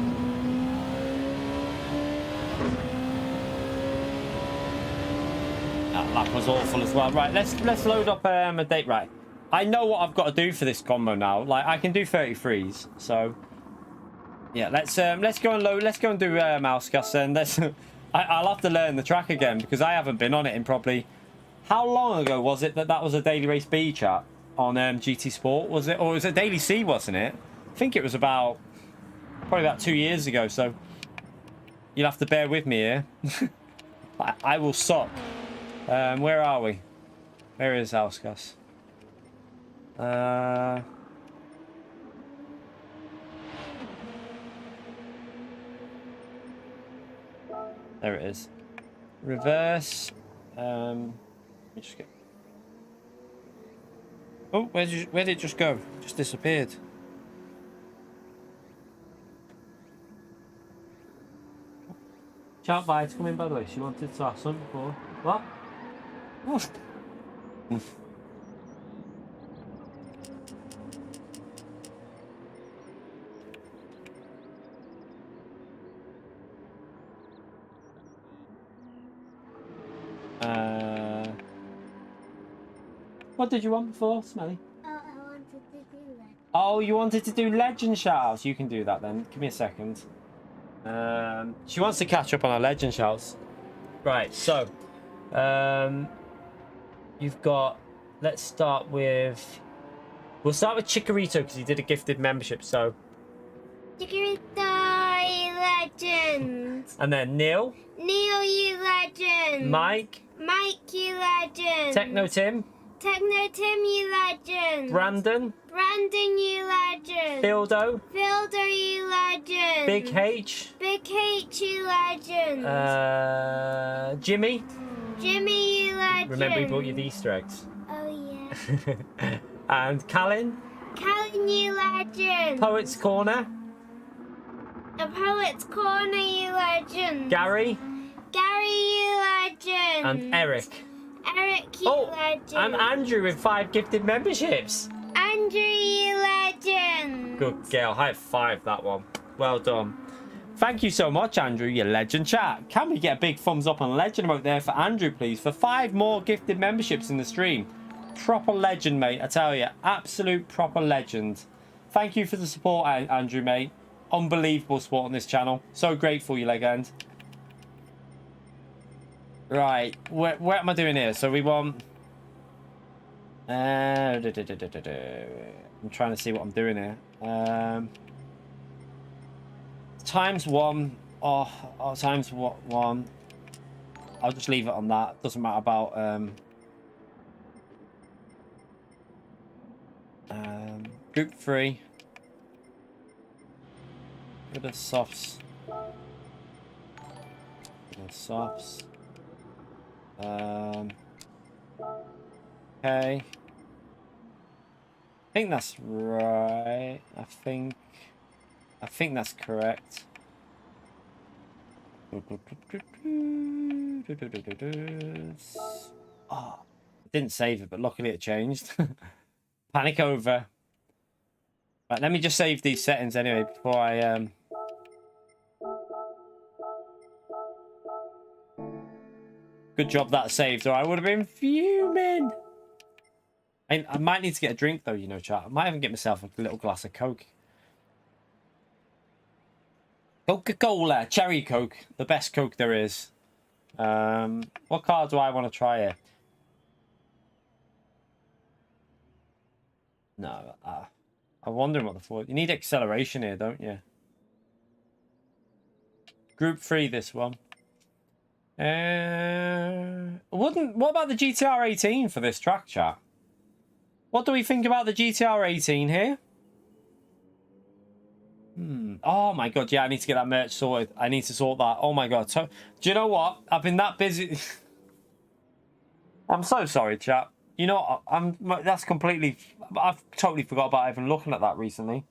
That lap was awful as well. Right, let's load up a date. Right, I know what I've got to do for this combo now. Like, I can do 33s, so yeah. Let's go and load. Let's go and do Outgas, and let's. I'll have to learn the track again because I haven't been on it in probably... how long ago was it that was a Daily Race B chat on GT Sport? Was it? Or was it Daily C, wasn't it? I think it was probably about 2 years ago, so you'll have to bear with me here. I will suck. Where are we? Where is Outgas? There it is. Reverse. Let me just get... oh, where did it just go? Just disappeared. Chat Vite's coming, by the way. She wanted to ask something before. What? What? What did you want before, Smelly? Oh, I wanted to do that. Oh, you wanted to do legend shouts. You can do that then. Give me a second. She wants to catch up on our legend shouts. Right, so you've got... let's start with... we'll start with Chikorito because he did a gifted membership, so... Chikorito, you legend. And then Neil. Neil, you legend. Mike. Mike, you legend. Techno Tim. Techno Tim, you legend. Brandon. Brandon, you legend. Fildo. Filder, you legend. Big H. Big H, you legend. Jimmy. Jimmy, you legend. Remember he brought you the Easter eggs. Oh, yeah. And Callan. Callan, you legend. Poet's Corner. A Poet's Corner, you legend. Gary. Gary, you legend. And Eric. Eric, you legend. And Andrew with 5 gifted memberships. Andrew, you legend. Good girl. High five that one. Well done. Thank you so much, Andrew, you legend. Chat, can we get a big thumbs up and legend out there for Andrew, please? For 5 more gifted memberships in the stream. Proper legend, mate. I tell you. Absolute proper legend. Thank you for the support, Andrew, mate. Unbelievable support on this channel. So grateful, you legend. Right, what am I doing here? So we want... I'm trying to see what I'm doing here. Times 1. Oh, times what 1. I'll just leave it on that. Doesn't matter about... group 3. Bit of softs. Bit of softs. Okay. I think that's right. I think that's correct. Oh, I didn't save it, but luckily it changed. Panic over. Right, let me just save these settings anyway before I Good job that saved, or I would have been fuming. I might need to get a drink though, you know, chat. I might even get myself a little glass of Coke. Coca-Cola, cherry Coke, the best Coke there is. What car do I want to try here? No, I'm wondering what the Ford. You need acceleration here, don't you? Group 3, this one. What about the GTR 18 for this track, chat? What do we think about the GTR 18 here? Oh my god, yeah, I need to get that merch sorted. I need to sort that. Oh my god. So, do you know what? I've been that busy. I'm so sorry, chat. You know, that's completely... I've totally forgot about even looking at that recently.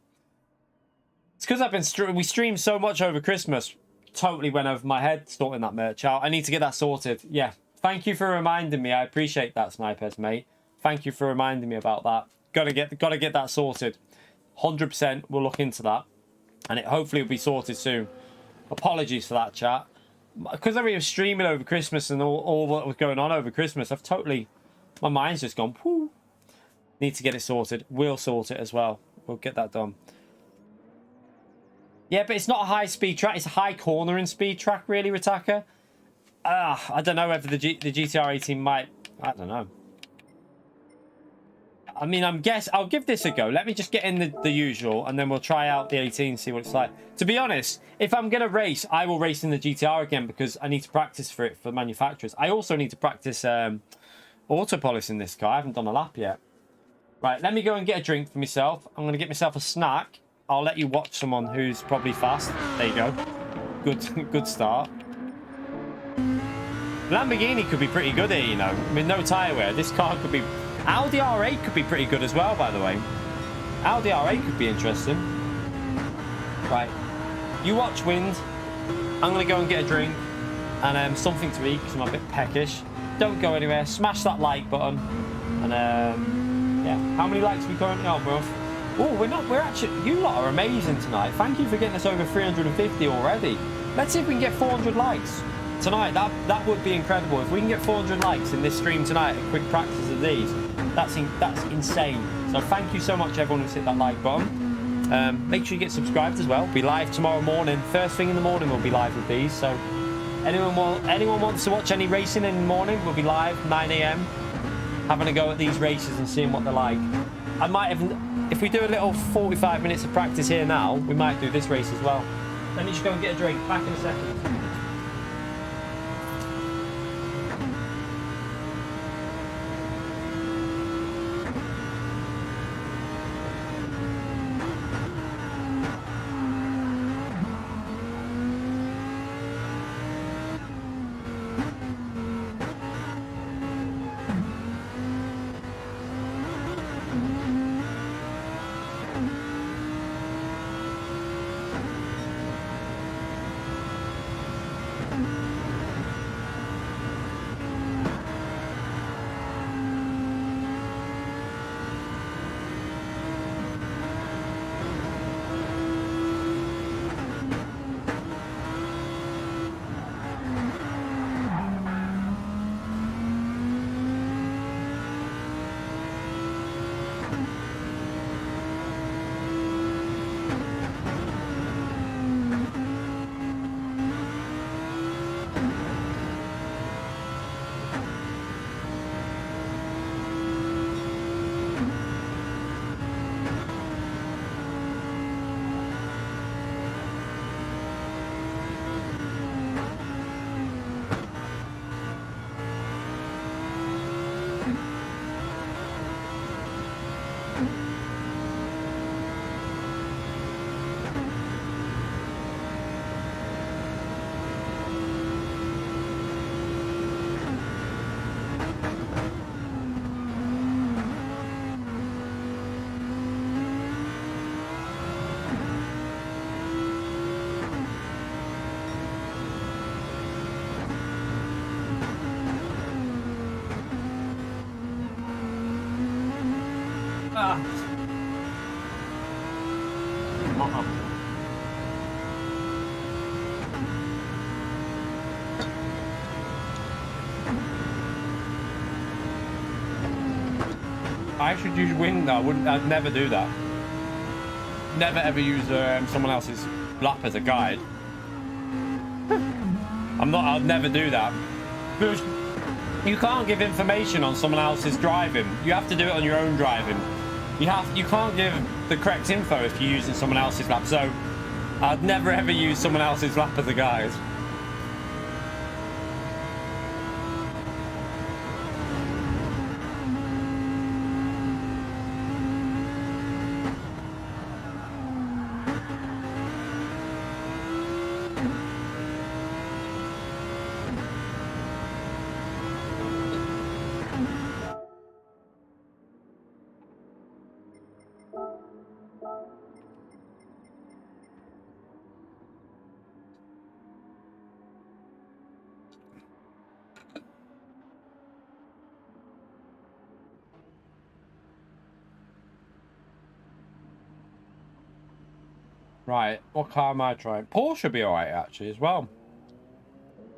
It's because I've been... We streamed so much over Christmas. Totally went over my head sorting that merch out. I need to get that sorted. Yeah. Thank you for reminding me. I appreciate that, Snipers, mate. Thank you for reminding me about that. Gotta get that sorted. 100% we'll look into that. And it hopefully will be sorted soon. Apologies for that, chat. Because I was streaming over Christmas and all what was going on over Christmas, I've totally... My mind's just gone, whoo. Need to get it sorted. We'll sort it as well. We'll get that done. Yeah, but it's not a high-speed track. It's a high cornering speed track, really, Ritaka. I don't know whether the GTR 18 might... I don't know. I mean, I'll give this a go. Let me just get in the usual, and then we'll try out the 18, see what it's like. To be honest, if I'm going to race, I will race in the GTR again, because I need to practice for it for manufacturers. I also need to practice auto polish in this car. I haven't done a lap yet. Right, let me go and get a drink for myself. I'm going to get myself a snack. I'll let you watch someone who's probably fast. There you go. Good start. Lamborghini could be pretty good here, you know. With no tyre wear, this car could be... Audi R8 could be pretty good as well, by the way. Audi R8 could be interesting. Right. You watch Wind. I'm going to go and get a drink. And something to eat, because I'm a bit peckish. Don't go anywhere. Smash that like button. And, yeah. How many likes are we currently on, bro? Oh, we're actually... You lot are amazing tonight. Thank you for getting us over 350 already. Let's see if we can get 400 likes tonight. That would be incredible. If we can get 400 likes in this stream tonight, a quick practice of these, that's insane. So thank you so much, everyone who's hit that like button. Make sure you get subscribed as well. We'll be live tomorrow morning. First thing in the morning, we'll be live with these. So anyone wants to watch any racing in the morning, we'll be live 9 AM, having a go at these races and seeing what they're like. I might even, if we do a little 45 minutes of practice here now, we might do this race as well. Let me just go and get a drink. Back in a second. I should use wind. No, I'd never do that. Never ever use someone else's lap as a guide. I'll never do that. Because you can't give information on someone else's driving. You have to do it on your own driving. You can't give the correct info if you're using someone else's lap. So I'd never ever use someone else's lap as a guide. Right, what car am I trying? Porsche should be alright actually as well.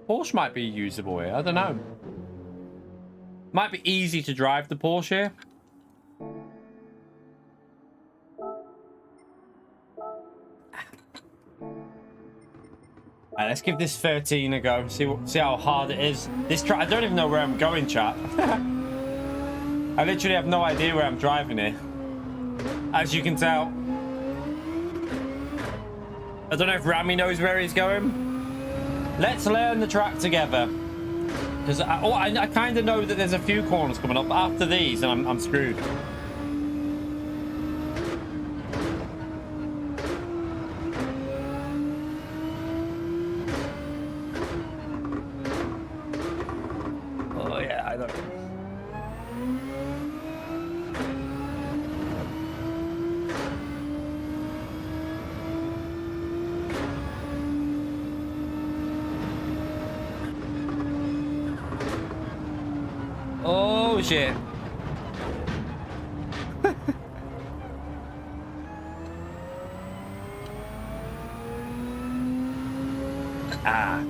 Porsche might be usable here, I don't know. Might be easy to drive the Porsche here. Right, let's give this 13 a go. See how hard it is. This track, I don't even know where I'm going, chat. I literally have no idea where I'm driving here. As you can tell. I don't know if Rami knows where he's going. Let's learn the track together. Because I kind of know that there's a few corners coming up, but after these, I'm screwed. Oh yeah, I don't. Oh shit. Ah.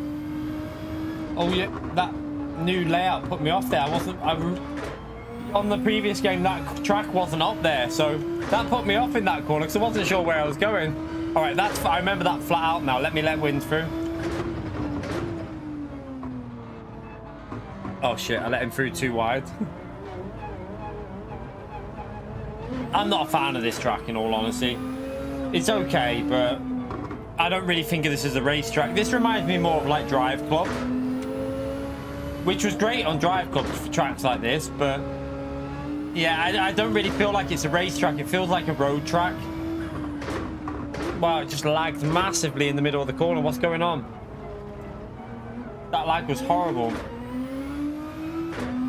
Oh yeah, that new layout put me off there. On the previous game that track wasn't up there, so that put me off in that corner because I wasn't sure where I was going. All right, I remember that flat out now. Let wind through. Oh shit, I let him through too wide. I'm not a fan of this track in all honesty. It's okay, but I don't really think of this as a racetrack. This reminds me more of like Drive Club, which was great on Drive Club for tracks like this, but yeah, I don't really feel like it's a racetrack. It feels like a road track. Wow, it just lagged massively in the middle of the corner. What's going on? That lag was horrible.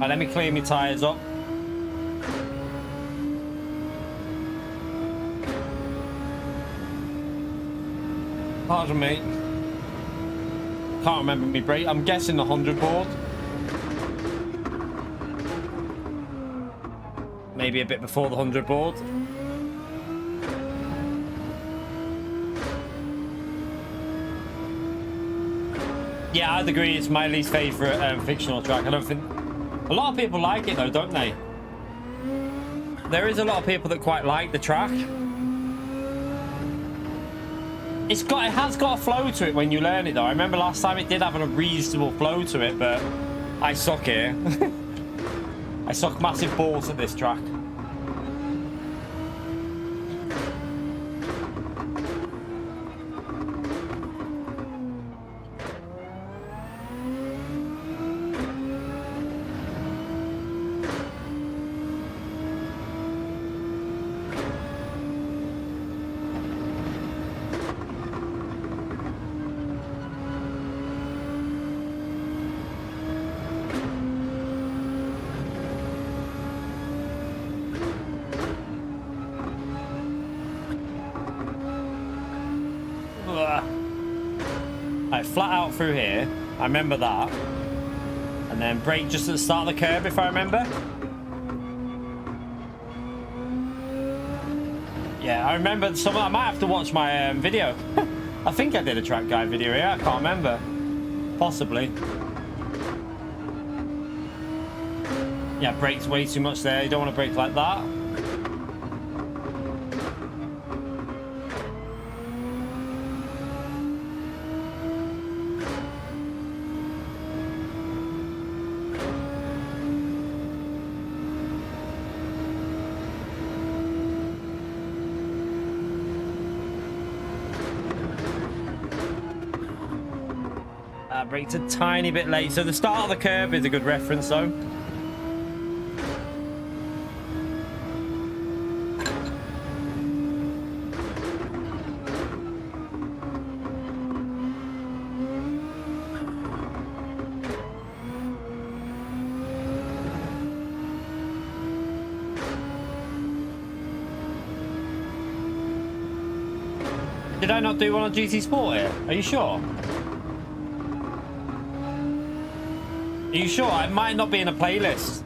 Right, let me clean my tyres up. Pardon me. Can't remember me brake. I'm guessing the 100 board. Maybe a bit before the 100 board. Yeah, I'd agree. It's my least favourite fictional track. I don't think... A lot of people like it though, don't they? There is a lot of people that quite like the track. It has got a flow to it when you learn it though. I remember last time it did have a reasonable flow to it, but I suck here. I suck massive balls at this track. Flat out through here, I remember that, and then brake just at the start of the curb if I remember. Yeah, I remember I might have to watch my video. I think I did a track guide video here, I can't remember. Possibly. Yeah, brake's way too much there, you don't want to brake like that. Braked a tiny bit late. So the start of the curb is a good reference, though. Did I not do one on GT Sport here? Are you sure? Are you sure? It might not be in a playlist.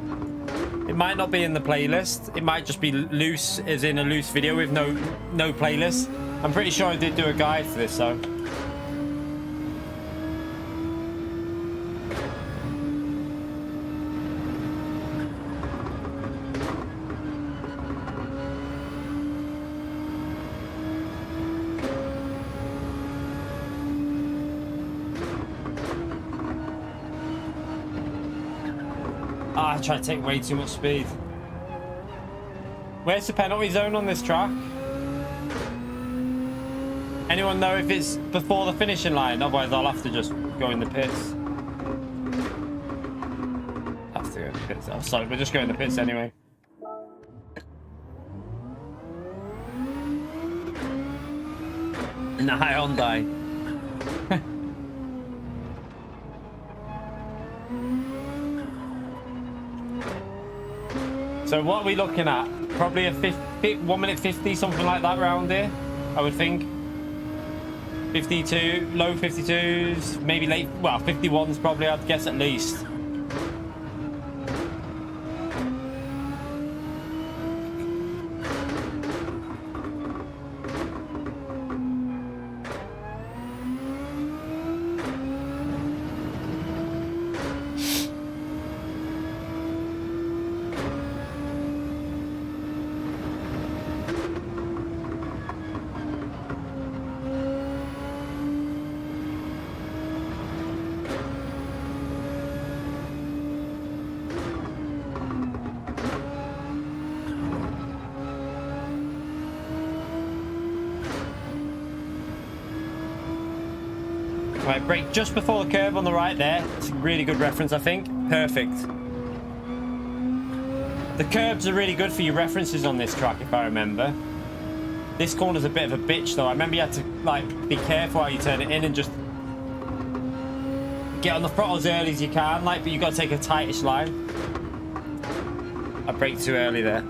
It might not be in the playlist. It might just be loose, as in a loose video with no playlist. I'm pretty sure I did do a guide for this, though. I try to take way too much speed. Where's the penalty zone on this track? Anyone know if it's before the finishing line? Otherwise, I'll have to just go in the pits. Have to go in the pits. Oh, sorry, we're just going in the pits anyway. Nah, Hyundai. So what are we looking at? Probably a 1 minute 50, something like that round here, I would think. 52, low 52s, maybe late, well, 51s probably, I'd guess at least. Right, brake just before the curve on the right there. It's a really good reference, I think. Perfect. The curbs are really good for your references on this track, if I remember. This corner's a bit of a bitch, though. I remember you had to, like, be careful how you turn it in and just get on the throttle as early as you can, like, but you've got to take a tightish line. I braked too early there.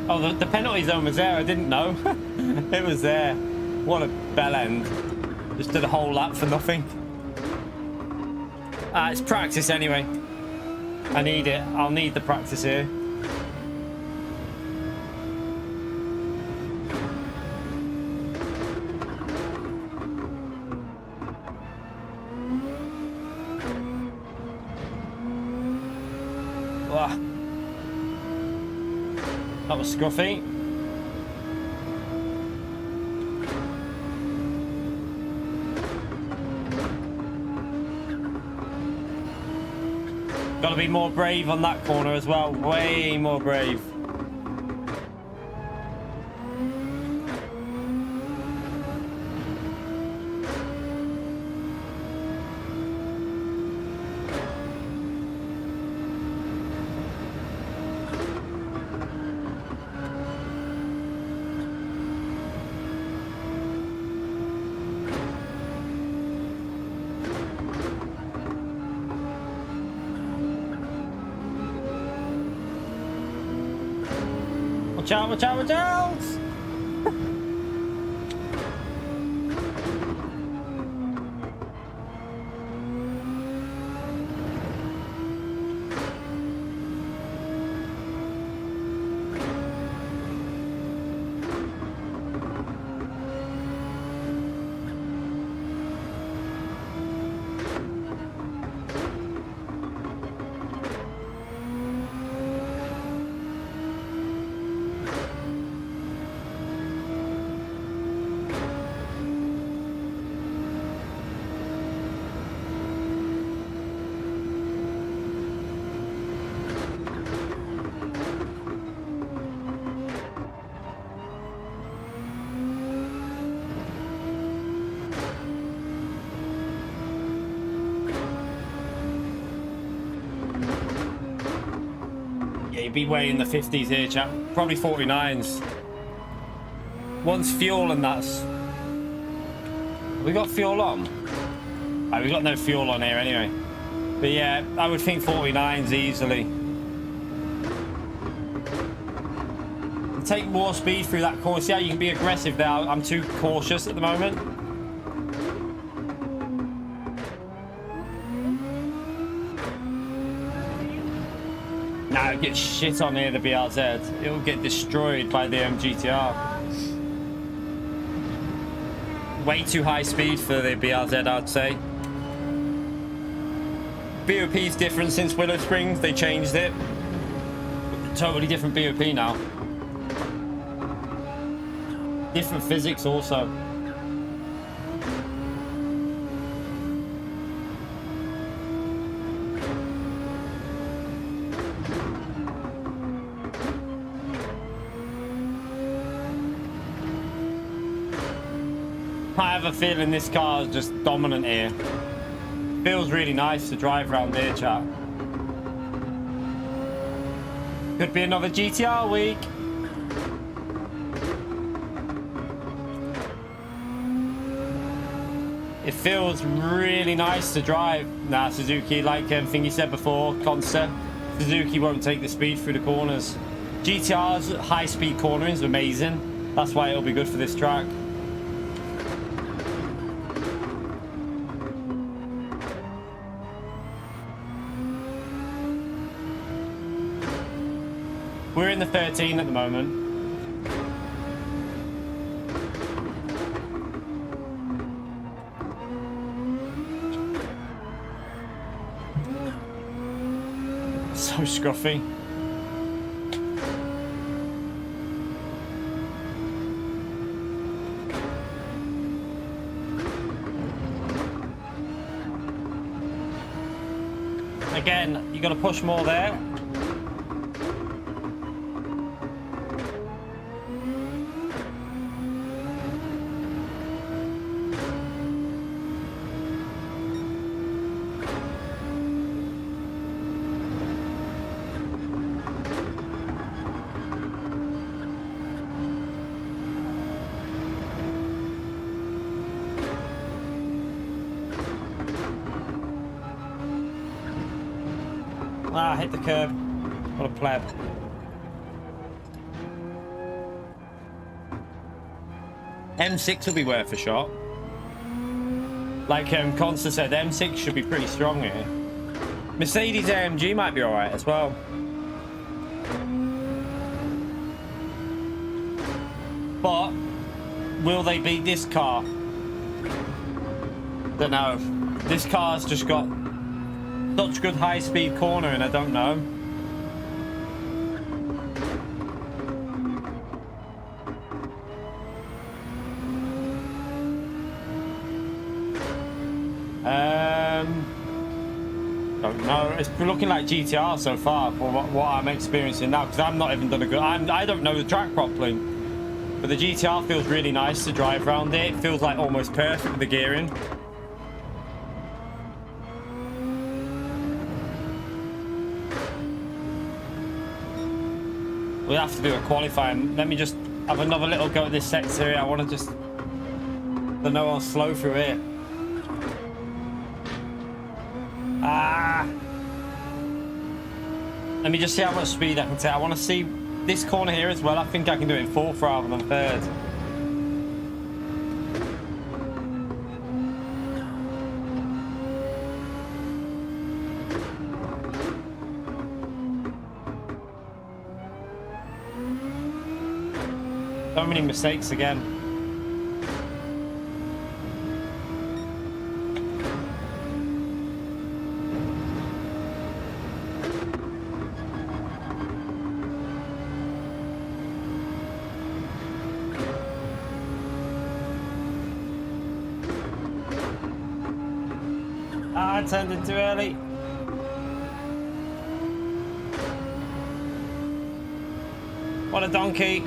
Oh, the penalty zone was there. I didn't know. It was there. What a bell end. Just did a whole lap for nothing. It's practice anyway. I need it. I'll need the practice here. Wow. That was scruffy. Got to be more brave on that corner as well. Way more brave. Watch out, watch out, watch out! it'd be way in the 50s here, chap. Probably 49s. Once fuel and that's... Have we got fuel on? Oh, we've got no fuel on here anyway. But yeah, I would think 49s easily. Take more speed through that corner. See how you can be aggressive there? I'm too cautious at the moment. Nah, it gets shit on here, the BRZ. It'll get destroyed by the GTR. Way too high speed for the BRZ, I'd say. BOP's different since Willow Springs. They changed it. Totally different BOP now. Different physics also. I have a feeling this car is just dominant here. Feels really nice to drive around here, chat. Could be another GTR week. It feels really nice to drive. Nah, Suzuki, like everything you said before, Consta, Suzuki won't take the speed through the corners. GTR's high-speed cornering is amazing. That's why it'll be good for this track. We're in the 13 at the moment. So scruffy. Again, you got to push more there. Ah, hit the curb. What a pleb. M6 will be worth a shot. Like Consta said, M6 should be pretty strong here. Mercedes AMG might be alright as well. But will they beat this car? Don't know. This car's just got such good high-speed cornering, I don't know. Don't know. It's looking like GTR so far for what I'm experiencing now, because I've not even done a good... I don't know the track properly. But the GTR feels really nice to drive around it. It feels like almost perfect with the gearing. We'll have to do a qualifying. Let me just have another little go at this sector here. I want to just... I know I'll slow through it. Ah! Let me just see how much speed I can take. I want to see this corner here as well. I think I can do it in fourth rather than third. So many mistakes again. Ah, I turned it too early. What a donkey.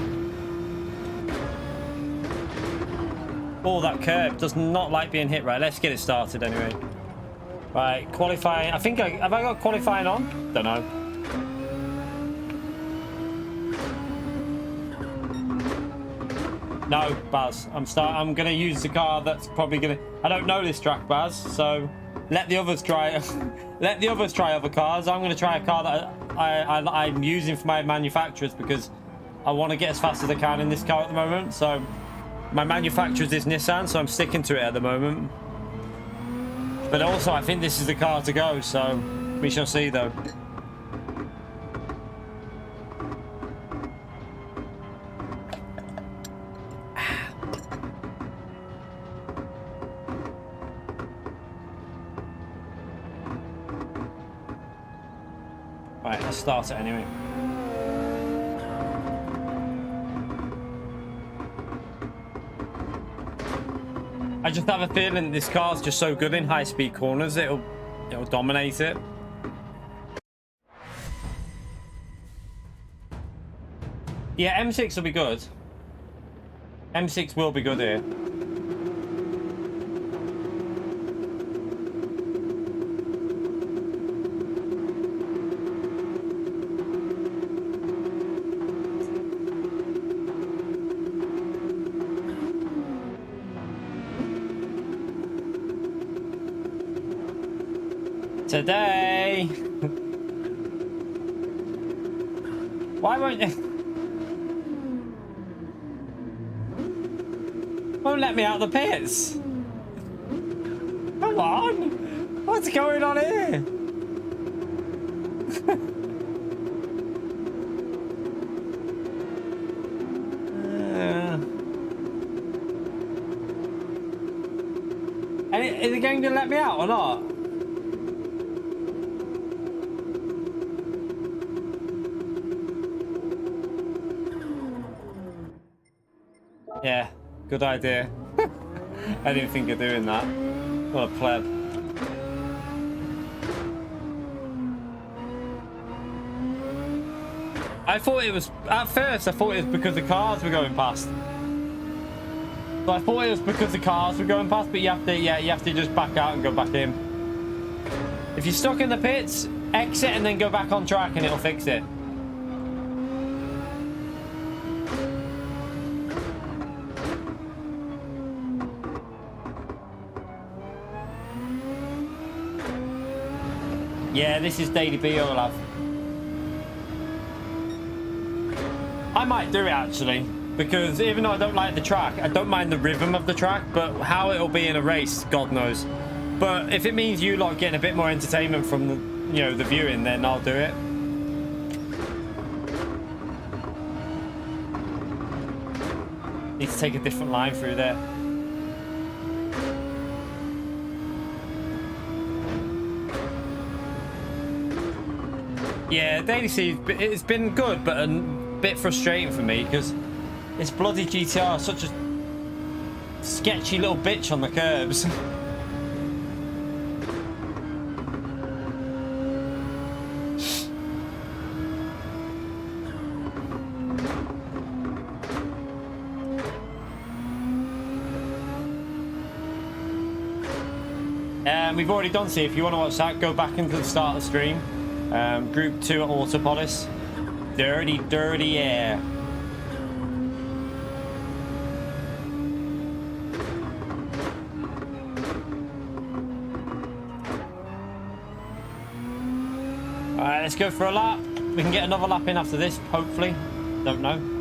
Oh, that curb does not like being hit. Right, let's get it started anyway. Right, qualifying. I think have I got qualifying on? Don't know. No, Baz. I'm gonna use the car that's probably gonna. I don't know this track, Baz. So let the others try. Let the others try other cars. I'm gonna try a car that I'm using for my manufacturers because I want to get as fast as I can in this car at the moment. So my manufacturers is Nissan, so I'm sticking to it at the moment. But also, I think this is the car to go. So we shall see, though. Right, let's start it anyway. I just have a feeling this car's just so good in high-speed corners, it'll dominate it. Yeah, M6 will be good. M6 will be good here. Today. Why won't you? Won't let me out the pits. Come on. What's going on here? Is it going to let me out or not? Yeah, good idea. I didn't think of doing that. What a pleb. I thought it was, at first I thought it was because the cars were going past. So I thought it was because the cars were going past, but you have to, yeah, you have to just back out and go back in. If you're stuck in the pits, exit and then go back on track and it'll fix it. Yeah, this is Daily B I'll have. I might do it actually, because even though I don't like the track, I don't mind the rhythm of the track, but how it'll be in a race, God knows. But if it means you lot getting a bit more entertainment from the, you know, the viewing, then I'll do it. Need to take a different line through there. Yeah, Daily C, it's been good, but a bit frustrating for me because this bloody GTR is such a sketchy little bitch on the curbs. We've already done C. If you want to watch that, go back into the start of the stream. Group 2 at Autopolis. Dirty, dirty air. Alright, let's go for a lap. We can get another lap in after this, hopefully. Don't know.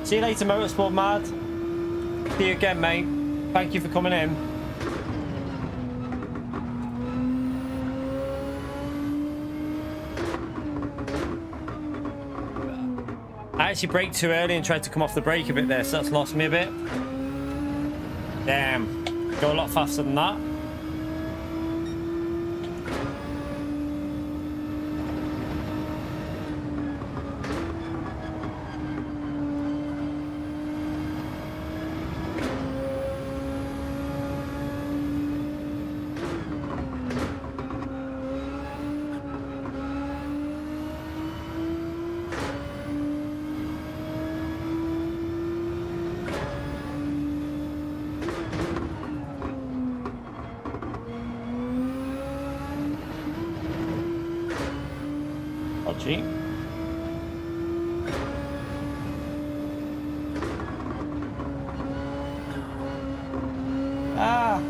See you later, Motorsport Mad. See you again, mate. Thank you for coming in. I actually braked too early and tried to come off the brake a bit there, so that's lost me a bit. Damn. Go a lot faster than that. Dodgy. Ah.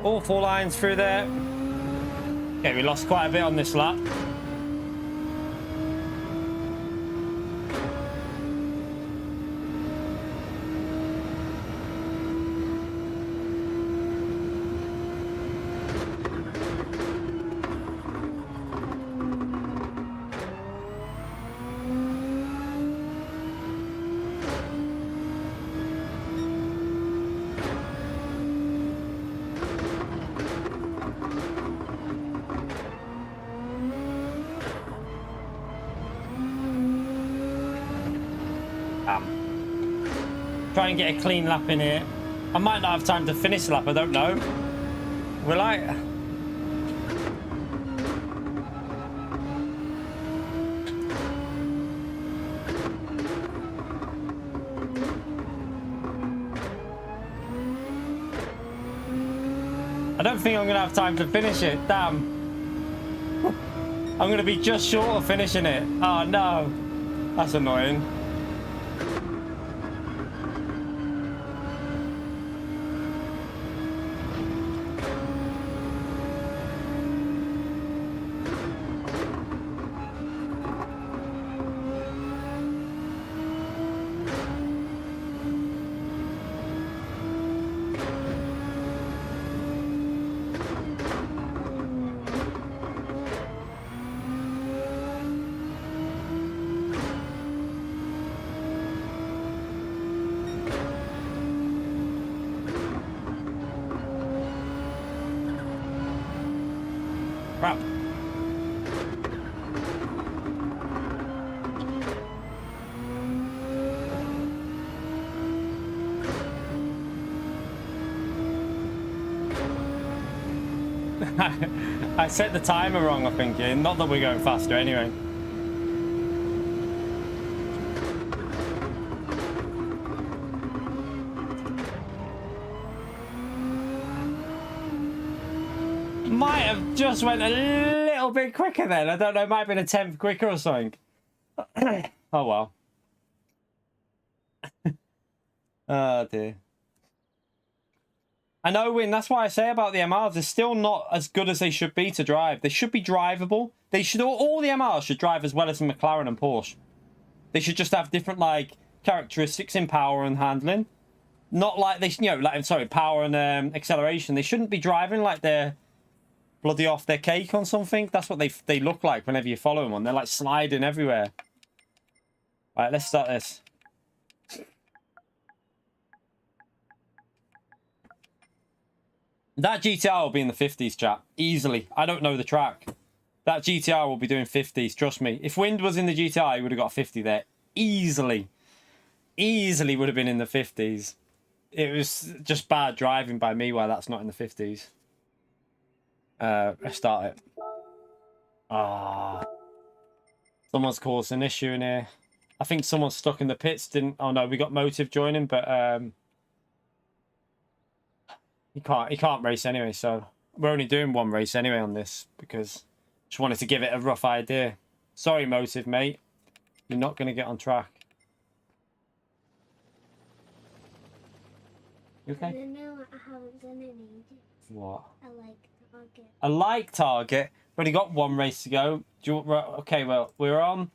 All 4 lines through there. Okay, we lost quite a bit on this lap. Try and get a clean lap in here. I might not have time to finish the lap, I don't know. Will I? I don't think I'm going to have time to finish it. Damn. I'm going to be just short of finishing it. Oh, no. That's annoying. Crap. I set the timer wrong, I think. Not that we're going faster anyway. Might have just went a little bit quicker then. I don't know, it might have been a tenth quicker or something. Oh well. Oh dear. I know, Win, that's why I say about the MRs, they're still not as good as they should be to drive. They should be drivable. They should all the MRs should drive as well as the McLaren and Porsche. They should just have different like characteristics in power and handling. Not like they, you know, like sorry, power and acceleration. They shouldn't be driving like they're bloody off their cake on something. That's what they look like whenever you follow them on. They're like sliding everywhere. All right, let's start this. That GTR will be in the 50s, chat. Easily. I don't know the track. That GTR will be doing 50s, trust me. If Wind was in the GTR, he would have got a 50 there. Easily. Easily would have been in the 50s. It was just bad driving by me while that's not in the 50s. Let's start it. Ah. Someone's caused an issue in here. I think someone's stuck in the pits. Didn't... Oh, no, we got Motive joining, but... He can't race anyway, so we're only doing one race anyway on this because just wanted to give it a rough idea. Sorry, Motive, mate. You're not going to get on track. You okay? I don't know what I haven't done in ages. What? I like target. A like target? We've only got one race to go. Do you, okay, well, we're on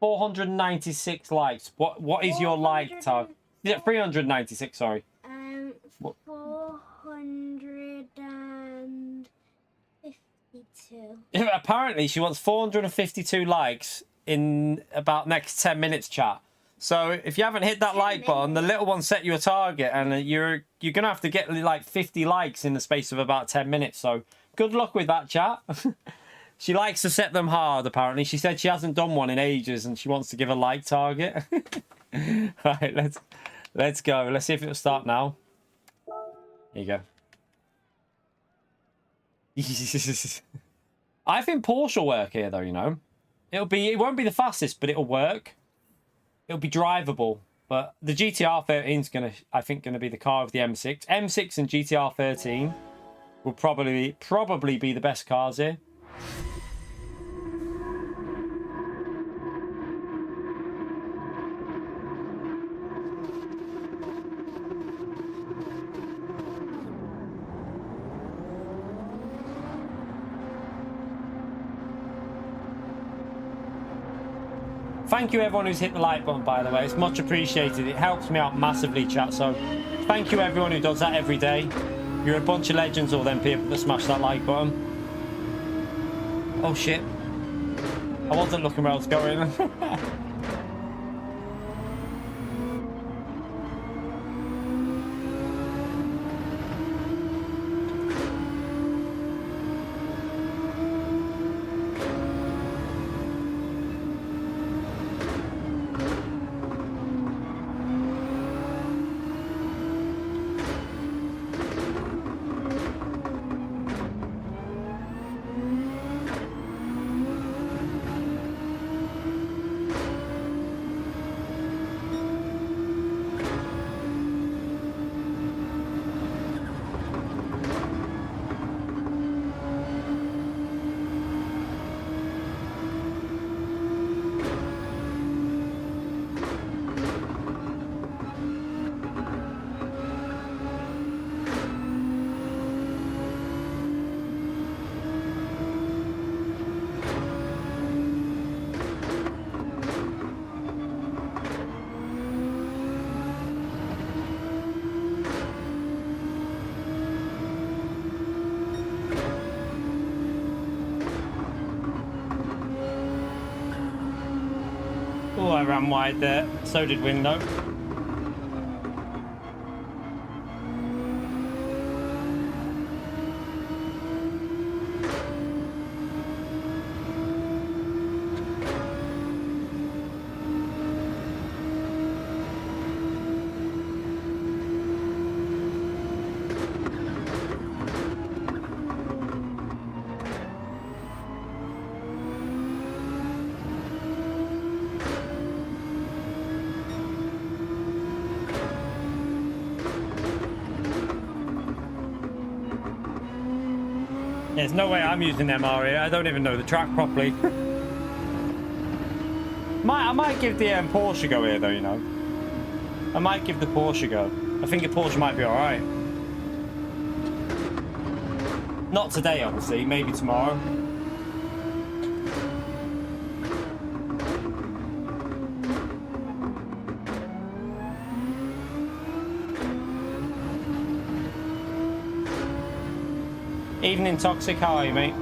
496 likes. What is your like target? Yeah, 396, sorry. 452. Apparently, she wants 452 likes in about next 10 minutes, chat. So if you haven't hit that like button, the little one set you a target, and you're gonna have to get like 50 likes in the space of about 10 minutes. So good luck with that, chat. She likes to set them hard. Apparently, she said she hasn't done one in ages, and she wants to give a like target. Right, let's go. Let's see if it'll start now. Here you go. I think Porsche will work here, though. You know, it won't be the fastest, but it'll work. It'll be drivable. But the GTR 13 is I think, gonna be the car of the M6. M6 and GTR 13 will probably be the best cars here. Thank you everyone who's hit the like button, by the way. It's much appreciated. It helps me out massively, chat. So thank you everyone who does that every day. You're a bunch of legends, all them people that smash that like button. Oh shit. I wasn't looking where I was going. Oh, I ran wide there. So did Window. There's no way I'm using MR here. I don't even know the track properly. I might give the Porsche a go here, though, you know. I might give the Porsche a go. I think the Porsche might be alright. Not today, obviously. Maybe tomorrow. Evening, Toxic. How are you, mate?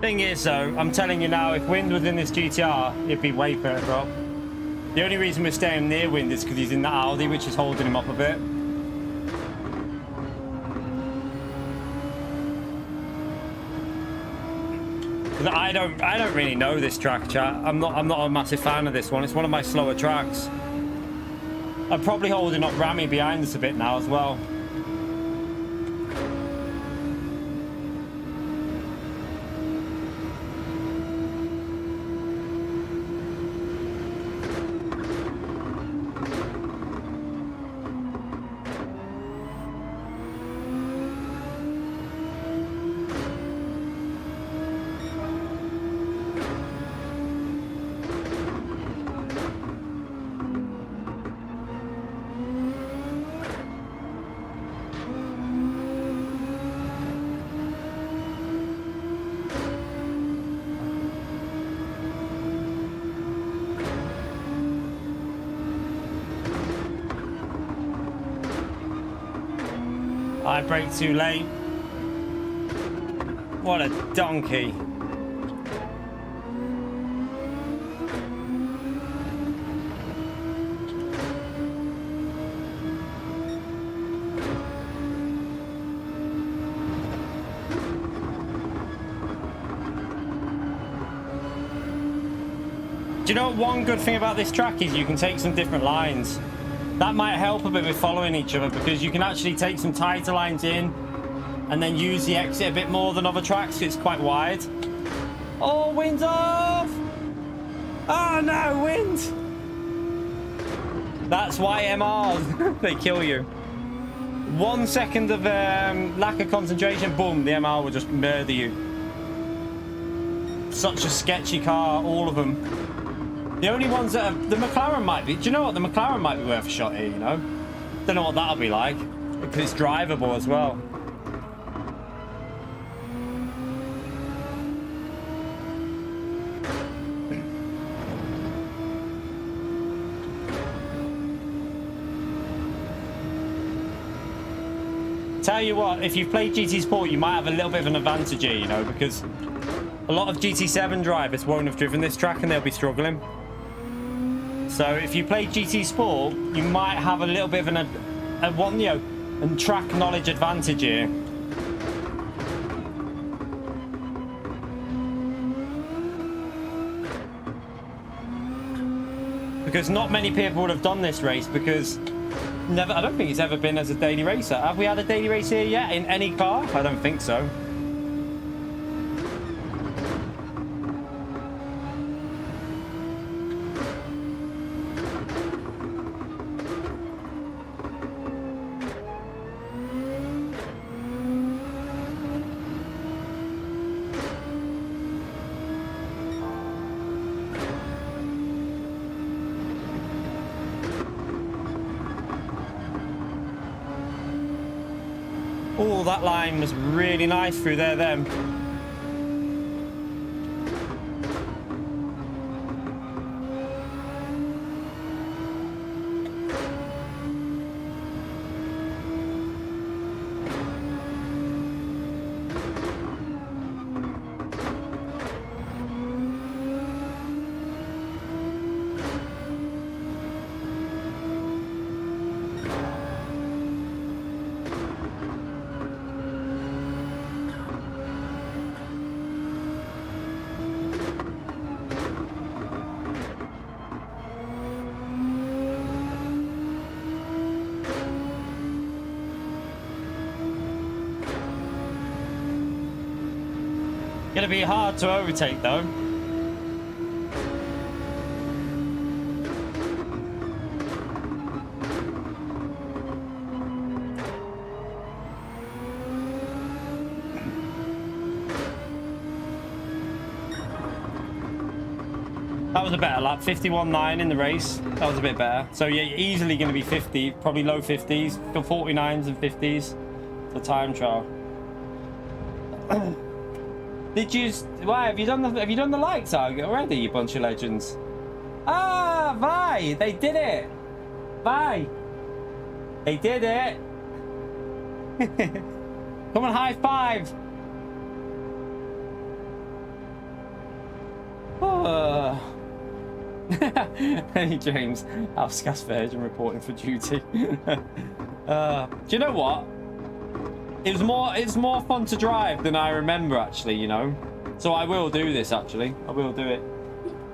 Thing is, though, I'm telling you now, if Wind was in this GTR, it'd be way better, bro. The only reason we're staying near Wind is because he's in the Audi, which is holding him up a bit. I don't really know this track, chat. I'm not a massive fan of this one. It's one of my slower tracks. I'm probably holding up Rami behind us a bit now as well. I brake too late. What a donkey. you know what one good thing about this track is? You can take some different lines. That might help a bit with following each other, because you can actually take some tighter lines in and then use the exit a bit more than other tracks. It's quite wide. Oh, wind's off! Oh no, wind! That's why MRs, they kill you. 1 second of lack of concentration, boom, the MR will just murder you. Such a sketchy car, all of them. The only ones that are... The McLaren might be... Do you know what? The McLaren might be worth a shot here, you know? Don't know what that'll be like. Because it's drivable as well. Tell you what, if you've played GT Sport, you might have a little bit of an advantage here, you know, because a lot of GT7 drivers won't have driven this track and they'll be struggling. So if you play GT Sport, you might have a little bit of a track knowledge advantage here. Because not many people would have done this race, because I don't think it's ever been as a daily racer. Have we had a daily race here yet in any car? I don't think so. Oh, that line was really nice through there then. Gonna be hard to overtake though. That was a better lap, 51.9 in the race. That was a bit better. So yeah, easily going to be 50, probably low 50s, 49s and 50s for time trial. Did you? Why have you done the like target already, you bunch of legends? Ah, Vi, they did it. Vi, they did it. Come on, high five. Oh. Hey James, Alscas Virgin reporting for duty. Do you know what? It's more fun to drive than I remember, actually, you know. So I will do this, actually. I will do it.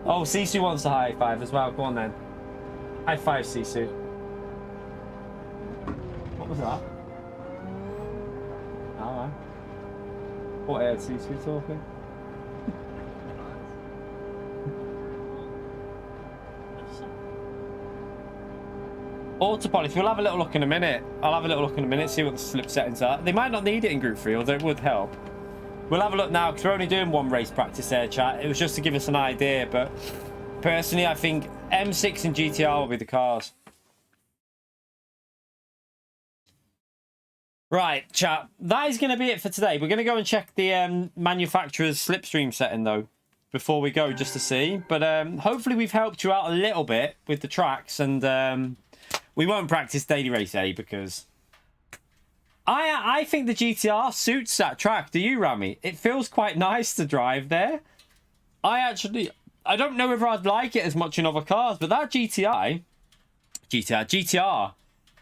Oh, Sisu wants a high five as well. Go on then. High five, Sisu. What was that? Alright. What air Sisu talking? Autopolish, we'll have a little look in a minute. I'll have a little look in a minute, see what the slip settings are. They might not need it in Group 3, although it would help. We'll have a look now, because we're only doing one race practice there, chat. It was just to give us an idea, but personally, I think M6 and GTR will be the cars. Right, chat. That is going to be it for today. We're going to go and check the manufacturer's slipstream setting, though, before we go, just to see. But hopefully we've helped you out a little bit with the tracks, and we won't practice daily race A because I think the GTR suits that track. Do you, Rami? It feels quite nice to drive there. I don't know whether I'd like it as much in other cars, but that GTR,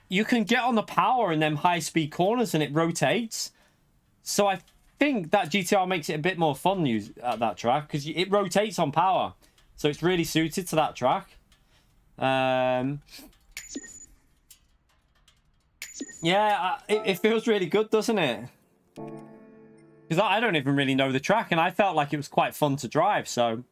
you can get on the power in them high-speed corners and it rotates. So I think that GTR makes it a bit more fun at that track because it rotates on power. So it's really suited to that track. Yeah, it feels really good, doesn't it? Because I don't even really know the track, and I felt like it was quite fun to drive, so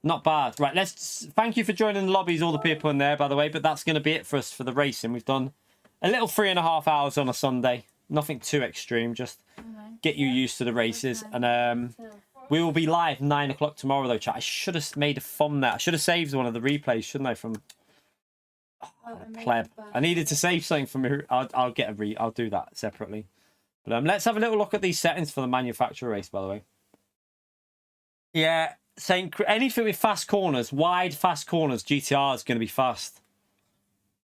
not bad. Right, let's thank you for joining the lobbies, all the people in there, by the way, but that's going to be it for us for the racing. We've done a little 3.5 hours on a Sunday. Nothing too extreme, just get you used to the races. And we will be live 9 o'clock tomorrow, though, chat. I should have made a thumbnail. I should have saved one of the replays, shouldn't I, from pleb. I needed to save something from me. I'll do that separately. But let's have a little look at these settings for the manufacturer race, by the way. Yeah, saying anything with fast corners, wide fast corners, GTR is going to be fast.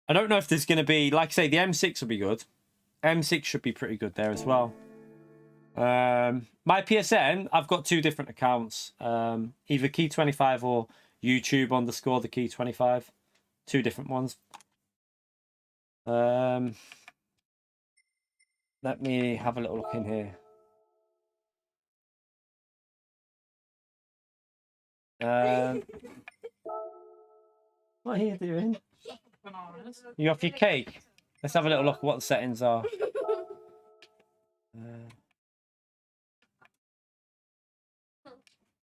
I don't know if there's going to be, like I say, the M6 will be good. M6 should be pretty good there as well. My PSN, I've got 2 different accounts. Either Key25 or YouTube _ the Key25. 2 different ones. Let me have a little look in here. What are you doing? You off your cake? Let's have a little look at what the settings are.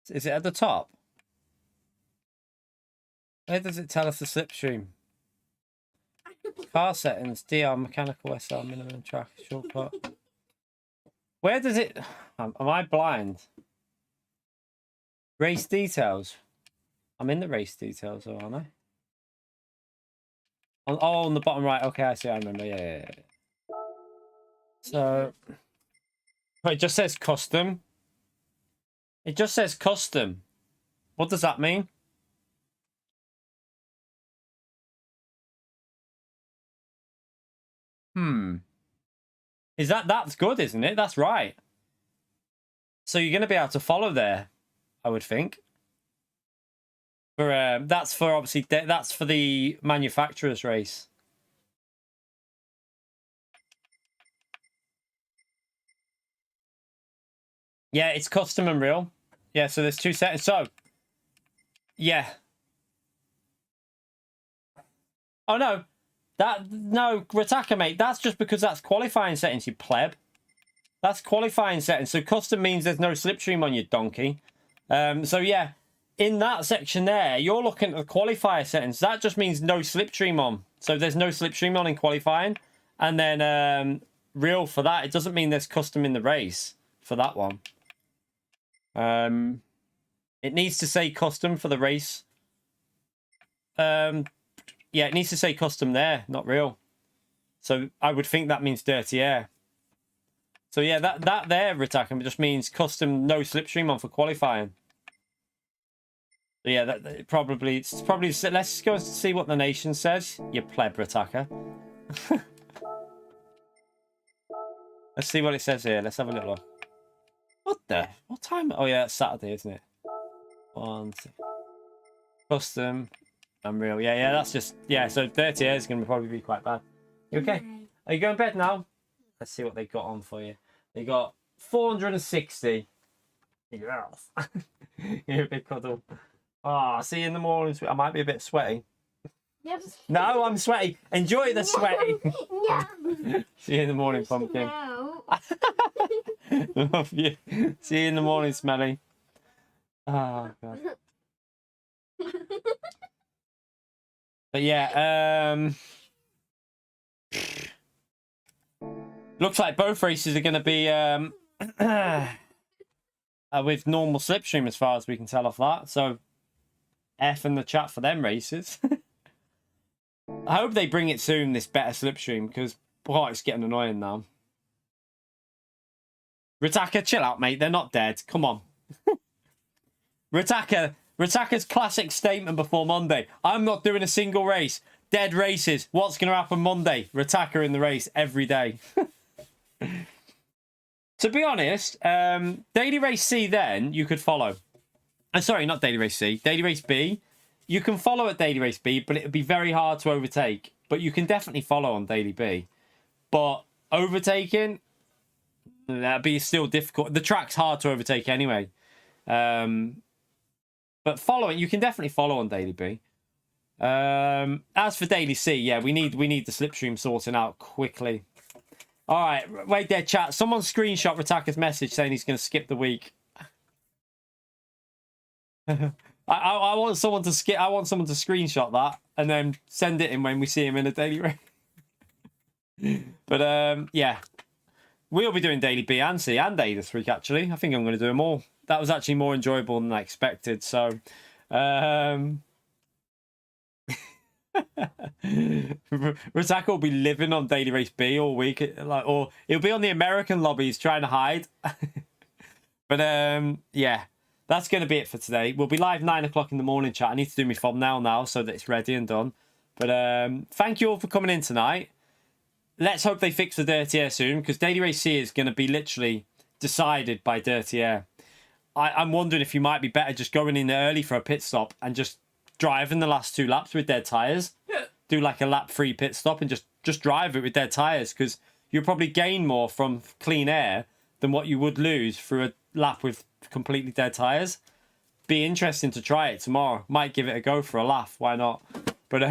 Is it at the top? Where does it tell us the slipstream? Car settings, DR, mechanical, SR, minimum track, shortcut. Where does it... Am I blind? Race details. I'm in the race details, aren't I? On the bottom right. Okay, I see. I remember. Yeah. So... It just says custom. It just says custom. What does that mean? Is that's good, isn't it? That's right. So you're going to be able to follow there, I would think. For that's for obviously that's for the manufacturer's race. Yeah, it's custom and real. Yeah, so there's 2 settings. So yeah. Oh no. No, Rataka, mate, that's just because that's qualifying settings, you pleb. That's qualifying settings. So custom means there's no slipstream on your donkey. So yeah, in that section there, you're looking at the qualifier settings. That just means no slipstream on. So there's no slipstream on in qualifying. And then real for that, it doesn't mean there's custom in the race for that one. It needs to say custom for the race. Yeah, it needs to say custom there, not real. So I would think that means dirty air. So yeah, that there, Ritaka, just means custom no slipstream on for qualifying. So yeah, it's probably. Let's go and see what the nation says. You pleb, Ritaka. Let's see what it says here. Let's have a little look. What time? Oh yeah, it's Saturday, isn't it? 1, 2. Custom. Unreal. Yeah, that's just... Yeah, so 30 is going to probably be quite bad. You okay? Are you going to bed now? Let's see what they got on for you. They got 460. Yes. You're a big cuddle. Ah, see you in the morning. I might be a bit sweaty. Yes. No, I'm sweaty. Enjoy the sweaty. No. See you in the morning, Pumpkin. No. Love you. See you in the morning, Smelly. Oh, God. But yeah, looks like both races are going to be with normal slipstream as far as we can tell off that. So F in the chat for them races. I hope they bring it soon, this better slipstream, because boy, it's getting annoying now. Ritaka, chill out, mate. They're not dead. Come on. Ritaka's classic statement before Monday. I'm not doing a single race. Dead races. What's going to happen Monday? Ritaka in the race every day. To be honest, Daily Race C then you could follow. Sorry, not Daily Race C. Daily Race B. You can follow at Daily Race B, but it would be very hard to overtake. But you can definitely follow on Daily B. But overtaking, that'd be still difficult. The track's hard to overtake anyway. But following, you can definitely follow on Daily B. As for Daily C, yeah, we need the slipstream sorting out quickly. All right, wait there, chat. Someone screenshot Rataka's message saying he's going to skip the week. I want someone to skip. I want someone to screenshot that and then send it in when we see him in a daily race. But yeah, we'll be doing Daily B and C and A this week. Actually, I think I'm going to do them all. That was actually more enjoyable than I expected. So. Rataka will be living on Daily Race B all week, like, or he'll be on the American lobbies trying to hide. But yeah, that's going to be it for today. We'll be live 9 o'clock in the morning, chat. I need to do my thumbnail now so that it's ready and done. But thank you all for coming in tonight. Let's hope they fix the dirty air soon, because Daily Race C is going to be literally decided by dirty air. I'm wondering if you might be better just going in early for a pit stop and just driving the last 2 laps with dead tires. Yeah. Do like a lap-free pit stop and just drive it with dead tires, because you'll probably gain more from clean air than what you would lose through a lap with completely dead tires. Be interesting to try it tomorrow. Might give it a go for a laugh. Why not? But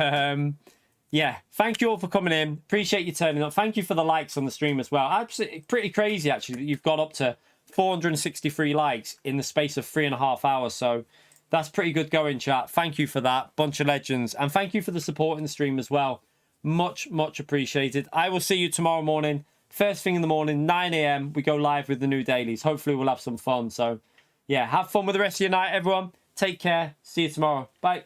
yeah, thank you all for coming in. Appreciate you turning up. Thank you for the likes on the stream as well. Absolutely pretty crazy actually that you've got up to 463 likes in the space of 3.5 hours. So that's pretty good going, chat. Thank you for that. Bunch of legends. And thank you for the support in the stream as well. Much appreciated. I will see you tomorrow morning. First thing in the morning, 9 a.m. We go live with the new dailies. Hopefully we'll have some fun. So yeah, have fun with the rest of your night, everyone. Take care. See you tomorrow. Bye.